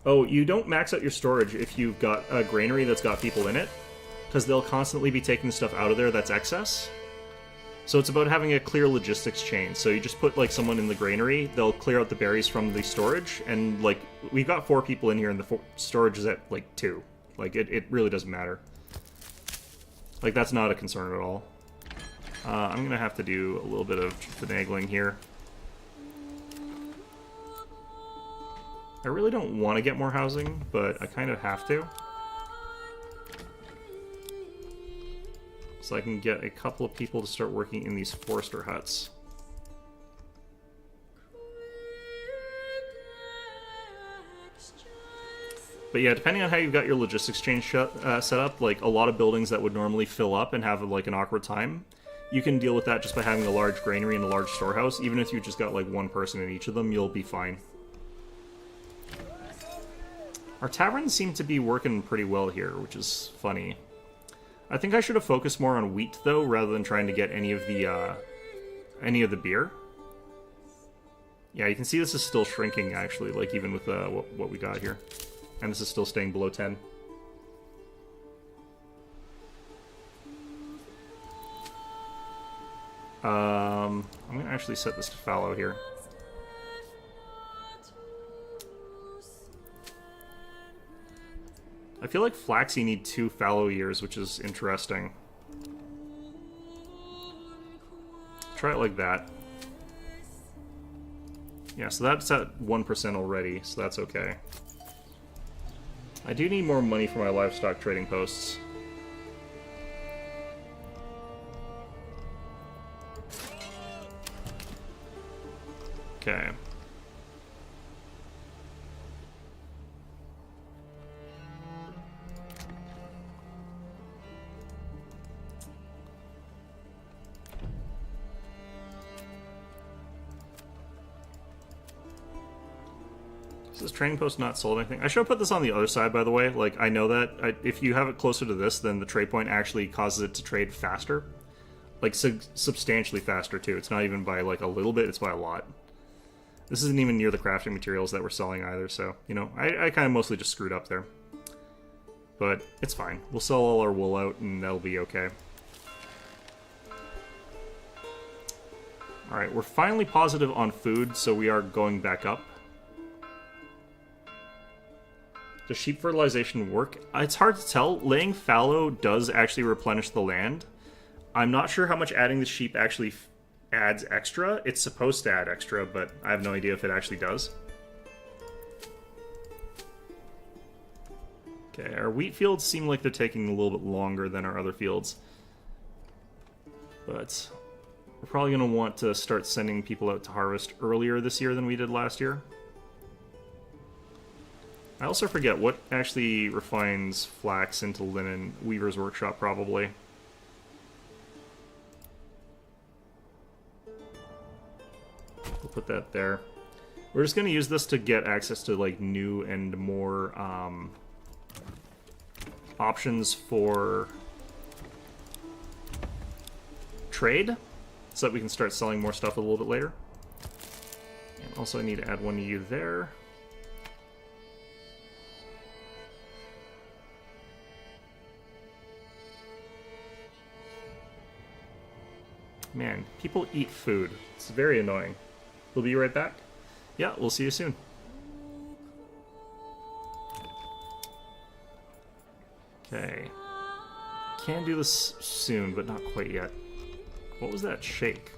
Oh, you don't max out your storage if you've got a granary that's got people in it, because they'll constantly be taking stuff out of there that's excess. So it's about having a clear logistics chain. So you just put, like, someone in the granary, they'll clear out the berries from the storage, and, like, we've got 4 people in here, and the storage is at, like, 2. Like, it really doesn't matter. Like, that's not a concern at all. I'm gonna have to do a little bit of finagling here. I really don't want to get more housing, but I kind of have to. So I can get a couple of people to start working in these forester huts. But yeah, depending on how you've got your logistics chain set up, like a lot of buildings that would normally fill up and have like an awkward time, you can deal with that just by having a large granary and a large storehouse. Even if you just got like 1 person in each of them, you'll be fine. Our taverns seem to be working pretty well here, which is funny. I think I should have focused more on wheat, though, rather than trying to get any of the beer. Yeah, you can see this is still shrinking, actually, like, even with what we got here. And this is still staying below 10. I'm going to actually set this to fallow here. I feel like flaxseed need 2 fallow years, which is interesting. Try it like that. Yeah, so that's at 1% already, so that's okay. I do need more money for my livestock trading posts. Okay. Is this trading post not sold anything? I should have put this on the other side, by the way. Like, I know that if you have it closer to this, then the trade point actually causes it to trade faster. Like, substantially faster, too. It's not even by, like, a little bit, it's by a lot. This isn't even near the crafting materials that we're selling either, so, you know, I kind of mostly just screwed up there. But it's fine. We'll sell all our wool out, and that'll be okay. Alright, we're finally positive on food, so we are going back up. Does sheep fertilization work? It's hard to tell. Laying fallow does actually replenish the land. I'm not sure how much adding the sheep actually adds extra. It's supposed to add extra, but I have no idea if it actually does. Okay, our wheat fields seem like they're taking a little bit longer than our other fields. But we're probably going to want to start sending people out to harvest earlier this year than we did last year. I also forget what actually refines flax into linen. Weaver's Workshop, probably. We'll put that there. We're just going to use this to get access to like new and more options for trade, so that we can start selling more stuff a little bit later. And also I need to add one to you there. Man, people eat food. It's very annoying. We'll be right back. Yeah, we'll see you soon. Okay. Can do this soon, but not quite yet. What was that shake?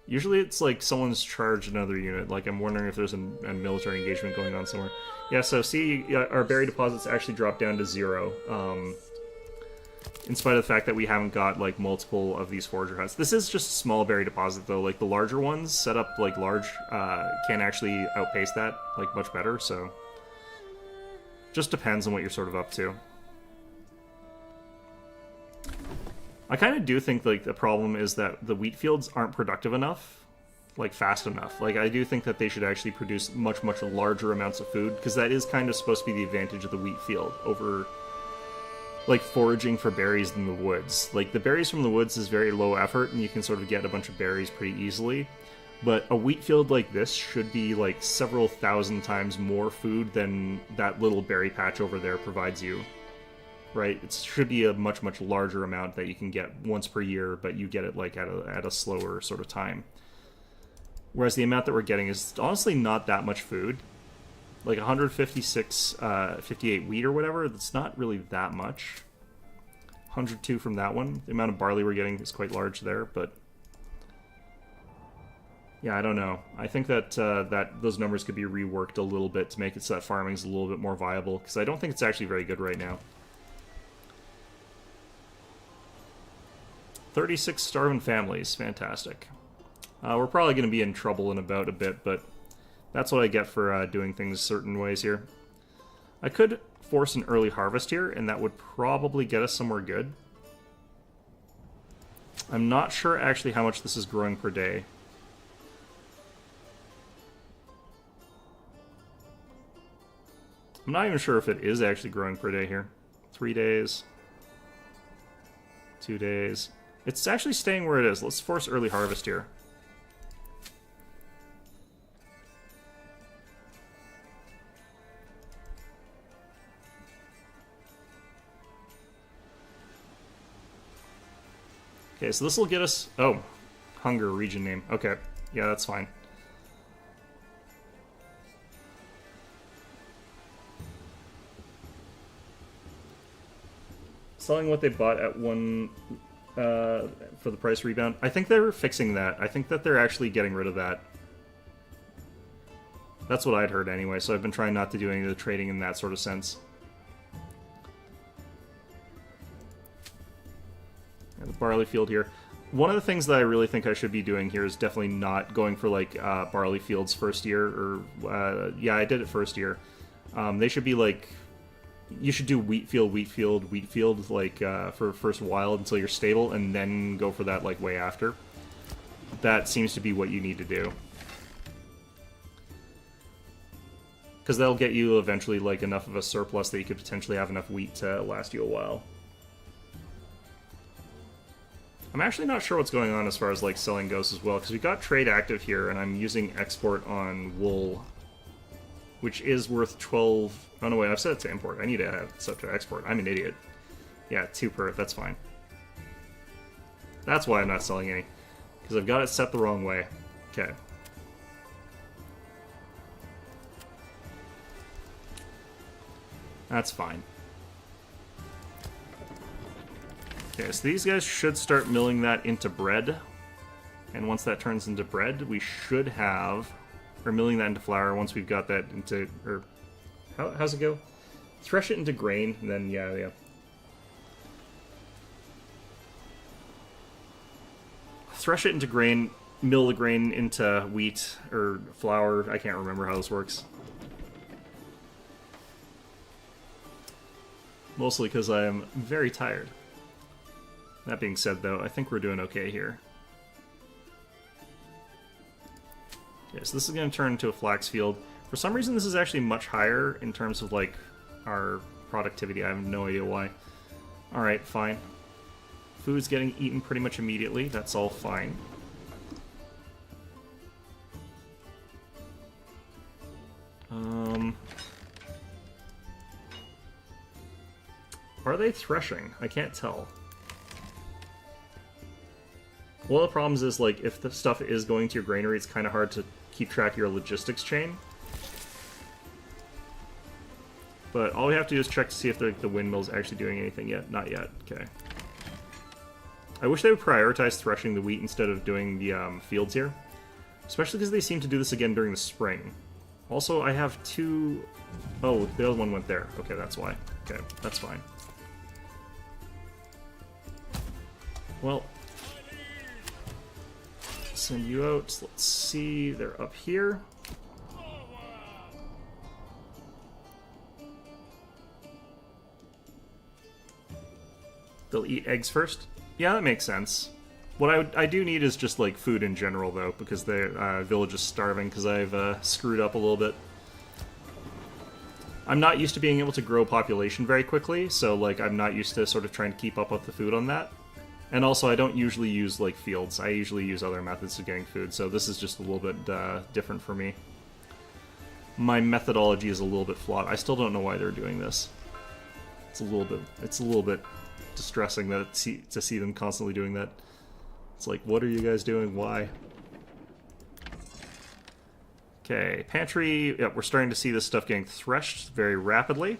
Usually it's like someone's charged another unit. Like, I'm wondering if there's a military engagement going on somewhere. Yeah, so see, our berry deposits actually dropped down to 0. In spite of the fact that we haven't got, like, multiple of these forager huts. This is just a small berry deposit, though. Like, the larger ones, set up, like, large, can actually outpace that, like, much better, so... Just depends on what you're sort of up to. I kind of do think, like, the problem is that the wheat fields aren't productive enough, like, fast enough. Like, I do think that they should actually produce much, much larger amounts of food, because that is kind of supposed to be the advantage of the wheat field over... like foraging for berries in the woods. Like, the berries from the woods is very low effort and you can sort of get a bunch of berries pretty easily. But a wheat field like this should be like several thousand times more food than that little berry patch over there provides you. Right? It should be a much, much larger amount that you can get once per year, but you get it like at a slower sort of time. Whereas the amount that we're getting is honestly not that much food. Like 156, 58 wheat or whatever, that's not really that much. 102 from that one. The amount of barley we're getting is quite large there, but... yeah, I don't know. I think that that those numbers could be reworked a little bit to make it so that farming's a little bit more viable, because I don't think it's actually very good right now. 36 starving families. Fantastic. We're probably going to be in trouble in about a bit, but... that's what I get for doing things certain ways here. I could force an early harvest here, and that would probably get us somewhere good. I'm not sure actually how much this is growing per day. I'm not even sure if it is actually growing per day here. 3 days. 2 days. It's actually staying where it is. Let's force early harvest here. Okay, so this will get us... oh, hunger region name. Okay, yeah, that's fine. Selling what they bought at 1 for the price rebound. I think they're fixing that. I think that they're actually getting rid of that. That's what I'd heard anyway, so I've been trying not to do any of the trading in that sort of sense. The barley field here. One of the things that I really think I should be doing here is definitely not going for like barley fields first year, or yeah, I did it first year. They should be like, you should do wheat field, like for first while until you're stable, and then go for that like way after. That seems to be what you need to do. because that'll get you eventually like enough of a surplus that you could potentially have enough wheat to last you a while. I'm actually not sure what's going on as far as like selling goes as well, because we got trade active here, and I'm using export on wool, which is worth 12. Oh no, wait, I've set it to import. I need to have it set to export. I'm an idiot. Yeah, 2 per. That's fine. That's why I'm not selling any, because I've got it set the wrong way. Okay. That's fine. Okay, so these guys should start milling that into bread. And once that turns into bread, we should have... Or milling that into flour once we've got that into... Or... how's it go? Thresh it into grain, and then, yeah. Thresh it into grain, mill the grain into wheat, or flour. I can't remember how this works. Mostly because I am very tired. That being said, though, I think we're doing okay here. Okay, so this is going to turn into a flax field. For some reason, this is actually much higher in terms of, like, our productivity. I have no idea why. Alright, fine. Food's getting eaten pretty much immediately. That's all fine. Are they threshing? I can't tell. One of the problems is, like, if the stuff is going to your granary, it's kind of hard to keep track of your logistics chain. But all we have to do is check to see if the windmill's actually doing anything yet. Not yet. Okay. I wish they would prioritize threshing the wheat instead of doing the fields here. Especially because they seem to do this again during the spring. Also, I have 2... Oh, the other one went there. Okay, that's why. Okay, that's fine. Well, send you out. Let's see. They're up here. They'll eat eggs first? Yeah, that makes sense. What I do need is just, like, food in general, though, because the village is starving, because I've screwed up a little bit. I'm not used to being able to grow population very quickly, so, like, I'm not used to sort of trying to keep up with the food on that. And also, I don't usually use, like, fields. I usually use other methods of getting food, so this is just a little bit different for me. My methodology is a little bit flawed. I still don't know why they're doing this. It's a little bit distressing that to see them constantly doing that. It's like, what are you guys doing? Why? Okay, pantry. Yep, we're starting to see this stuff getting threshed very rapidly.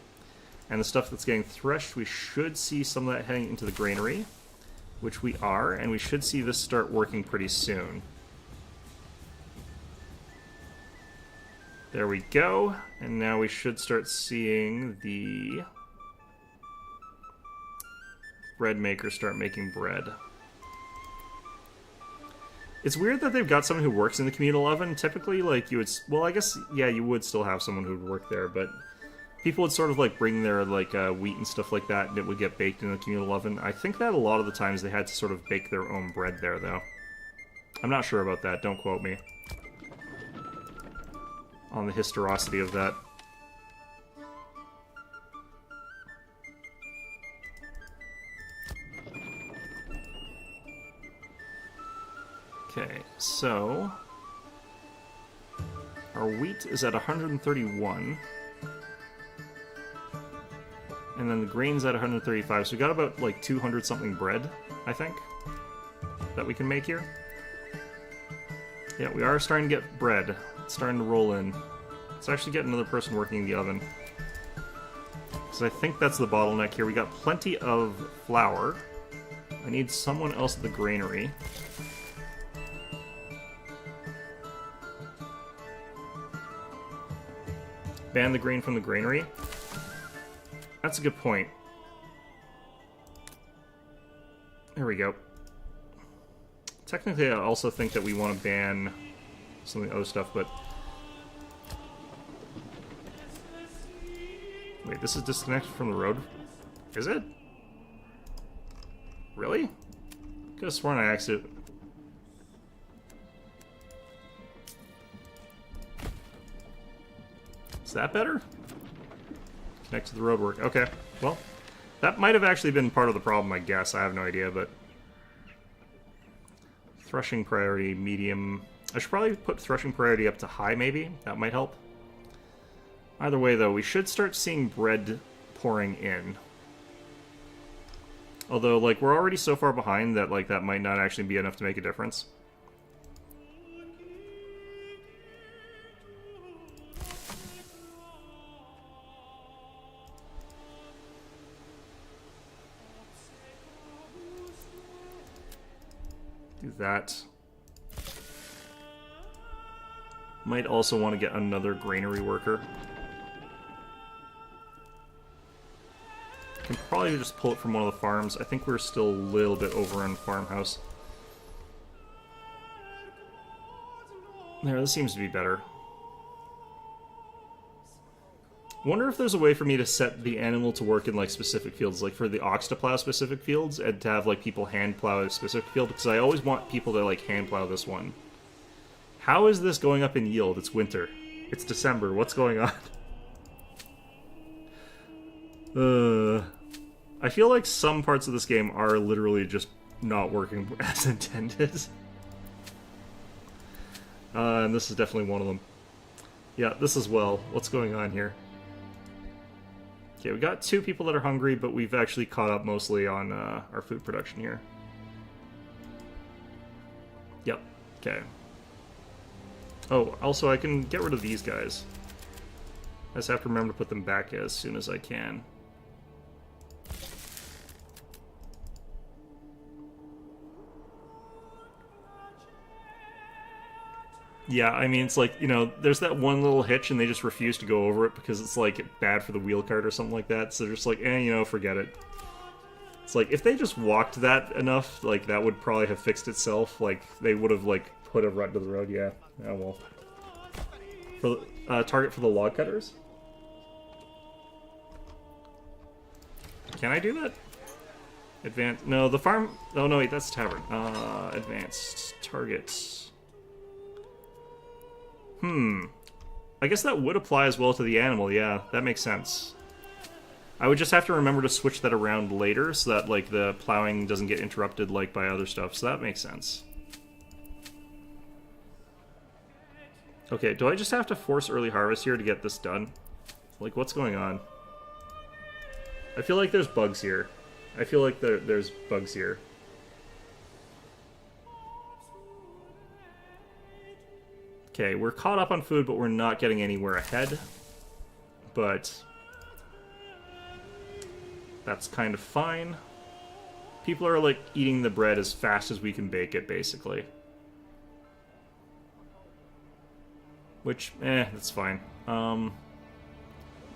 And the stuff that's getting threshed, we should see some of that heading into the granary. Which we are, and we should see this start working pretty soon. There we go. And now we should start seeing the bread maker start making bread. It's weird that they've got someone who works in the communal oven. Typically, like, you would... Well, I guess, yeah, you would still have someone who would work there, but... People would sort of, like, bring their, like, wheat and stuff like that, and it would get baked in the communal oven. I think that a lot of the times they had to sort of bake their own bread there, though. I'm not sure about that. Don't quote me on the historicity of that. Okay, so... Our wheat is at 131. And then the grain's at 135, so we got about, like, 200-something bread, I think, that we can make here. Yeah, we are starting to get bread. It's starting to roll in. Let's actually get another person working in the oven. Because I think that's the bottleneck here. We got plenty of flour. I need someone else at the granary. Ban the grain from the granary. That's a good point. There we go. Technically, I also think that we want to ban some of the other stuff, but... Wait, this is disconnected from the road? Is it? Really? Could have sworn I exited. Is that better? Connect to the roadwork. Okay, well, that might have actually been part of the problem, I guess. I have no idea, but... Threshing priority, medium... I should probably put threshing priority up to high, maybe? That might help. Either way, though, we should start seeing bread pouring in. Although, like, we're already so far behind that, like, that might not actually be enough to make a difference. Do that. Might also want to get another granary worker. Can probably just pull it from one of the farms. I think we're still a little bit over on farmhouse. There, this seems to be better. Wonder if there's a way for me to set the animal to work in, like, specific fields, like for the ox to plow specific fields, and to have, like, people hand plow a specific field, because I always want people to, like, hand plow this one. How is this going up in yield? It's winter. It's December. What's going on? I feel like some parts of this game are literally just not working as intended. And this is definitely one of them. Yeah, this as well. What's going on here? Okay, we got 2 people that are hungry, but we've actually caught up mostly on our food production here. Yep, okay. Oh, also I can get rid of these guys. I just have to remember to put them back as soon as I can. Yeah, I mean, it's like, you know, there's that one little hitch and they just refuse to go over it because it's, like, bad for the wheel cart or something like that, so they're just like, you know, forget it. It's like, if they just walked that enough, like, that would probably have fixed itself. Like, they would have, like, put a rut to the road, yeah. Oh, well. For the, target for the log cutters? Can I do that? Advanced, no, the farm, oh no, wait, that's tavern. Advanced targets. I guess that would apply as well to the animal, yeah, that makes sense. I would just have to remember to switch that around later so that, like, the plowing doesn't get interrupted, like, by other stuff, so that makes sense. Okay, do I just have to force early harvest here to get this done? Like, what's going on? I feel like there's bugs here. I feel like there's bugs here. Okay, we're caught up on food, but we're not getting anywhere ahead. But that's kind of fine. People are, like, eating the bread as fast as we can bake it, basically. Which, that's fine. We've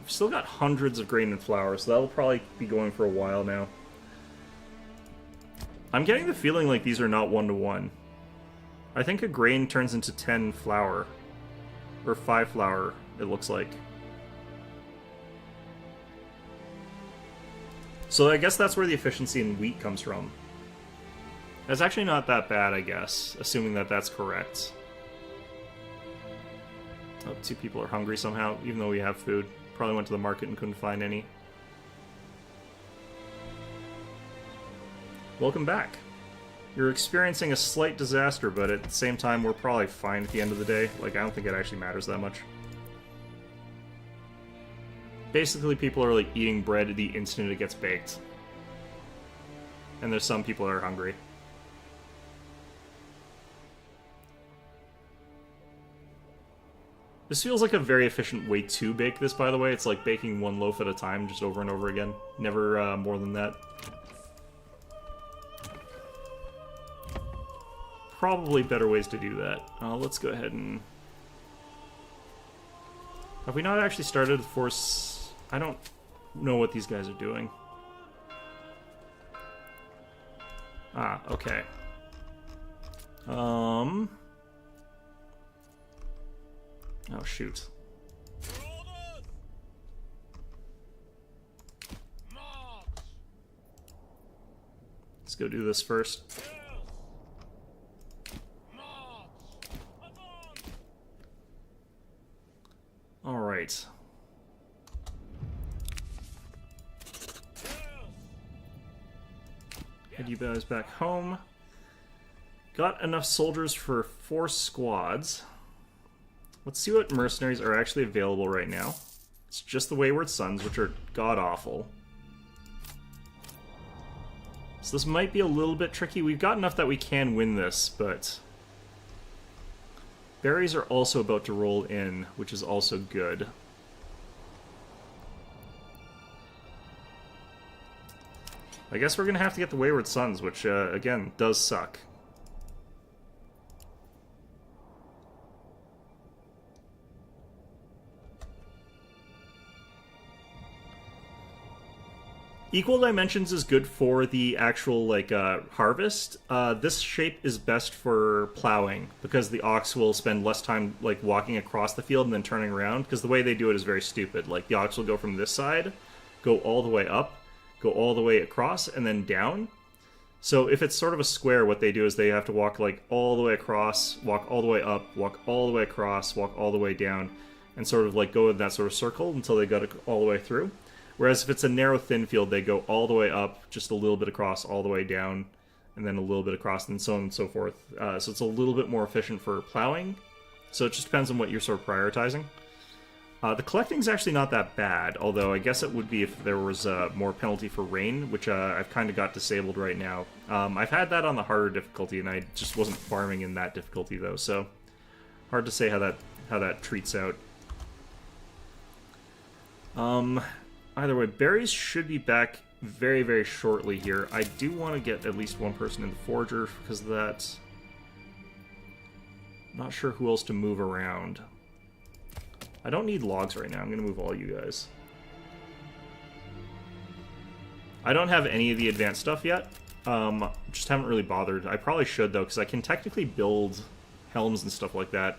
still got hundreds of grain and flour, so that'll probably be going for a while now. I'm getting the feeling like these are not one-to-one. I think a grain turns into 10 flour. Or 5 flour, it looks like. So I guess that's where the efficiency in wheat comes from. That's actually not that bad, I guess, assuming that that's correct. Oh, 2 people are hungry somehow, even though we have food. Probably went to the market and couldn't find any. Welcome back. You're experiencing a slight disaster, but at the same time, we're probably fine at the end of the day. Like, I don't think it actually matters that much. Basically, people are, like, eating bread the instant it gets baked. And there's some people that are hungry. This feels like a very efficient way to bake this, by the way. It's like baking 1 loaf at a time, just over and over again. Never more than that. Probably better ways to do that. Let's go ahead and... Have we not actually started to force... I don't know what these guys are doing. Ah, okay. Oh, shoot. Let's go do this first. Alright. Head you guys back home. Got enough soldiers for 4 squads. Let's see what mercenaries are actually available right now. It's just the Wayward Sons, which are god-awful. So this might be a little bit tricky. We've got enough that we can win this, but... berries are also about to roll in, which is also good. I guess we're going to have to get the Wayward Sons, which, again, does suck. Equal dimensions is good for the actual, like, harvest. This shape is best for plowing, because the ox will spend less time, like, walking across the field and then turning around, because the way they do it is very stupid. Like, the ox will go from this side, go all the way up, go all the way across, and then down. So if it's sort of a square, what they do is they have to walk, like, all the way across, walk all the way up, walk all the way across, walk all the way down, and sort of, like, go in that sort of circle until they got it all the way through. Whereas if it's a narrow, thin field, they go all the way up, just a little bit across, all the way down, and then a little bit across, and so on and so forth. So it's a little bit more efficient for plowing. So it just depends on what you're sort of prioritizing. The collecting's actually not that bad, although I guess it would be if there was more penalty for rain, which I've kind of got disabled right now. I've had that on the harder difficulty, and I just wasn't farming in that difficulty, though, so hard to say how that treats out. Either way, berries should be back very, very shortly here. I do want to get at least one person in the Forger because of that. Not sure who else to move around. I don't need logs right now. I'm going to move all you guys. I don't have any of the advanced stuff yet. Just haven't really bothered. I probably should, though, because I can technically build helms and stuff like that.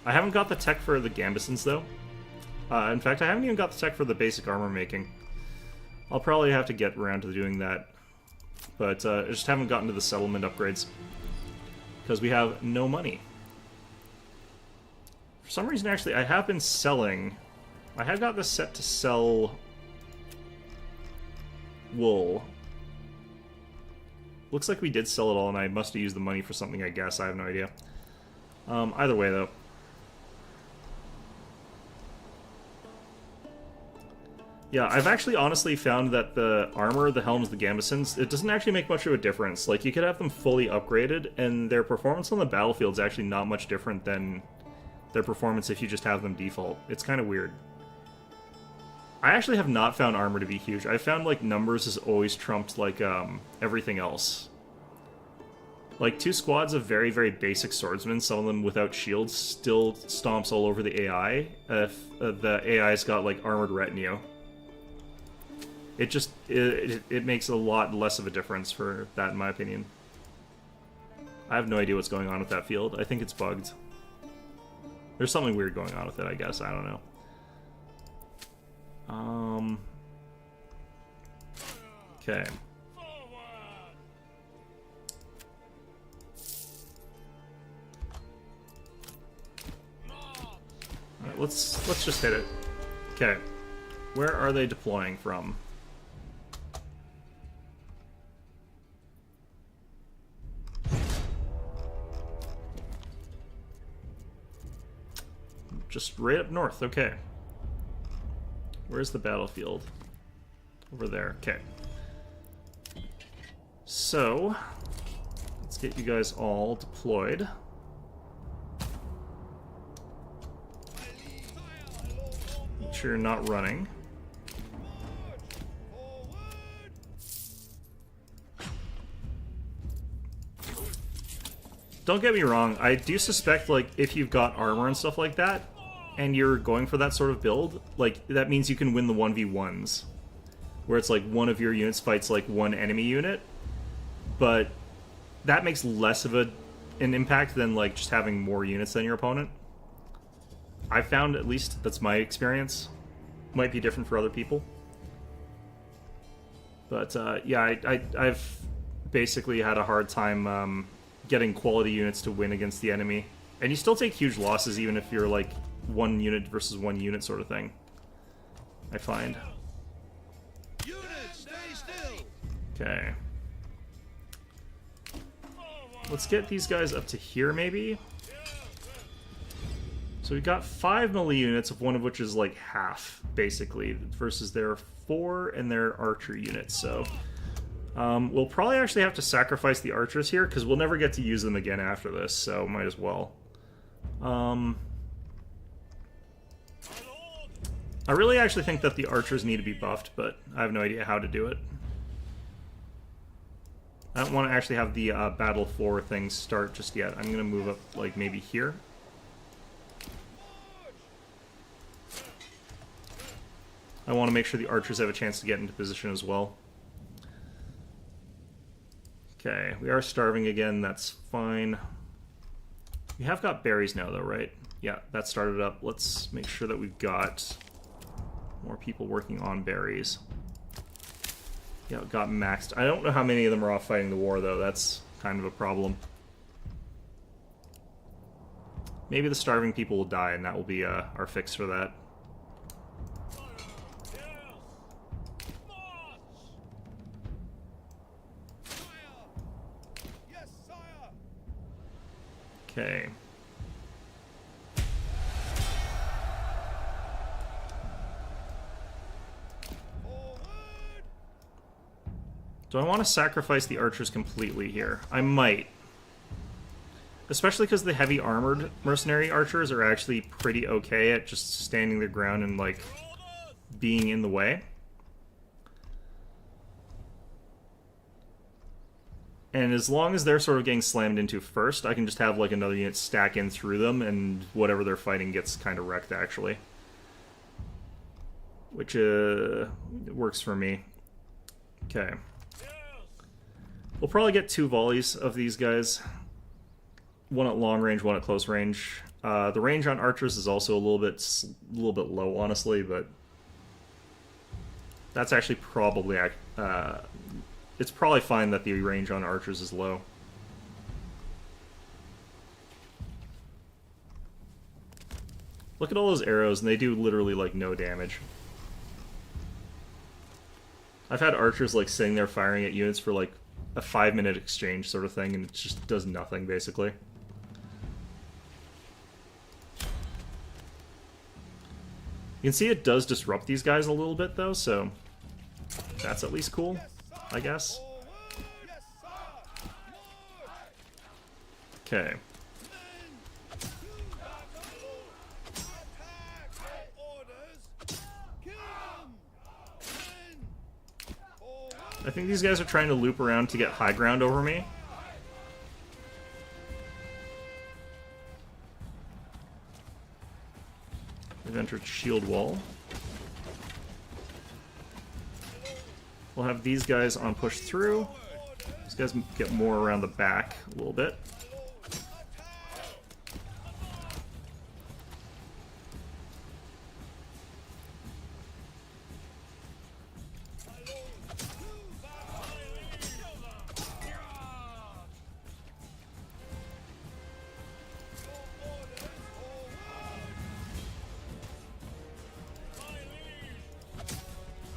I haven't got the tech for the Gambesons, though. In fact, I haven't even got the tech for the basic armor making. I'll probably have to get around to doing that. But I just haven't gotten to the settlement upgrades. Because we have no money. For some reason, actually, I have been selling... I have got this set to sell... wool. Looks like we did sell it all, and I must have used the money for something, I guess. I have no idea. Either way, though. Yeah, I've actually honestly found that the armor, the helms, the Gambesons, it doesn't actually make much of a difference. Like, you could have them fully upgraded, and their performance on the battlefield is actually not much different than their performance if you just have them default. It's kind of weird. I actually have not found armor to be huge. I found, like, numbers has always trumped, like, everything else. Like, 2 squads of very, very basic swordsmen, some of them without shields, still stomps all over the AI if the AI's got, like, armored retinue. It just, it makes a lot less of a difference for that, in my opinion. I have no idea what's going on with that field. I think it's bugged. There's something weird going on with it, I guess. I don't know. Okay. Alright, let's just hit it. Okay. Where are they deploying from? Just right up north, okay. Where's the battlefield? Over there, okay. So, let's get you guys all deployed. Make sure you're not running. Don't get me wrong, I do suspect, like, if you've got armor and stuff like that, and you're going for that sort of build, like, that means you can win the 1v1s. Where it's like one of your units fights, like, one enemy unit. But that makes less of an impact than, like, just having more units than your opponent. I found, at least, that's my experience. Might be different for other people. But, yeah, I've basically had a hard time, getting quality units to win against the enemy. And you still take huge losses even if you're, like, 1 unit versus 1 unit sort of thing, I find. Okay. Let's get these guys up to here, maybe. So we've got 5 melee units, of one of which is like half, basically, versus their 4 and their archer units. So we'll probably actually have to sacrifice the archers here, because we'll never get to use them again after this, so might as well. I really actually think that the archers need to be buffed, but I have no idea how to do it. I don't want to actually have the Battle 4 thing start just yet. I'm going to move up, like, maybe here. I want to make sure the archers have a chance to get into position as well. Okay, we are starving again, that's fine. We have got berries now, though, right? Yeah, that started up. Let's make sure that we've got more people working on berries. Yeah, it got maxed. I don't know how many of them are off fighting the war, though. That's kind of a problem. Maybe the starving people will die, and that will be our fix for that. Okay. Do I want to sacrifice the archers completely here? I might. Especially because the heavy armored mercenary archers are actually pretty okay at just standing their ground and, like, being in the way. And as long as they're sort of getting slammed into first, I can just have, like, another unit stack in through them, and whatever they're fighting gets kind of wrecked, actually. Which, works for me. Okay. We'll probably get 2 volleys of these guys. One at long range, one at close range. The range on archers is also a little bit low, honestly, but that's actually probably it's probably fine that the range on archers is low. Look at all those arrows, and they do literally, like, no damage. I've had archers, like, sitting there firing at units for, like, a 5-minute exchange sort of thing, and it just does nothing, basically. You can see it does disrupt these guys a little bit, though, so that's at least cool, I guess. Okay. I think these guys are trying to loop around to get high ground over me. They've entered shield wall. We'll have these guys on push through. These guys get more around the back a little bit.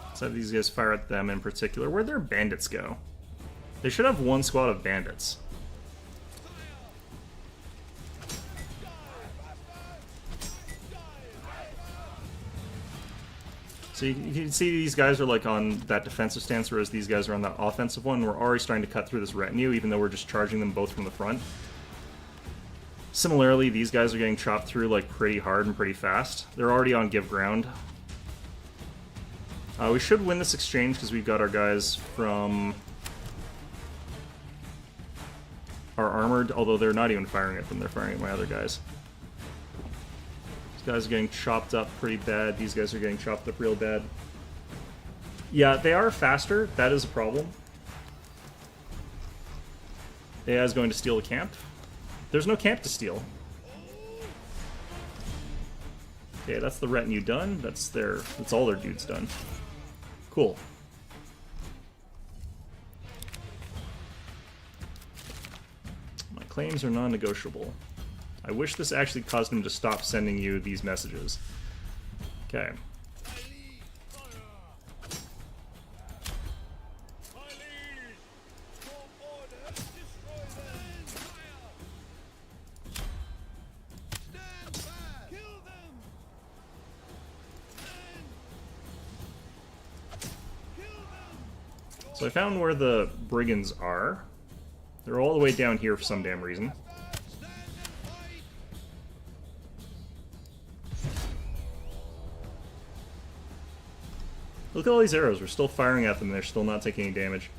Let's have these guys fire at them in particular. Where'd their bandits go? They should have 1 squad of bandits. So you can see these guys are, like, on that defensive stance, whereas these guys are on that offensive one. We're already starting to cut through this retinue, even though we're just charging them both from the front. Similarly, these guys are getting chopped through, like, pretty hard and pretty fast. They're already on give ground. We should win this exchange because we've got our guys from our armored, although they're not even firing at them, they're firing at my other guys. These guys are getting chopped up pretty bad. These guys are getting chopped up real bad. Yeah, they are faster. That is a problem. AI is going to steal a camp. There's no camp to steal. Okay, that's the retinue done. That's all their dudes done. Cool. My claims are non-negotiable. I wish this actually caused him to stop sending you these messages. Okay. So I found where the brigands are. They're all the way down here for some damn reason. Look at all these arrows. We're still firing at them and they're still not taking any damage.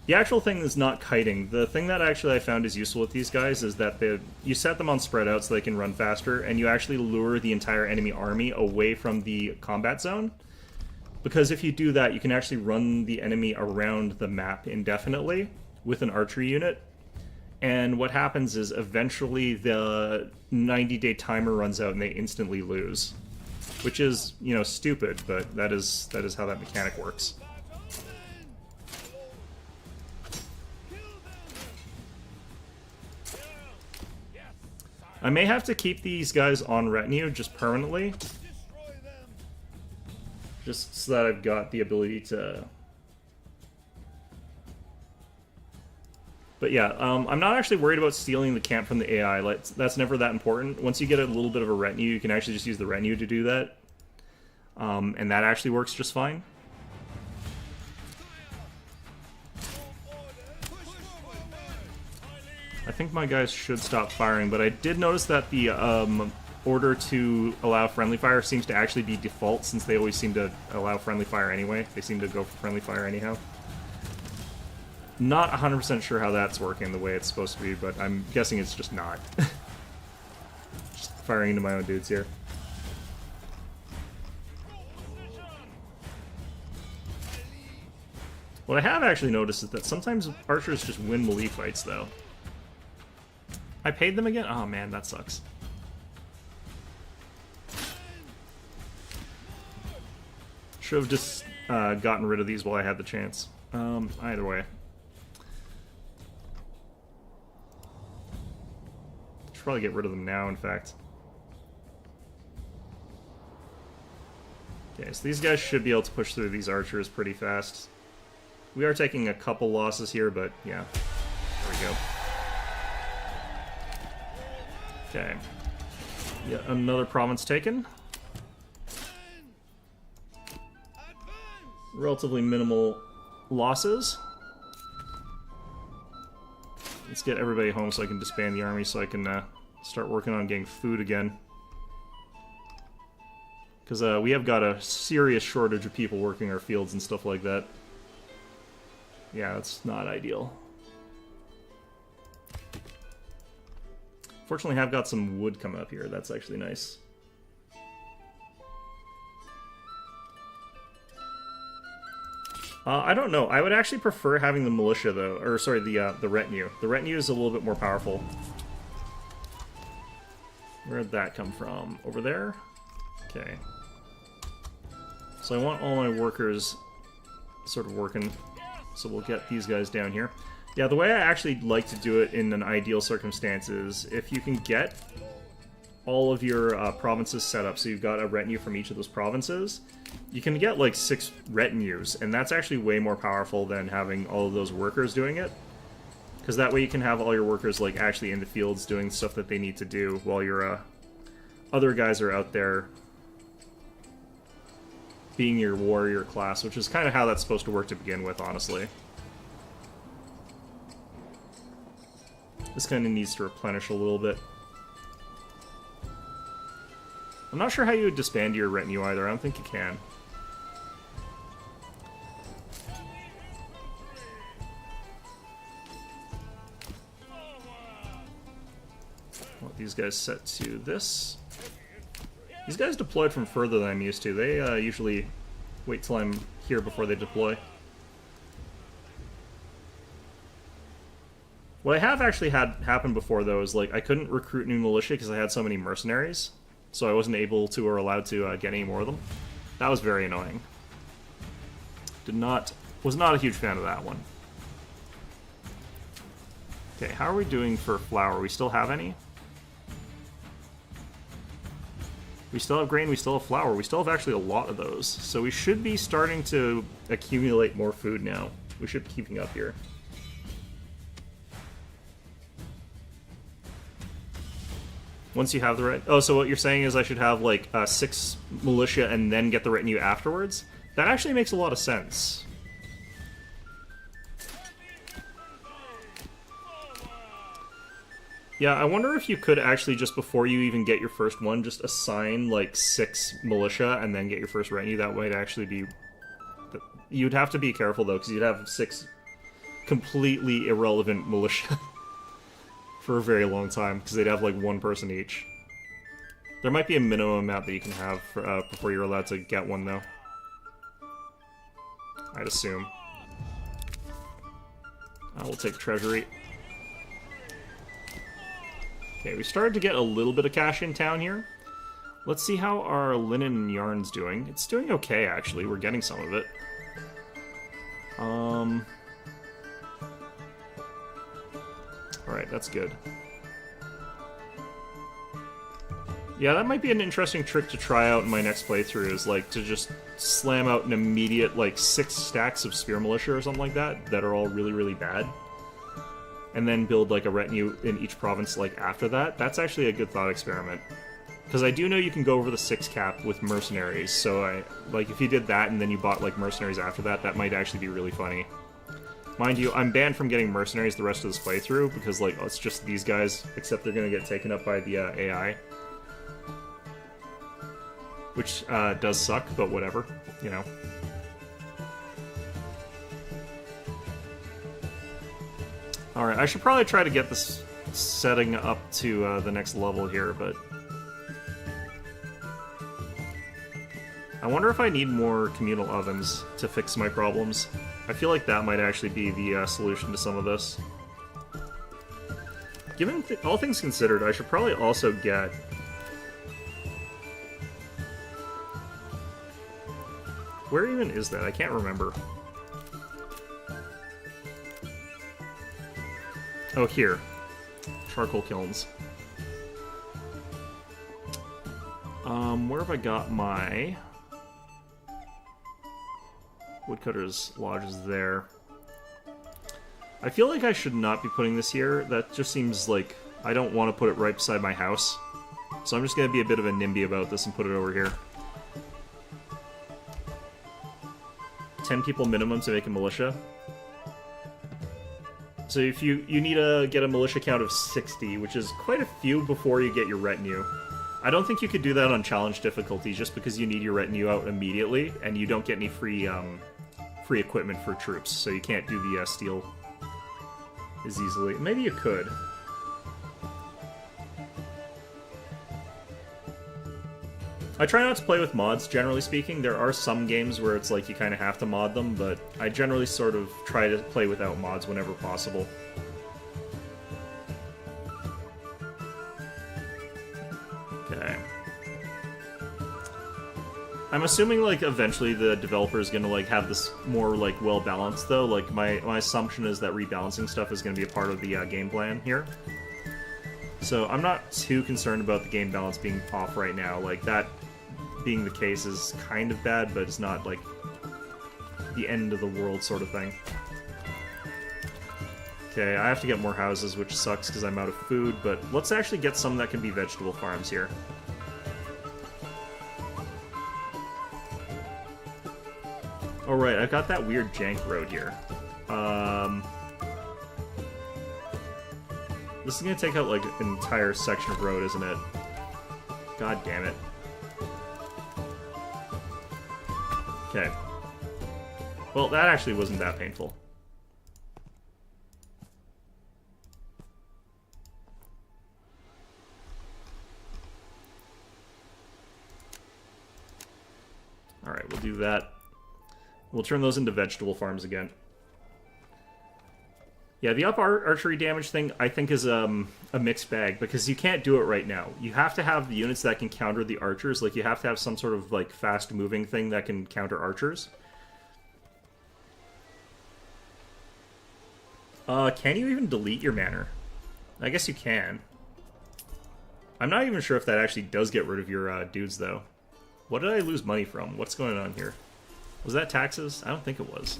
The actual thing is not kiting. The thing that actually I found is useful with these guys is that you set them on spread out so they can run faster, and you actually lure the entire enemy army away from the combat zone. Because if you do that, you can actually run the enemy around the map indefinitely with an archery unit. And what happens is eventually the 90-day timer runs out and they instantly lose. Which is, you know, stupid, but that is how that mechanic works. I may have to keep these guys on retinue just permanently. Just so that I've got the ability to... But yeah, I'm not actually worried about stealing the camp from the AI. Like, that's never that important. Once you get a little bit of a retinue, you can actually just use the retinue to do that. And that actually works just fine. I think my guys should stop firing, but I did notice that the order to allow friendly fire seems to actually be default, since they always seem to allow friendly fire anyway. They seem to go for friendly fire anyhow. Not 100% sure how that's working the way it's supposed to be, but I'm guessing it's just not. Just firing into my own dudes here. What I have actually noticed is that sometimes archers just win melee fights, though. I paid them again? Oh man, that sucks. Should have just gotten rid of these while I had the chance. Either way. Should probably get rid of them now, in fact. Okay, so these guys should be able to push through these archers pretty fast. We are taking a couple losses here, but yeah. There we go. Okay. Yet another province taken. Relatively minimal losses. Let's get everybody home so I can disband the army so I can start working on getting food again. Because we have got a serious shortage of people working our fields and stuff like that. Yeah, that's not ideal. Fortunately, I've got some wood coming up here. That's actually nice. I don't know. I would actually prefer having the militia, though. Or, sorry, the retinue. The retinue is a little bit more powerful. Where'd that come from? Over there? Okay. So I want all my workers sort of working. So we'll get these guys down here. Yeah, the way I actually like to do it in an ideal circumstance is if you can get all of your provinces set up, so you've got a retinue from each of those provinces, you can get like 6 retinues, and that's actually way more powerful than having all of those workers doing it. Because that way you can have all your workers like actually in the fields doing stuff that they need to do while your other guys are out there being your warrior class, which is kind of how that's supposed to work to begin with, honestly. This kind of needs to replenish a little bit. I'm not sure how you would disband your retinue either. I don't think you can. Want these guys set to this. These guys deployed from further than I'm used to. They usually wait till I'm here before they deploy. What I have actually had happen before, though, is like I couldn't recruit new militia because I had so many mercenaries, so I wasn't able to or allowed to get any more of them. That was very annoying. Was not a huge fan of that one. Okay, how are we doing for flour? We still have any? We still have grain, we still have flour. We still have actually a lot of those. So we should be starting to accumulate more food now. We should be keeping up here. Once you have the right... Oh, so what you're saying is I should have, like, 6 militia and then get the retinue afterwards? That actually makes a lot of sense. Yeah, I wonder if you could actually, just before you even get your first one, just assign, like, 6 militia and then get your first retinue. That way to actually be... You'd have to be careful, though, because you'd have 6 completely irrelevant militia for a very long time, because they'd have, like, 1 person each. There might be a minimum amount that you can have for, before you're allowed to get one, though. I'd assume. I will take Treasury. Okay, we started to get a little bit of cash in town here. Let's see how our linen and yarn's doing. It's doing okay, actually. We're getting some of it. Alright, that's good. Yeah, that might be an interesting trick to try out in my next playthrough, is, like, to just slam out an immediate, like, 6 stacks of Spear Militia or something like that are all really, really bad. And then build, like, a retinue in each province, like, after that. That's actually a good thought experiment. Because I do know you can go over the 6 cap with mercenaries, so like, if you did that and then you bought, like, mercenaries after that, that might actually be really funny. Mind you, I'm banned from getting mercenaries the rest of this playthrough, because, like, it's just these guys, except they're gonna get taken up by the, AI. Which, does suck, but whatever, you know. Alright, I should probably try to get this setting up to, the next level here, but... I wonder if I need more communal ovens to fix my problems. I feel like that might actually be the solution to some of this. Given all things considered, I should probably also get... Where even is that? I can't remember. Oh, here. Charcoal kilns. Where have I got my... Woodcutter's Lodge is there. I feel like I should not be putting this here. That just seems like I don't want to put it right beside my house. So I'm just going to be a bit of a NIMBY about this and put it over here. 10 people minimum to make a militia. So if you need to get a militia count of 60, which is quite a few before you get your retinue. I don't think you could do that on challenge difficulty just because you need your retinue out immediately, and you don't get any free free equipment for troops, so you can't do the steel as easily. Maybe you could. I try not to play with mods, generally speaking. There are some games where it's like you kind of have to mod them, but I generally sort of try to play without mods whenever possible. Okay. I'm assuming, like, eventually the developer is gonna, like, have this more, like, well-balanced, though. Like, my assumption is that rebalancing stuff is gonna be a part of the game plan here. So I'm not too concerned about the game balance being off right now. Like, that being the case is kind of bad, but it's not, like, the end of the world sort of thing. Okay, I have to get more houses, which sucks because I'm out of food, but let's actually get some that can be vegetable farms here. Oh right, I've got that weird jank road here. This is gonna take out, like, an entire section of road, isn't it? God damn it. Okay. Well, that actually wasn't that painful. Alright, we'll do that. We'll turn those into vegetable farms again. Yeah, the up archery damage thing, I think, is a mixed bag, because you can't do it right now. You have to have the units that can counter the archers. Like, you have to have some sort of, like, fast-moving thing that can counter archers. Can you even delete your manor? I guess you can. I'm not even sure if that actually does get rid of your dudes, though. What did I lose money from? What's going on here? Was that taxes? I don't think it was.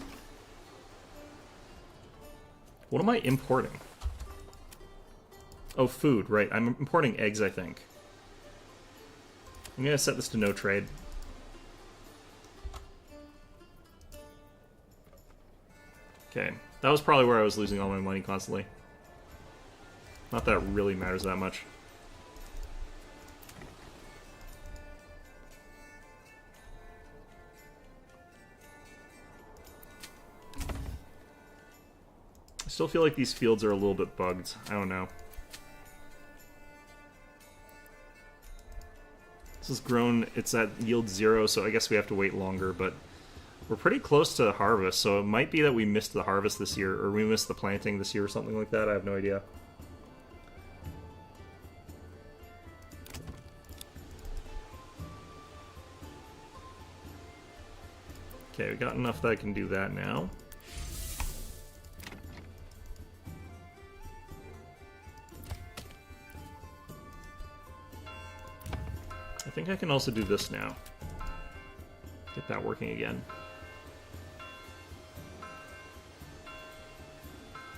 What am I importing? Oh, food, right. I'm importing eggs, I think. I'm gonna set this to no trade. Okay. That was probably where I was losing all my money constantly. Not that it really matters that much. I still feel like these fields are a little bit bugged. I don't know. This has grown, it's at yield 0, so I guess we have to wait longer, but we're pretty close to harvest, so it might be that we missed the harvest this year, or we missed the planting this year or something like that. I have no idea. Okay, we got enough that I can do that now. I think I can also do this now. Get that working again.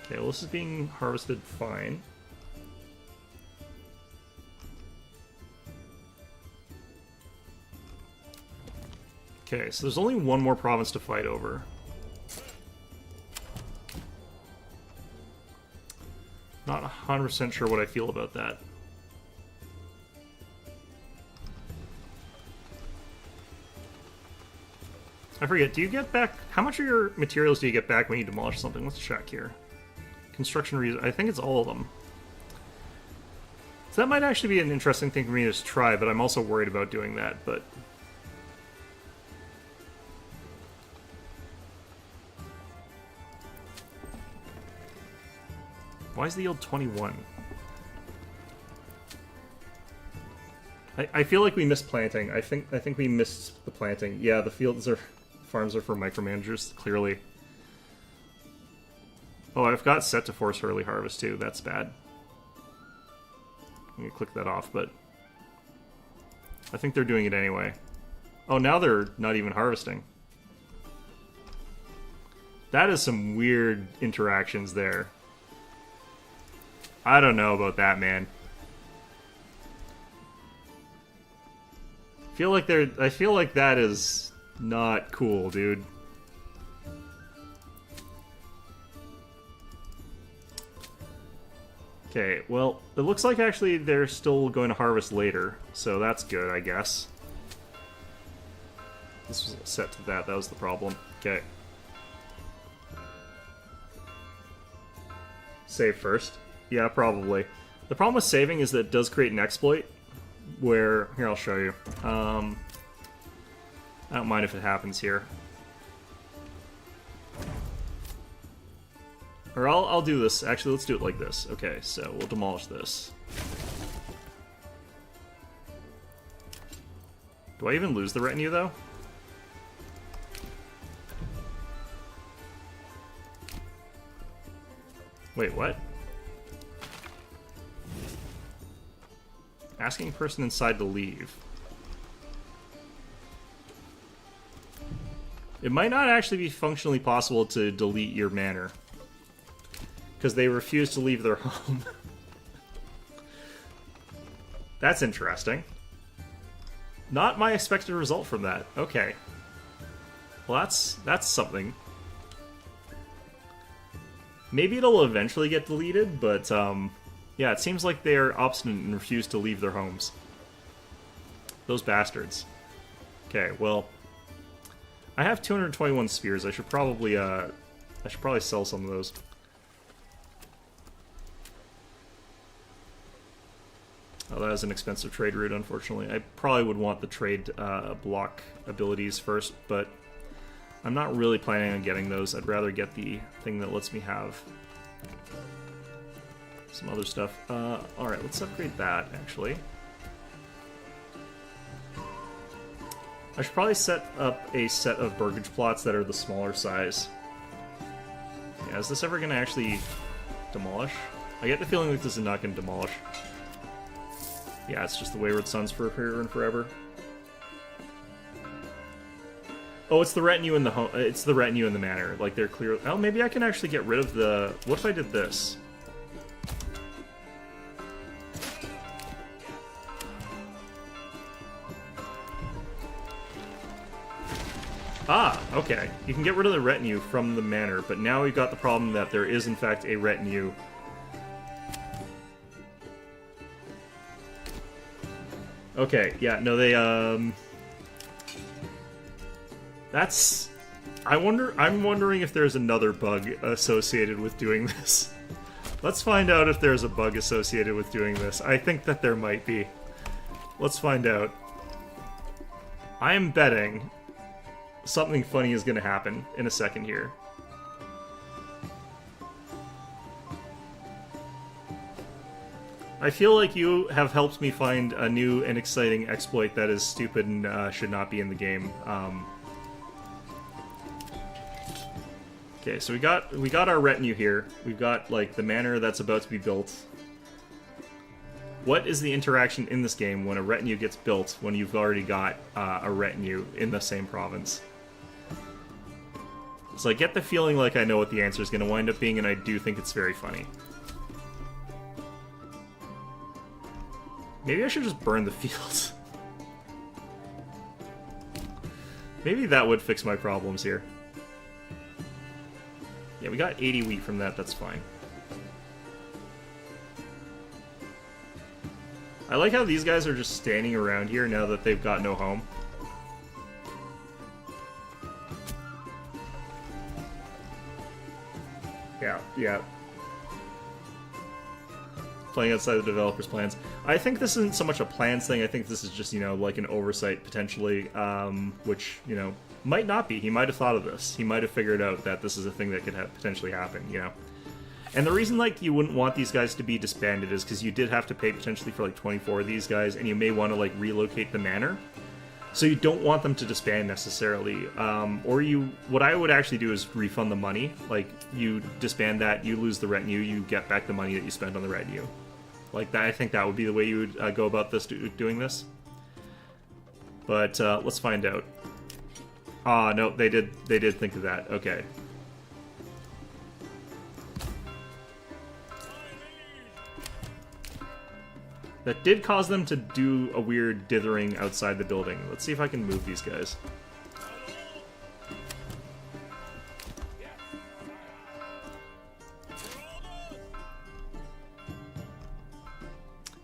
Okay, well this is being harvested fine. Okay, so there's only one more province to fight over. Not 100% sure what I feel about that. I forget, do you get back... How much of your materials do you get back when you demolish something? Let's check here. Construction reason... I think it's all of them. So that might actually be an interesting thing for me to try, but I'm also worried about doing that, but... Why is the yield 21? I feel like we missed planting. I think we missed the planting. Yeah, the farms are for micromanagers, clearly. Oh, I've got set to force early harvest too. That's bad. Let me click that off, but I think they're doing it anyway. Oh, now they're not even harvesting. That is some weird interactions there. I don't know about that, man. I feel like that is not cool, dude. Okay, well, it looks like actually they're still going to harvest later, so that's good, I guess. This was set to that was the problem. Okay. Save first. Yeah, probably. The problem with saving is that it does create an exploit where... Here, I'll show you. I don't mind if it happens here. Or I'll do this. Actually, let's do it like this. Okay, so we'll demolish this. Do I even lose the retinue, though? Wait, what? Asking person inside to leave. It might not actually be functionally possible to delete your manor, because they refuse to leave their home. That's interesting. Not my expected result from that. Okay. Well, that's something. Maybe it'll eventually get deleted, but yeah, it seems like they're obstinate and refuse to leave their homes. Those bastards. Okay, well, I have 221 spears. I should probably sell some of those. Oh, that is an expensive trade route, unfortunately. I probably would want the trade block abilities first, but I'm not really planning on getting those. I'd rather get the thing that lets me have some other stuff. Alright, let's upgrade that, actually. I should probably set up a set of burgage plots that are the smaller size. Yeah, is this ever going to actually demolish? I get the feeling like this is not going to demolish. Yeah, it's just the Wayward Sons for here and forever. Oh, it's the retinue in the home. It's the retinue in the manor. Like they're clear. Oh, maybe I can actually get rid of the. What if I did this? Ah, okay. You can get rid of the retinue from the manor, but now we've got the problem that there is in fact a retinue Okay, yeah, no, they, That's... I'm wondering if there's another bug associated with doing this. Let's find out if there's a bug associated with doing this. I think that there might be. Let's find out. I am betting something funny is gonna happen in a second here. I feel like you have helped me find a new and exciting exploit that is stupid and should not be in the game. Okay, so we got our retinue here. We've got like the manor that's about to be built. What is the interaction in this game when a retinue gets built when you've already got a retinue in the same province? So I get the feeling like I know what the answer is going to wind up being, and I do think it's very funny. Maybe I should just burn the field. Maybe that would fix my problems here. Yeah, we got 80 wheat from that, that's fine. I like how these guys are just standing around here now that they've got no home. Yeah. Playing outside the developer's plans. I think this isn't so much a plans thing, I think this is just, you know, like an oversight, potentially, which, you know, might not be. He might have thought of this. He might have figured out that this is a thing that could potentially happen, you know? And the reason, like, you wouldn't want these guys to be disbanded is because you did have to pay potentially for, like, 24 of these guys, and you may want to, like, relocate the manor. So you don't want them to disband necessarily. What I would actually do is refund the money. Like, you disband that, you lose the retinue, you get back the money that you spent on the retinue. Like, that, I think that would be the way you would go about this, doing this. But, let's find out. Ah, no, they did think of that. Okay. That did cause them to do a weird dithering outside the building. Let's see if I can move these guys.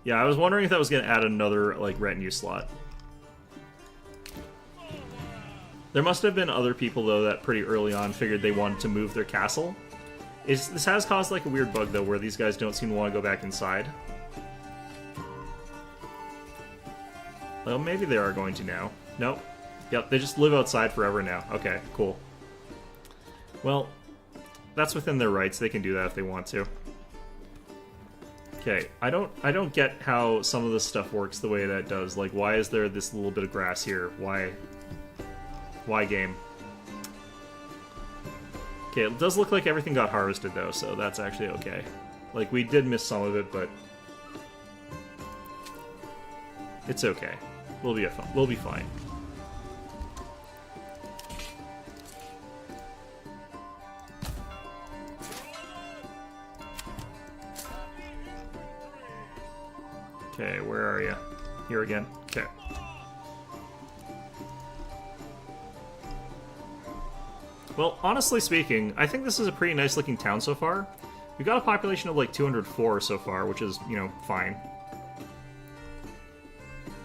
Yeah, I was wondering if that was going to add another, like, retinue slot. There must have been other people, though, that pretty early on figured they wanted to move their castle. This has caused, like, a weird bug, though, where these guys don't seem to want to go back inside. Well, maybe they are going to now. Nope. Yep, they just live outside forever now. Okay, cool. Well, that's within their rights. They can do that if they want to. Okay, I don't get how some of this stuff works the way that it does. Like, why is there this little bit of grass here? Why game? Okay, it does look like everything got harvested, though, so that's actually okay. Like, we did miss some of it, but it's okay. We'll be fine. Okay, where are you? Here again. Okay. Well, honestly speaking, I think this is a pretty nice looking town so far. We've got a population of like 204 so far, which is, you know, fine.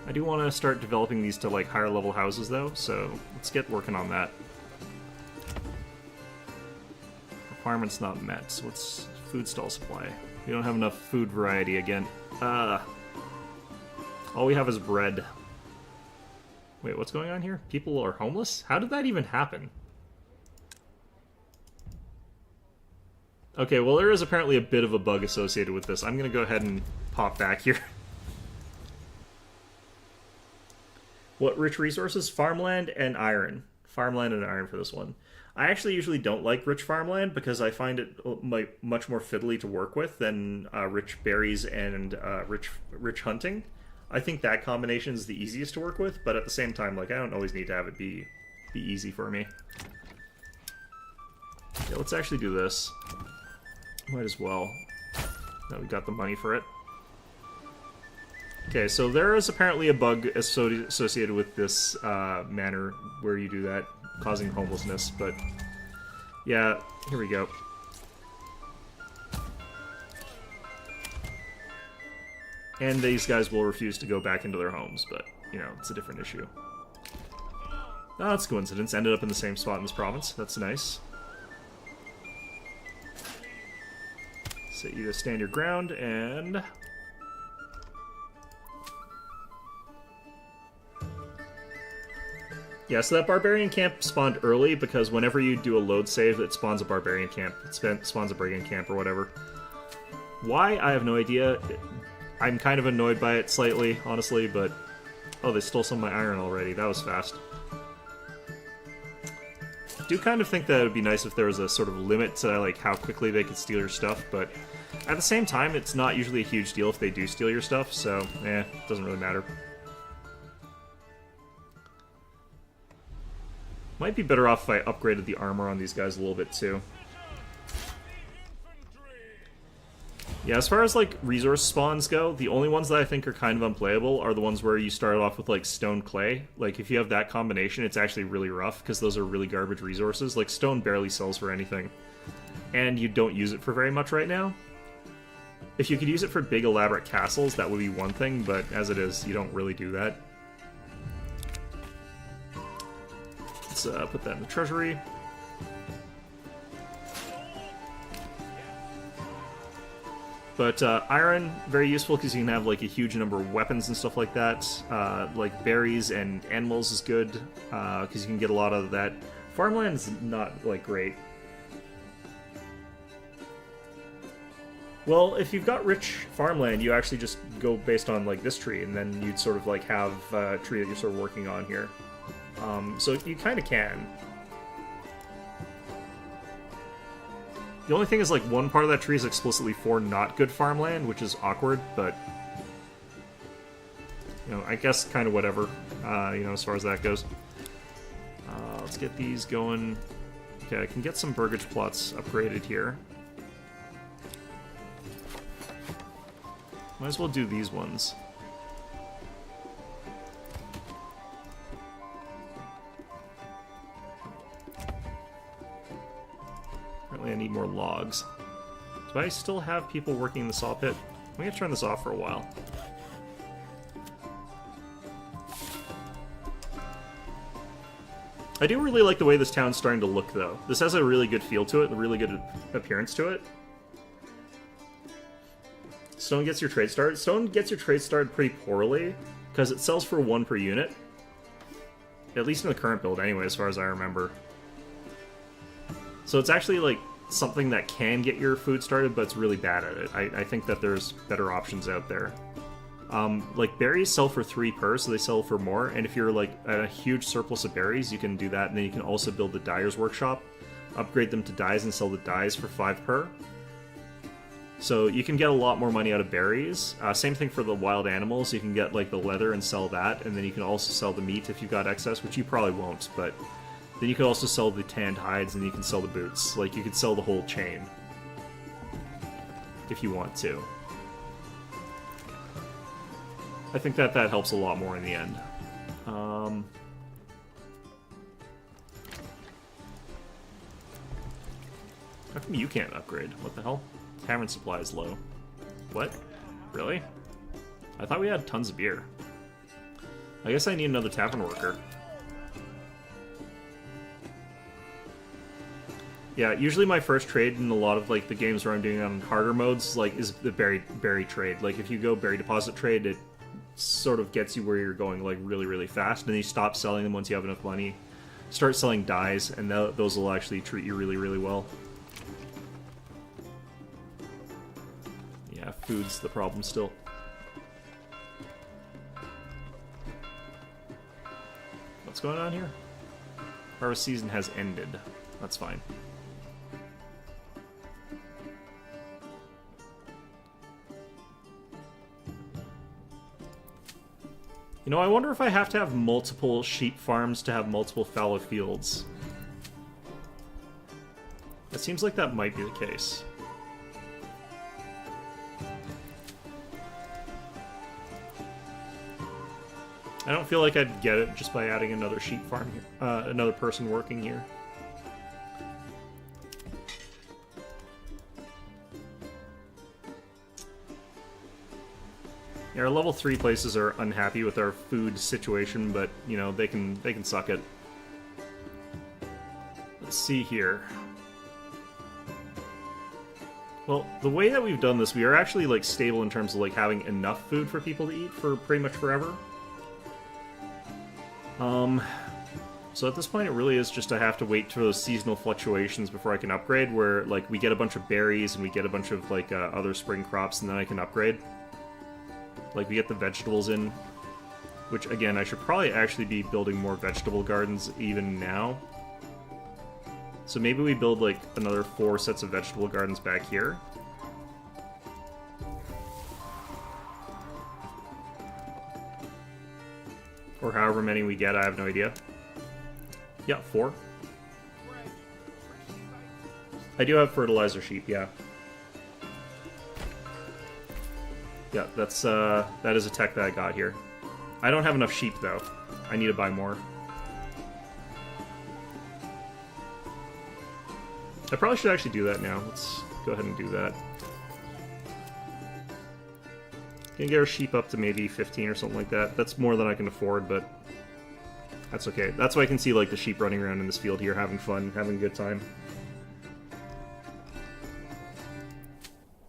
I do want to start developing these to like higher level houses though, so let's get working on that. Requirements not met. So what's food stall supply? We don't have enough food variety again. All we have is bread. Wait, what's going on here? People are homeless? How did that even happen? Okay, well there is apparently a bit of a bug associated with this. I'm gonna go ahead and pop back here. What rich resources? Farmland and iron. Farmland and iron for this one. I actually usually don't like rich farmland because I find it much more fiddly to work with than rich berries and rich hunting. I think that combination is the easiest to work with, but at the same time, like, I don't always need to have it be easy for me. Yeah, let's actually do this. Might as well. Now we got the money for it. Okay, so there is apparently a bug associated with this manor where you do that, causing homelessness, but yeah, here we go. And these guys will refuse to go back into their homes, but, you know, it's a different issue. Oh, that's a coincidence. Ended up in the same spot in this province. That's nice. So you just stand your ground and... Yeah, so that barbarian camp spawned early because whenever you do a load save, it spawns a barbarian camp. It spawns a brigand camp or whatever. Why? I have no idea. I'm kind of annoyed by it slightly, honestly, but... Oh, they stole some of my iron already. That was fast. I do kind of think that it would be nice if there was a sort of limit to like how quickly they could steal your stuff, but at the same time, it's not usually a huge deal if they do steal your stuff, so, it doesn't really matter. Might be better off if I upgraded the armor on these guys a little bit, too. Yeah, as far as, like, resource spawns go, the only ones that I think are kind of unplayable are the ones where you start off with, like, stone clay. Like, if you have that combination, it's actually really rough, because those are really garbage resources. Like, stone barely sells for anything. And you don't use it for very much right now. If you could use it for big, elaborate castles, that would be one thing, but as it is, you don't really do that. Let's put that in the treasury. But iron, very useful because you can have like a huge number of weapons and stuff like that. Like berries and animals is good because you can get a lot of that. Farmland's not like great. Well, if you've got rich farmland, you actually just go based on like this tree, and then you'd sort of like have a tree that you're sort of working on here. So you kind of can. The only thing is, like, one part of that tree is explicitly for not good farmland, which is awkward, but... You know, I guess kind of whatever, you know, as far as that goes. Let's get these going. Okay, I can get some burgage plots upgraded here. Might as well do these ones. Apparently I need more logs. Do I still have people working in the saw pit? I'm gonna turn this off for a while. I do really like the way this town's starting to look, though. This has a really good feel to it, a really good appearance to it. Stone gets your trade started. Stone gets your trade started pretty poorly, because it sells for 1 per unit. At least in the current build, anyway, as far as I remember. So it's actually, like, something that can get your food started, but it's really bad at it. I think that there's better options out there. Like, berries sell for 3 per, so they sell for more, and if you're, like, at a huge surplus of berries, you can do that, and then you can also build the dyer's workshop, upgrade them to dyes, and sell the dyes for 5 per. So you can get a lot more money out of berries. Same thing for the wild animals. You can get, like, the leather and sell that, and then you can also sell the meat if you've got excess, which you probably won't, but... Then you could also sell the tanned hides, and you can sell the boots. Like, you could sell the whole chain. If you want to. I think that helps a lot more in the end. How come you can't upgrade? What the hell? Tavern supply is low. What? Really? I thought we had tons of beer. I guess I need another tavern worker. Yeah, usually my first trade in a lot of like the games where I'm doing it on harder modes, like, is the berry trade. Like, if you go berry deposit trade, it sort of gets you where you're going, like, really, really fast, and then you stop selling them once you have enough money. Start selling dyes, and those will actually treat you really, really well. Yeah, food's the problem still. What's going on here? Harvest season has ended. That's fine. You know, I wonder if I have to have multiple sheep farms to have multiple fallow fields. It seems like that might be the case. I don't feel like I'd get it just by adding another sheep farm here, another person working here. Yeah, our level 3 places are unhappy with our food situation, but, you know, they can suck it. Let's see here. Well, the way that we've done this, we are actually, like, stable in terms of, like, having enough food for people to eat for pretty much forever. So at this point, it really is just I have to wait for those seasonal fluctuations before I can upgrade, where, like, we get a bunch of berries and we get a bunch of, like, other spring crops, and then I can upgrade. Like, we get the vegetables in, which, again, I should probably actually be building more vegetable gardens even now. So maybe we build, like, another 4 sets of vegetable gardens back here. Or however many we get, I have no idea. Yeah, 4. I do have fertilizer sheep, yeah. Yeah, that's, that is a tech that I got here. I don't have enough sheep, though. I need to buy more. I probably should actually do that now. Let's go ahead and do that. Gonna get our sheep up to maybe 15 or something like that. That's more than I can afford, but that's okay. That's why I can see, like, the sheep running around in this field here, having fun, having a good time.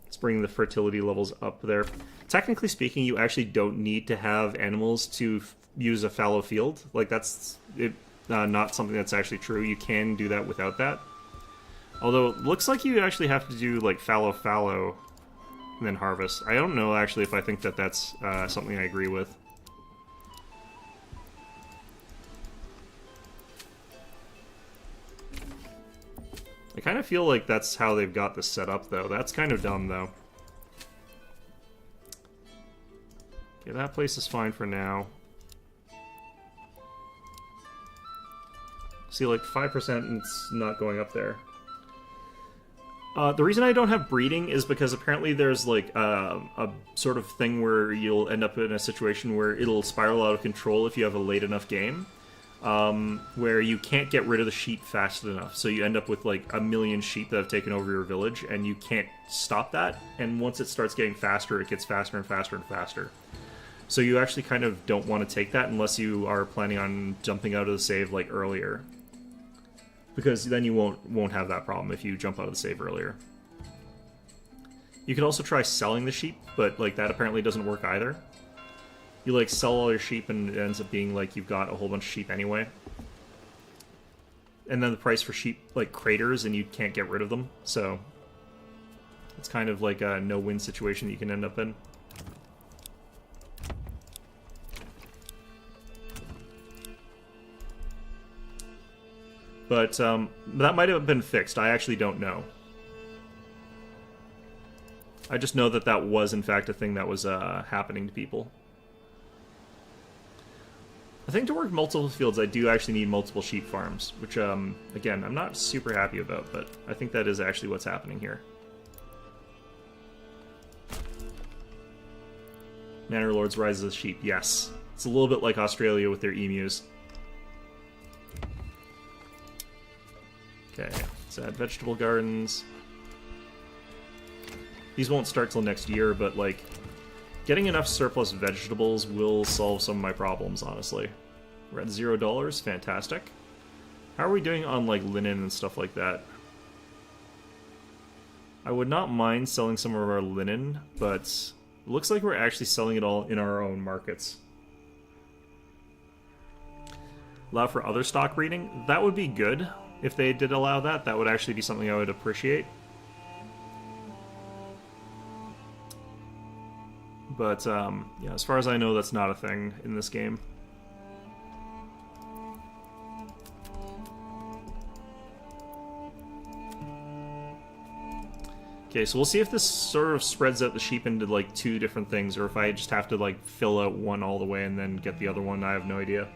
Let's bring the fertility levels up there. Technically speaking, you actually don't need to have animals to use a fallow field. Like, that's not something that's actually true. You can do that without that. Although, it looks like you actually have to do, like, fallow, and then harvest. I don't know, actually, if I think that that's something I agree with. I kind of feel like that's how they've got this set up, though. That's kind of dumb, though. Okay, that place is fine for now. See, like, 5% and it's not going up there. The reason I don't have breeding is because apparently there's, like, a sort of thing where you'll end up in a situation where it'll spiral out of control if you have a late enough game, where you can't get rid of the sheep fast enough. So you end up with, like, 1 million sheep that have taken over your village, and you can't stop that. And once it starts getting faster, it gets faster and faster and faster. So you actually kind of don't want to take that unless you are planning on jumping out of the save, like, earlier. Because then you won't have that problem if you jump out of the save earlier. You could also try selling the sheep, but, like, that apparently doesn't work either. You, like, sell all your sheep and it ends up being like you've got a whole bunch of sheep anyway. And then the price for sheep, like, craters and you can't get rid of them, so it's kind of like a no-win situation that you can end up in. But that might have been fixed. I actually don't know. I just know that that was, in fact, a thing that was happening to people. I think to work multiple fields, I do actually need multiple sheep farms, which, again, I'm not super happy about, but I think that is actually what's happening here. Manor Lords Rise of the Sheep, yes. It's a little bit like Australia with their emus. Okay, let's add vegetable gardens. These won't start till next year, but, like, getting enough surplus vegetables will solve some of my problems, honestly. We're at $0, fantastic. How are we doing on, like, linen and stuff like that? I would not mind selling some of our linen, but it looks like we're actually selling it all in our own markets. Allow for other stock breeding? That would be good. If they did allow that, that would actually be something I would appreciate. But, yeah, as far as I know, that's not a thing in this game. Okay, so we'll see if this sort of spreads out the sheep into, like, 2 different things, or if I just have to, like, fill out one all the way and then get the other one. I have no idea.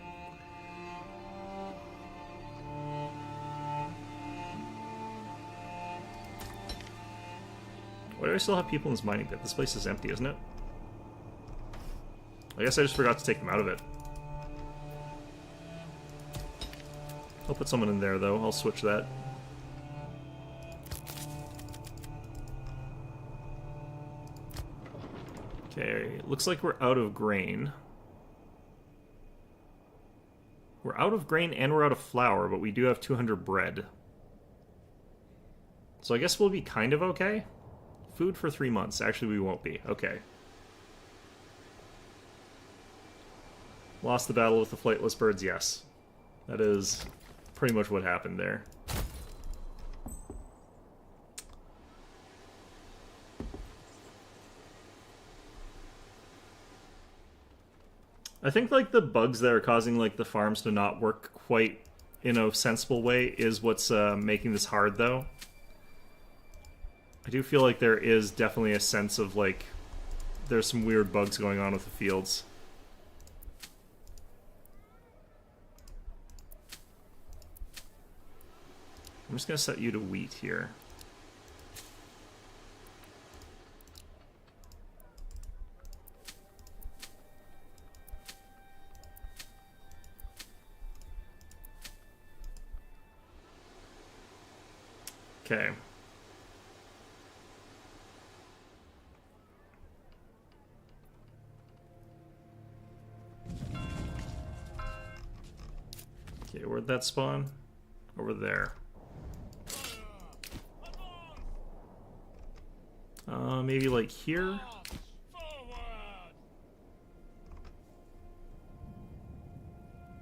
Why do I still have people in this mining pit? This place is empty, isn't it? I guess I just forgot to take them out of it. I'll put someone in there, though. I'll switch that. Okay, Okay, looks like we're out of grain. We're out of grain and we're out of flour, but we do have 200 bread. So I guess we'll be kind of okay. Food for 3 months. Actually, we won't be. Okay. Lost the battle with the flightless birds, yes. That is pretty much what happened there. I think, like, the bugs that are causing, like, the farms to not work quite in a sensible way is what's making this hard, though. I do feel like there is definitely a sense of, like, there's some weird bugs going on with the fields. I'm just going to set you to wheat here. Okay. Okay, where'd that spawn? Over there. Maybe like here?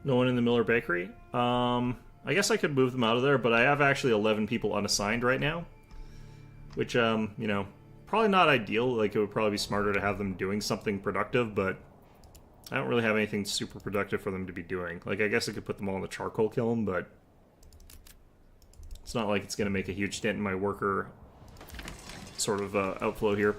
No one in the Miller Bakery? I guess I could move them out of there, but I have actually 11 people unassigned right now. Which, you know, probably not ideal. Like, it would probably be smarter to have them doing something productive, but I don't really have anything super productive for them to be doing. Like, I guess I could put them all in the charcoal kiln, but it's not like it's going to make a huge dent in my worker sort of outflow here.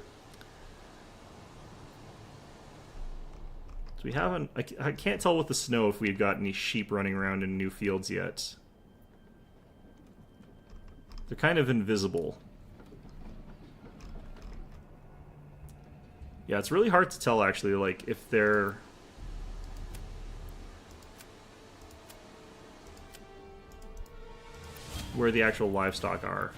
So we haven't... I can't tell with the snow if we've got any sheep running around in new fields yet. They're kind of invisible. Yeah, it's really hard to tell, actually, like, if they're... where the actual livestock are.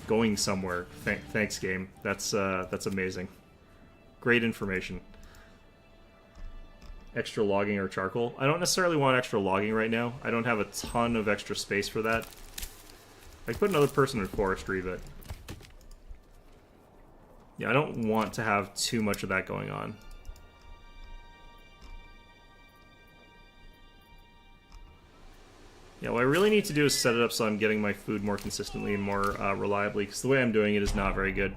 Going somewhere. Thanks, game. That's amazing. Great information. Extra logging or charcoal. I don't necessarily want extra logging right now. I don't have a ton of extra space for that. I could put another person in forestry, but... yeah, I don't want to have too much of that going on. Yeah, what I really need to do is set it up so I'm getting my food more consistently and more reliably, because the way I'm doing it is not very good.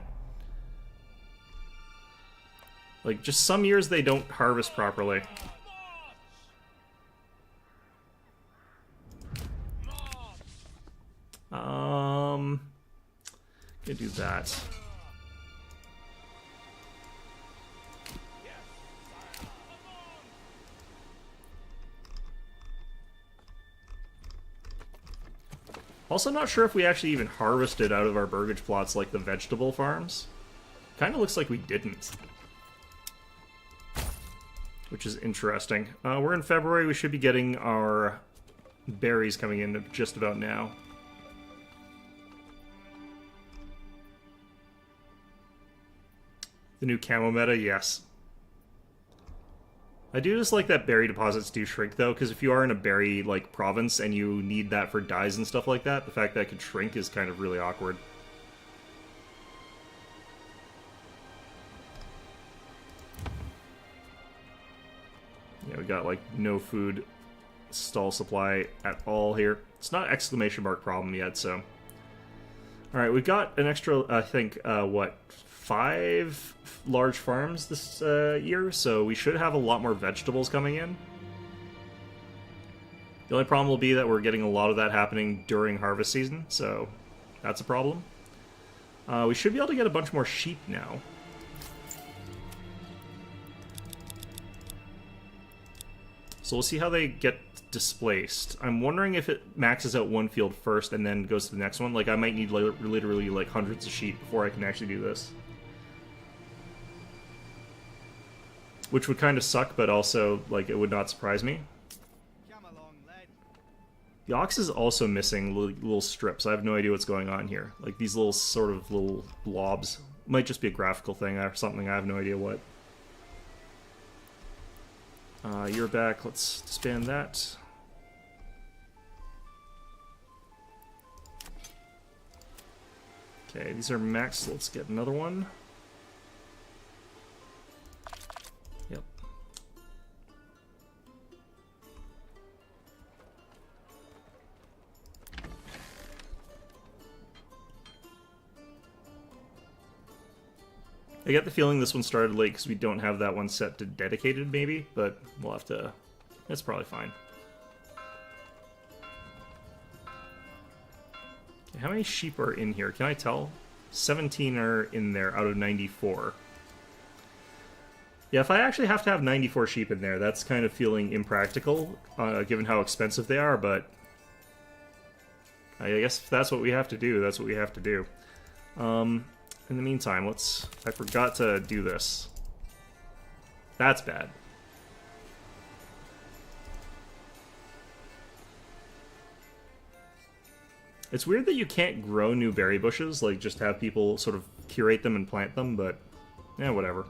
Like, just some years they don't harvest properly. Gonna do that. Also, not sure if we actually even harvested out of our burgage plots like the vegetable farms. Kind of looks like we didn't. Which is interesting. We're in February, we should be getting our berries coming in just about now. The new camo meta, yes. I do just like that berry deposits do shrink, though, because if you are in a berry, like, province and you need that for dyes and stuff like that, the fact that it could shrink is kind of really awkward. Yeah, we got, like, no food stall supply at all here. It's not an exclamation mark problem yet, so... Alright, we've got an extra, I think, what, 5 large farms this year, so we should have a lot more vegetables coming in. The only problem will be that we're getting a lot of that happening during harvest season, so that's a problem. We should be able to get a bunch more sheep now. So we'll see how they get displaced. I'm wondering if it maxes out one field first and then goes to the next one. Like, I might need literally like hundreds of sheep before I can actually do this. Which would kind of suck, but also, like, it would not surprise me. The ox is also missing little strips. I have no idea what's going on here. Like, these little sort of little blobs Might just be a graphical thing or something. I have no idea what. You're back. Let's disband that. Okay, these are maxed. Let's get another one. Yep. I get the feeling this one started late because we don't have that one set to dedicated, maybe, but we'll have to... It's probably fine. Okay, how many sheep are in here? Can I tell? 17 are in there out of 94. Yeah, if I actually have to have 94 sheep in there, that's kind of feeling impractical, given how expensive they are, but... I guess if that's what we have to do, that's what we have to do. In the meantime, let's... I forgot to do this. That's bad. It's weird that you can't grow new berry bushes, like just have people sort of curate them and plant them, but... yeah, whatever.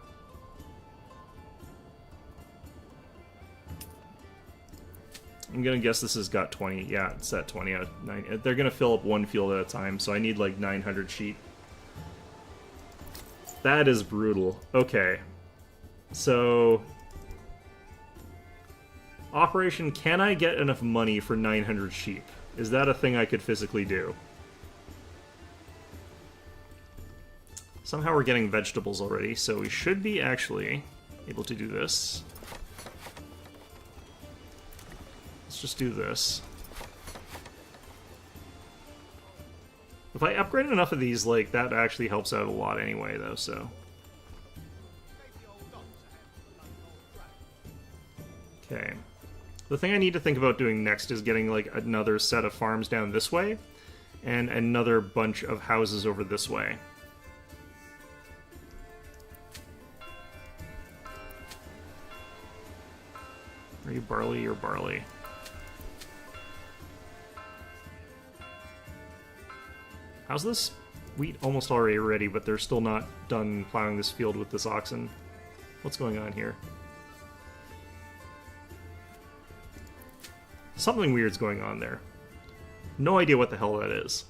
I'm gonna guess this has got 20. Yeah, it's at 20 out of 9. They're gonna fill up one field at a time, so I need like 900 sheep. That is brutal. Okay. So... Operation, can I get enough money for 900 sheep? Is that a thing I could physically do? Somehow we're getting vegetables already, so we should be actually able to do this. Let's just do this. If I upgrade enough of these, like, that actually helps out a lot anyway, though, so... Okay. The thing I need to think about doing next is getting, like, another set of farms down this way, and another bunch of houses over this way. Are you barley or barley? How's this wheat almost already ready, but they're still not done plowing this field with this oxen? What's going on here? Something weird's going on there. No idea what the hell that is.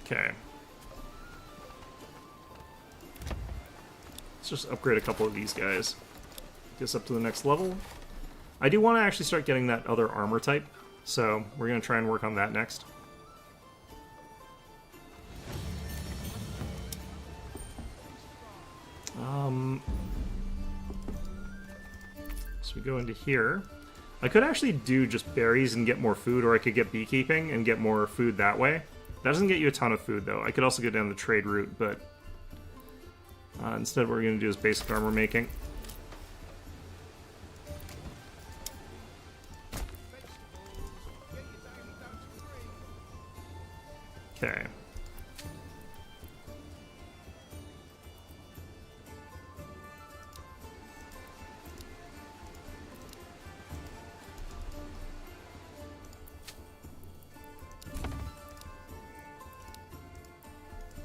Okay. Let's just upgrade a couple of these guys. Get us up to the next level. I do want to actually start getting that other armor type, so we're going to try and work on that next. So we go into here. I could actually do just berries and get more food, or I could get beekeeping and get more food that way. That doesn't get you a ton of food, though. I could also go down the trade route, but instead what we're going to do is basic armor making. Okay.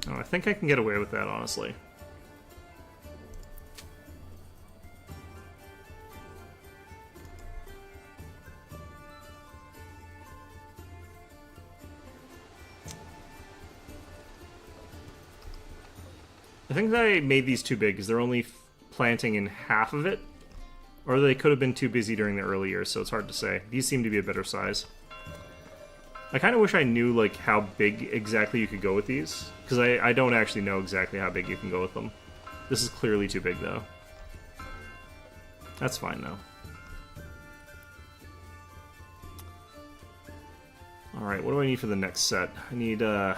Oh, I think I can get away with that, honestly. I think that I made these too big because they're only planting in half of it. Or they could have been too busy during the early years, so it's hard to say. These seem to be a better size. I kind of wish I knew, like, how big exactly you could go with these. Because I don't actually know exactly how big you can go with them. This is clearly too big, though. That's fine, though. Alright, what do I need for the next set? I need, 10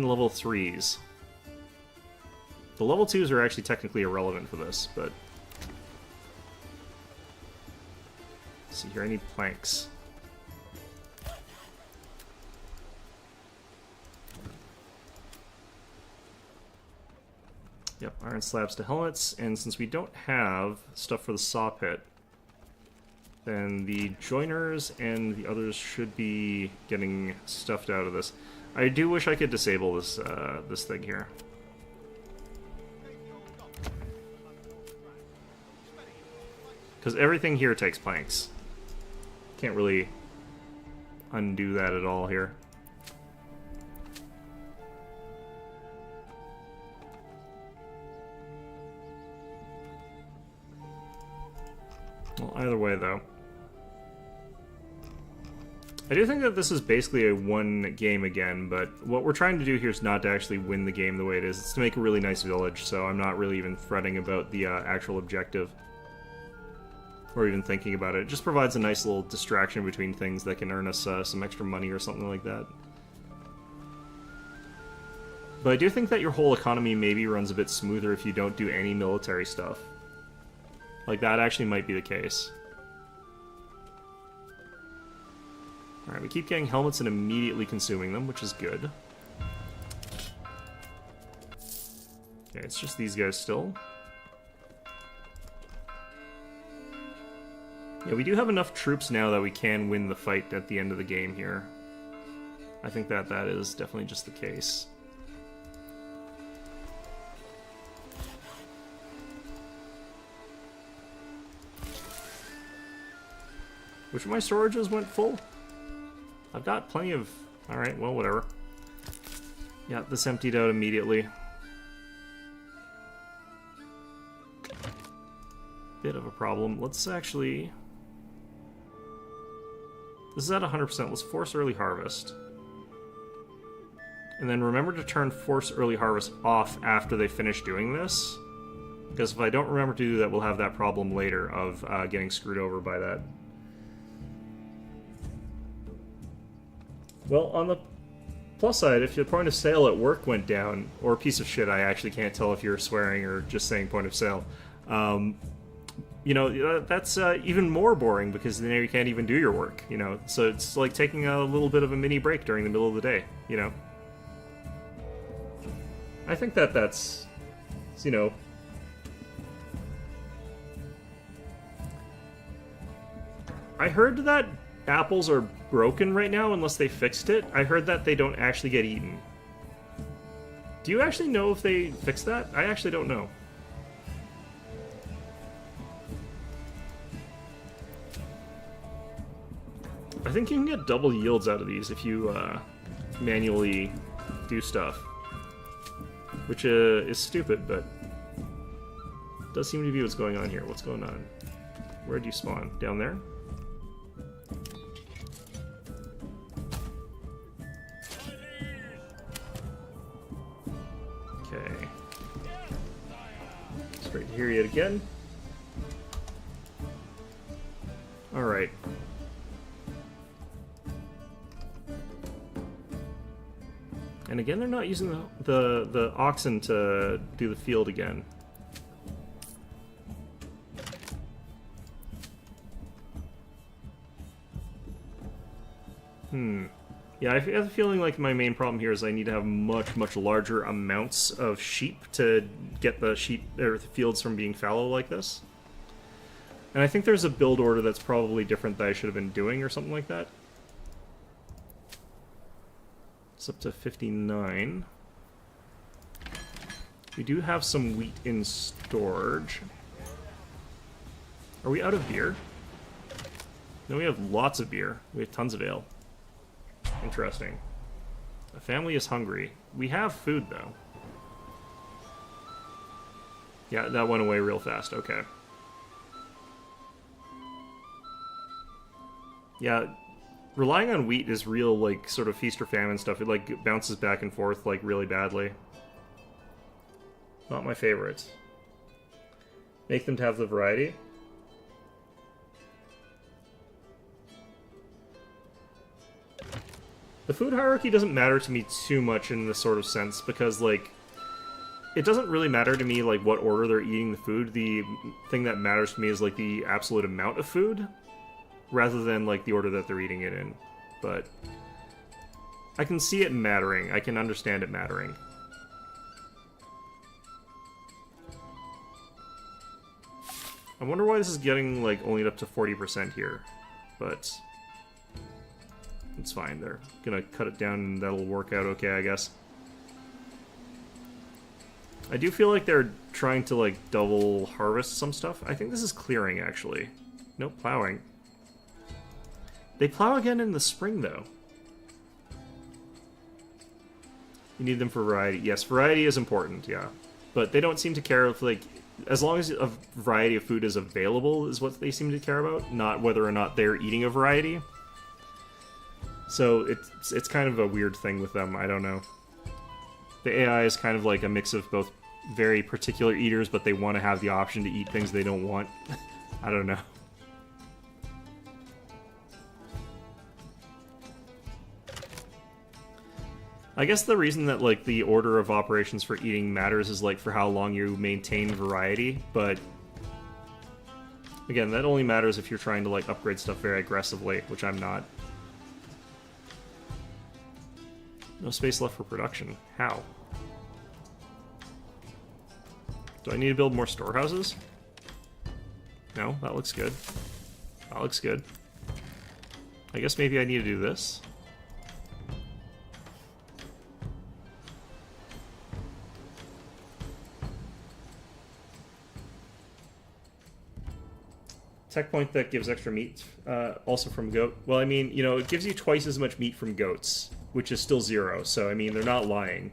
level 3s. The level 2s are actually technically irrelevant for this, but... Let's see here, I need planks. Yep, iron slabs to helmets, and since we don't have stuff for the saw pit, then the joiners and the others should be getting stuffed out of this. I do wish I could disable this this thing here. Because everything here takes planks. Can't really undo that at all here. Well, either way, though. I do think that this is basically a one game again, but what we're trying to do here is not to actually win the game the way it is. It's to make a really nice village, so I'm not really even fretting about the actual objective. Or even thinking about it. It just provides a nice little distraction between things that can earn us some extra money or something like that. But I do think that your whole economy maybe runs a bit smoother if you don't do any military stuff. Like, that actually might be the case. Alright, we keep getting helmets and immediately consuming them, which is good. Okay, it's just these guys still. Yeah, we do have enough troops now that we can win the fight at the end of the game here. I think that that is definitely just the case. Which of my storages went full? I've got plenty of... Alright, well, whatever. Yeah, this emptied out immediately. Bit of a problem. Let's actually... This is at 100%. Let's force early harvest. And then remember to turn force early harvest off after they finish doing this. Because if I don't remember to do that, we'll have that problem later of getting screwed over by that. Well, on the plus side, if your point of sale at work went down, or a piece of shit, I actually can't tell if you're swearing or just saying point of sale, you know, that's even more boring because then you can't even do your work, you know? So it's like taking a little bit of a mini break during the middle of the day, you know? I think that that's, you know... I heard that apples are broken right now unless they fixed it. I heard that they don't actually get eaten. Do you actually know if they fixed that? I actually don't know. I think you can get double yields out of these if you manually do stuff. Which is stupid, but does seem to be what's going on here. What's going on? Where'd you spawn? Down there? Okay. It's great to hear you again. Alright. And again, they're not using the oxen to do the field again. Yeah, I have a feeling like my main problem here is I need to have much larger amounts of sheep to get the sheep or the fields from being fallow like this. And I think there's a build order that's probably different that I should have been doing or something like that. It's up to 59. We do have some wheat in storage. Are we out of beer? No, we have lots of beer. We have tons of ale. Interesting. A family is hungry. We have food, though. Yeah, that went away real fast. Okay. Yeah, relying on wheat is real, like, sort of feast or famine stuff. It, like, bounces back and forth, like, really badly. Not my favorite. Make them to have the variety. The food hierarchy doesn't matter to me too much in this sort of sense, because, like, it doesn't really matter to me, like, what order they're eating the food. The thing that matters to me is, like, the absolute amount of food, rather than, like, the order that they're eating it in. But I can see it mattering. I can understand it mattering. I wonder why this is getting, like, only up to 40% here. But it's fine. They're gonna cut it down and that'll work out okay, I guess. I do feel like they're trying to, like, double harvest some stuff. I think this is clearing, actually. Nope, plowing. They plow again in the spring, though. You need them for variety. Yes, variety is important, yeah. But they don't seem to care if, like, as long as a variety of food is available is what they seem to care about, not whether or not they're eating a variety. So it's kind of a weird thing with them, I don't know. The AI is kind of like a mix of both very particular eaters, but they want to have the option to eat things they don't want. I don't know. I guess the reason that, like, the order of operations for eating matters is, like, for how long you maintain variety, but again, that only matters if you're trying to, like, upgrade stuff very aggressively, which I'm not. No space left for production. How? Do I need to build more storehouses? No, that looks good. That looks good. I guess maybe I need to do this. Tech point that gives extra meat, also from goat. Well, I mean, you know, it gives you twice as much meat from goats, which is still 0, so, I mean, they're not lying.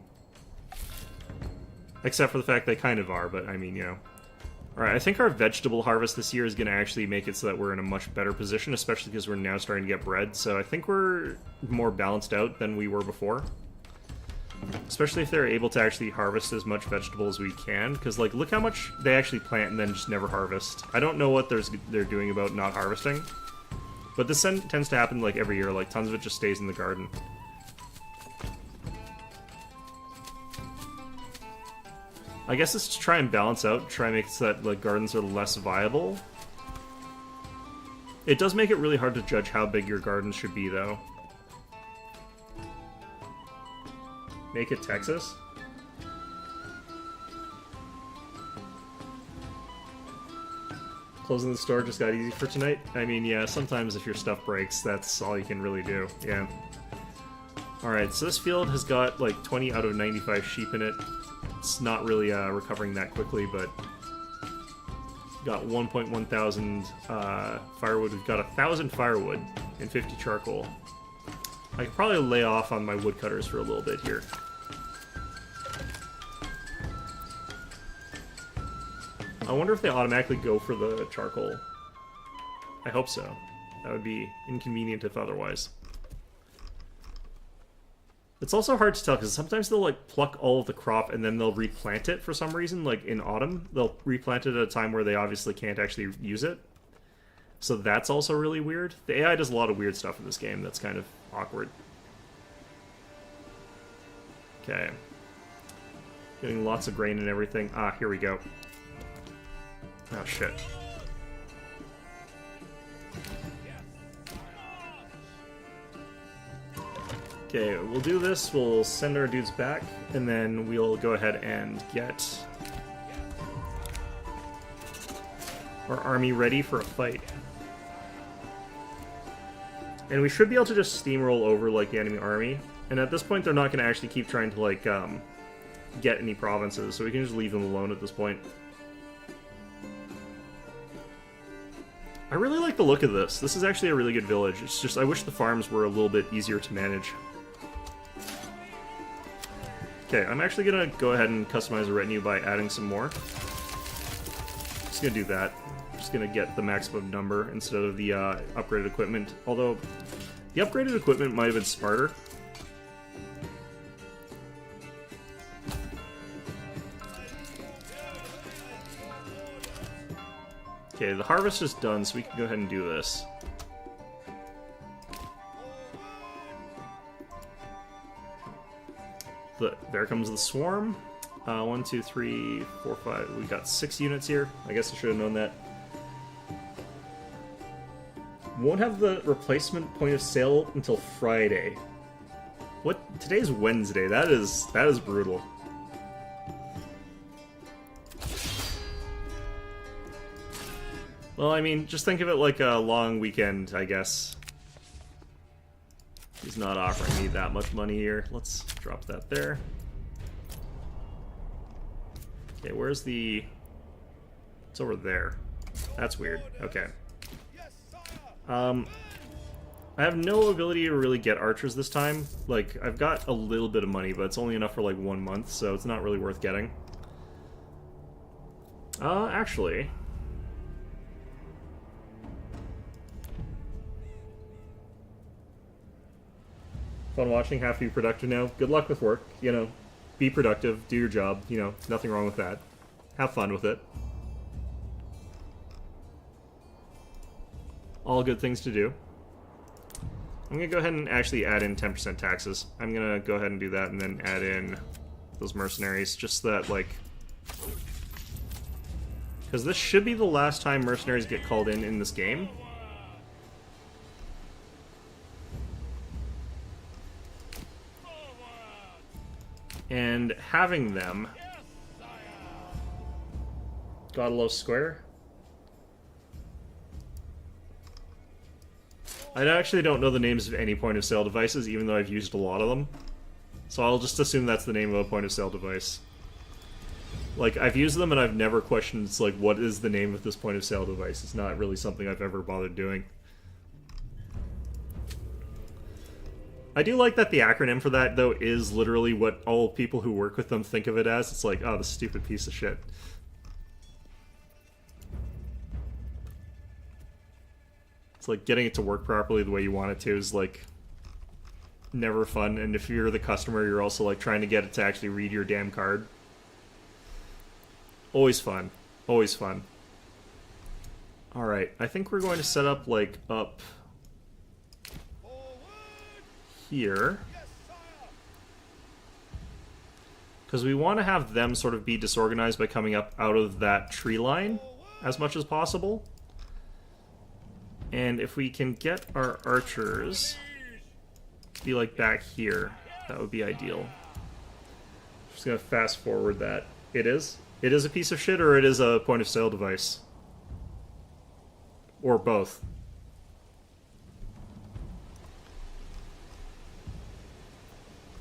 Except for the fact they kind of are, but, I mean, you know. Alright, I think our vegetable harvest this year is going to actually make it so that we're in a much better position, especially because we're now starting to get bread, so I think we're more balanced out than we were before. Especially if they're able to actually harvest as much vegetable as we can, because, like, look how much they actually plant and then just never harvest. I don't know what they're doing about not harvesting, but this tends to happen, like, every year. Like, tons of it just stays in the garden. I guess it's to try and balance out, try and make it so that, like, gardens are less viable. It does make it really hard to judge how big your gardens should be, though. Make it Texas? Closing the store just got easy for tonight? I mean, yeah, sometimes if your stuff breaks, that's all you can really do. Yeah. Alright, so this field has got, like, 20 out of 95 sheep in it. It's not really recovering that quickly, but got 1.1 thousand firewood. We've got 1,000 firewood and 50 charcoal. I could probably lay off on my woodcutters for a little bit here. I wonder if they automatically go for the charcoal. I hope so. That would be inconvenient if otherwise. It's also hard to tell, because sometimes they'll, like, pluck all of the crop and then they'll replant it for some reason, like in autumn. They'll replant it at a time where they obviously can't actually use it. So that's also really weird. The AI does a lot of weird stuff in this game that's kind of awkward. Okay. Getting lots of grain and everything. Ah, here we go. Oh, shit. Okay, we'll do this, we'll send our dudes back, and then we'll go ahead and get our army ready for a fight. And we should be able to just steamroll over, like, the enemy army. And at this point, they're not going to actually keep trying to, like, get any provinces, so we can just leave them alone at this point. I really like the look of this. This is actually a really good village. It's just, I wish the farms were a little bit easier to manage. Okay, I'm actually going to go ahead and customize a retinue by adding some more. Just going to do that. Just going to get the maximum number instead of the upgraded equipment. Although, the upgraded equipment might have been smarter. Okay, the harvest is done, so we can go ahead and do this. There comes the swarm. 1, 2, 3, 4, 5. We got 6 units here. I guess I should have known that. Won't have the replacement point of sale until Friday. What? Today's Wednesday. That is brutal. Well, I mean, just think of it like a long weekend, I guess. He's not offering me that much money here. Let's drop that there. Okay, where's the... It's over there. That's weird. Okay. I have no ability to really get archers this time. Like, I've got a little bit of money, but it's only enough for like 1 month, so it's not really worth getting. Actually... Fun watching, have to be productive now. Good luck with work, you know. Be productive, do your job, you know, nothing wrong with that. Have fun with it. All good things to do. I'm gonna go ahead and actually add in 10% taxes. I'm gonna go ahead and do that and then add in those mercenaries, just so that, like... Because this should be the last time mercenaries get called in this game. And having them... Godlos Square? I actually don't know the names of any point-of-sale devices, even though I've used a lot of them. So I'll just assume that's the name of a point-of-sale device. Like, I've used them and I've never questioned, it's like, what is the name of this point-of-sale device? It's not really something I've ever bothered doing. I do like that the acronym for that, though, is literally what all people who work with them think of it as. It's like, oh, this stupid piece of shit. It's like getting it to work properly the way you want it to is, like, never fun. And if you're the customer, you're also, like, trying to get it to actually read your damn card. Always fun. Always fun. Alright, I think we're going to set up, like, up... here, because we want to have them sort of be disorganized by coming up out of that tree line as much as possible. And if we can get our archers to be like back here, that would be ideal. Just gonna fast forward that. It is a piece of shit, or it is a point of sale device, or both.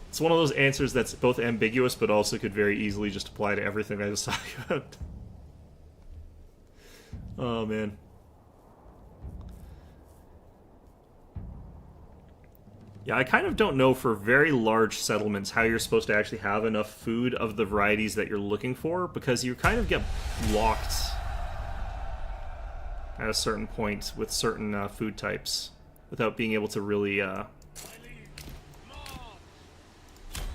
It's one of those answers that's both ambiguous, but also could very easily just apply to everything I was talking about. Oh, man. Yeah, I kind of don't know for very large settlements how you're supposed to actually have enough food of the varieties that you're looking for, because you kind of get blocked at a certain point with certain food types without being able to really...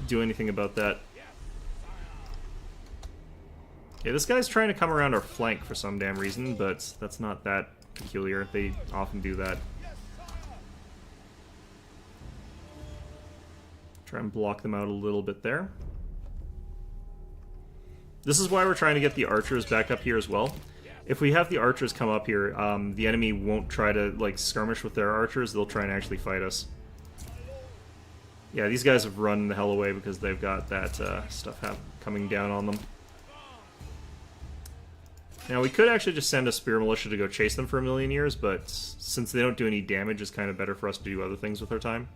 do anything about that. Okay, this guy's trying to come around our flank for some damn reason, but that's not that peculiar. They often do that. Try and block them out a little bit there. This is why we're trying to get the archers back up here as well. If we have the archers come up here, the enemy won't try to, like, skirmish with their archers. They'll try and actually fight us. Yeah, these guys have run the hell away because they've got that stuff coming down on them. Now, we could actually just send a spear militia to go chase them for a million years, but since they don't do any damage, it's kind of better for us to do other things with our time.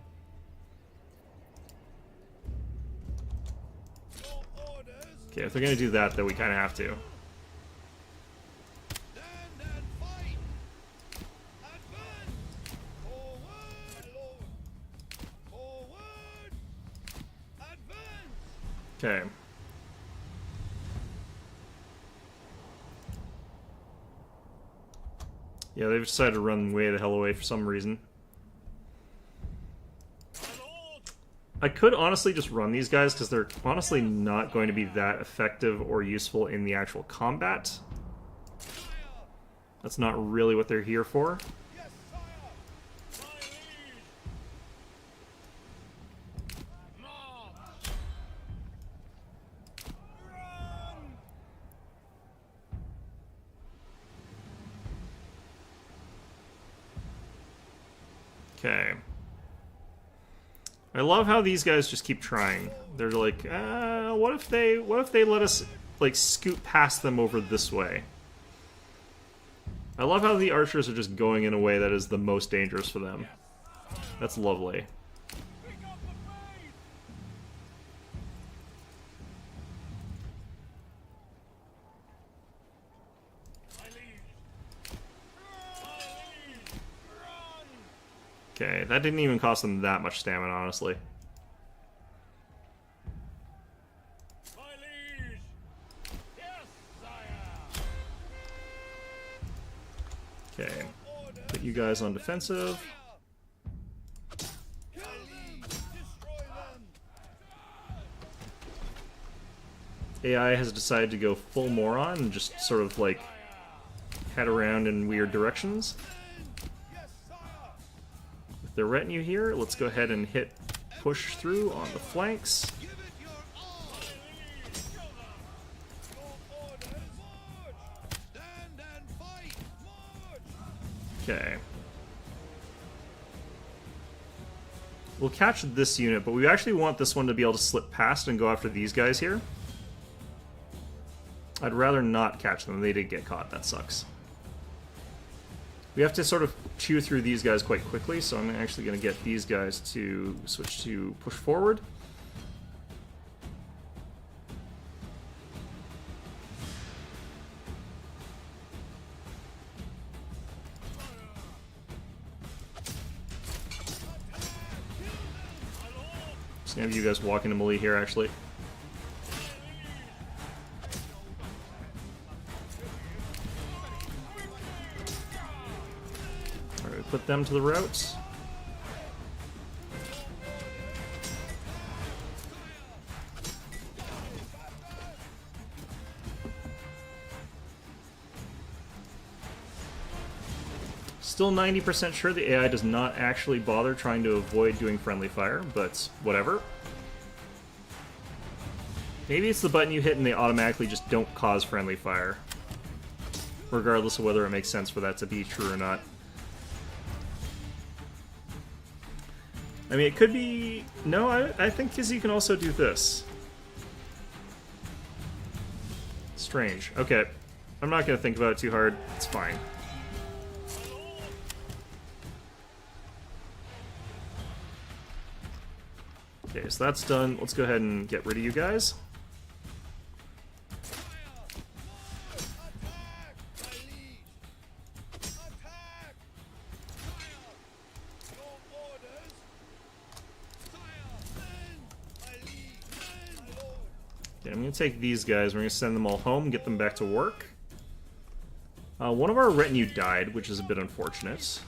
Okay, if they're going to do that, then we kind of have to. Okay. Yeah, they've decided to run way the hell away for some reason. I could honestly just run these guys, because they're honestly not going to be that effective or useful in the actual combat. That's not really what they're here for. Okay. I love how these guys just keep trying. They're like, what if they let us, like, scoot past them over this way? I love how the archers are just going in a way that is the most dangerous for them. That's lovely. Okay, that didn't even cost them that much stamina, honestly. Okay, put you guys on defensive. AI has decided to go full moron and just sort of like head around in weird directions. With the retinue here, let's go ahead and hit push through on the flanks. Okay. We'll catch this unit, but we actually want this one to be able to slip past and go after these guys here. I'd rather not catch them. They did get caught. That sucks. We have to sort of chew through these guys quite quickly, so I'm actually going to get these guys to switch to push forward. Just going to have you guys walk into melee here, actually. Alright, put them to the route. Still 90% sure the AI does not actually bother trying to avoid doing friendly fire, but whatever. Maybe it's the button you hit and they automatically just don't cause friendly fire, regardless of whether it makes sense for that to be true or not. I mean, it could be... No, I think Kizzy can also do this. Strange. Okay. I'm not going to think about it too hard. It's fine. Okay, so that's done. Let's go ahead and get rid of you guys. Okay, I'm going to take these guys. We're going to send them all home, get them back to work. One of our retinue died, which is a bit unfortunate.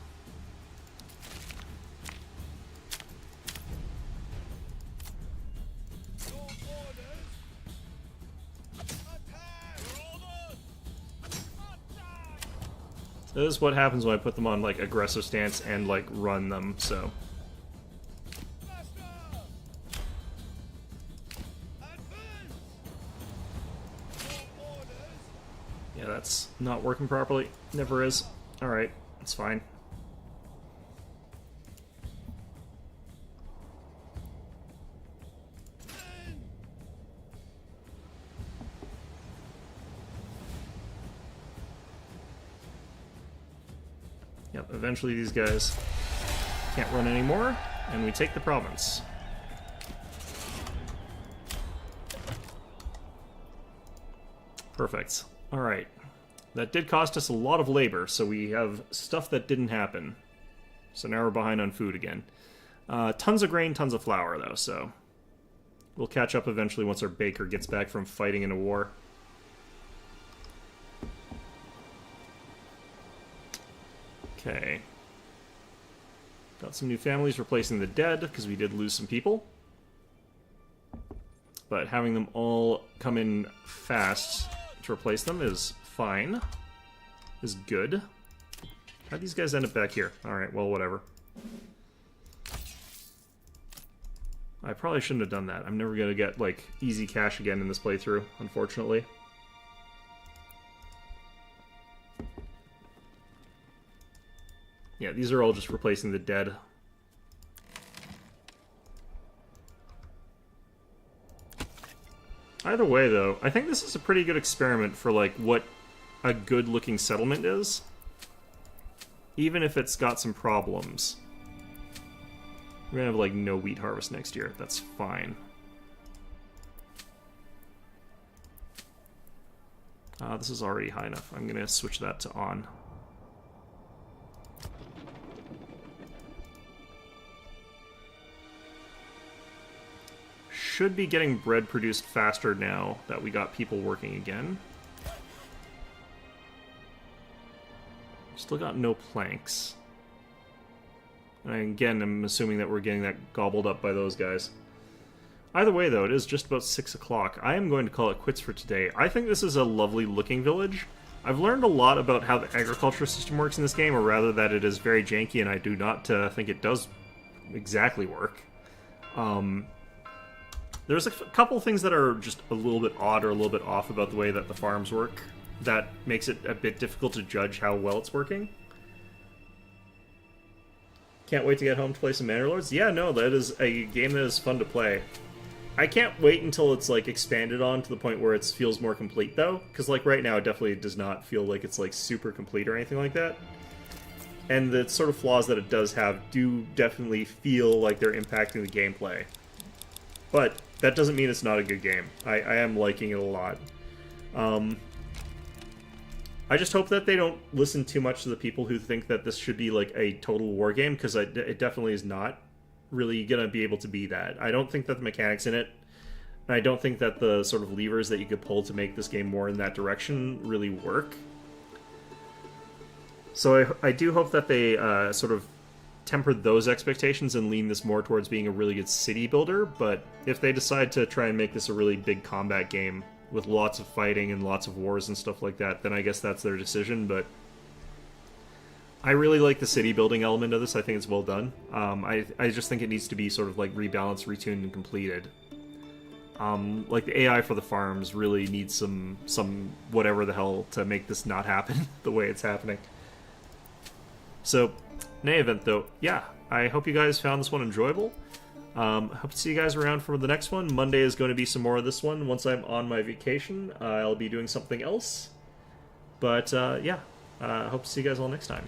This is what happens when I put them on, like, aggressive stance and, like, run them, so... Yeah, that's not working properly. Never is. Alright, it's fine. Yep, eventually these guys can't run anymore, and we take the province. Perfect. Alright. That did cost us a lot of labor, so we have stuff that didn't happen. So now we're behind on food again. Tons of grain, tons of flour, though, so... We'll catch up eventually once our baker gets back from fighting in a war. Okay. Got some new families replacing the dead, because we did lose some people. But having them all come in fast to replace them is fine. Is good. How'd these guys end up back here? Alright, well, whatever. I probably shouldn't have done that. I'm never gonna get, like, easy cash again in this playthrough, unfortunately. Yeah, these are all just replacing the dead. Either way, though, I think this is a pretty good experiment for, like, what a good-looking settlement is. even if it's got some problems. We're gonna have, like, no wheat harvest next year. That's fine. This is already high enough. I'm gonna switch that to on. Should be getting bread produced faster now that we got people working again. Still got no planks. And again, I'm assuming that we're getting that gobbled up by those guys. Either way, though, it is just about 6 o'clock. I am going to call it quits for today. I think this is a lovely looking village. I've learned a lot about how the agriculture system works in this game, or rather that it is very janky, and I do not think it does exactly work. There's a couple things that are just a little bit odd or a little bit off about the way that the farms work that makes it a bit difficult to judge how well it's working. Can't wait to get home to play some Manor Lords. Yeah, no, that is a game that is fun to play. I can't wait until it's, like, expanded on to the point where it feels more complete, though. Because, like, right now, it definitely does not feel like it's, like, super complete or anything like that. And the sort of flaws that it does have do definitely feel like they're impacting the gameplay. But that doesn't mean it's not a good game. I am liking it a lot. I just hope that they don't listen too much to the people who think that this should be, like, a total war game, because it definitely is not really gonna be able to be that. I don't think that the mechanics in it, and I don't think that the sort of levers that you could pull to make this game more in that direction really work. So I do hope that they sort of temper those expectations and lean this more towards being a really good city builder, but if they decide to try and make this a really big combat game with lots of fighting and lots of wars and stuff like that, then I guess that's their decision, but I really like the city building element of this. I think it's well done. I just think it needs to be sort of like rebalanced, retuned, and completed. Like the AI for the farms really needs some whatever the hell to make this not happen the way it's happening. So, in any event though, yeah, I hope you guys found this one enjoyable. Hope to see you guys around for the next one. Monday is going to be some more of this one. Once I'm on my vacation, I'll be doing something else. But yeah, hope to see you guys all next time.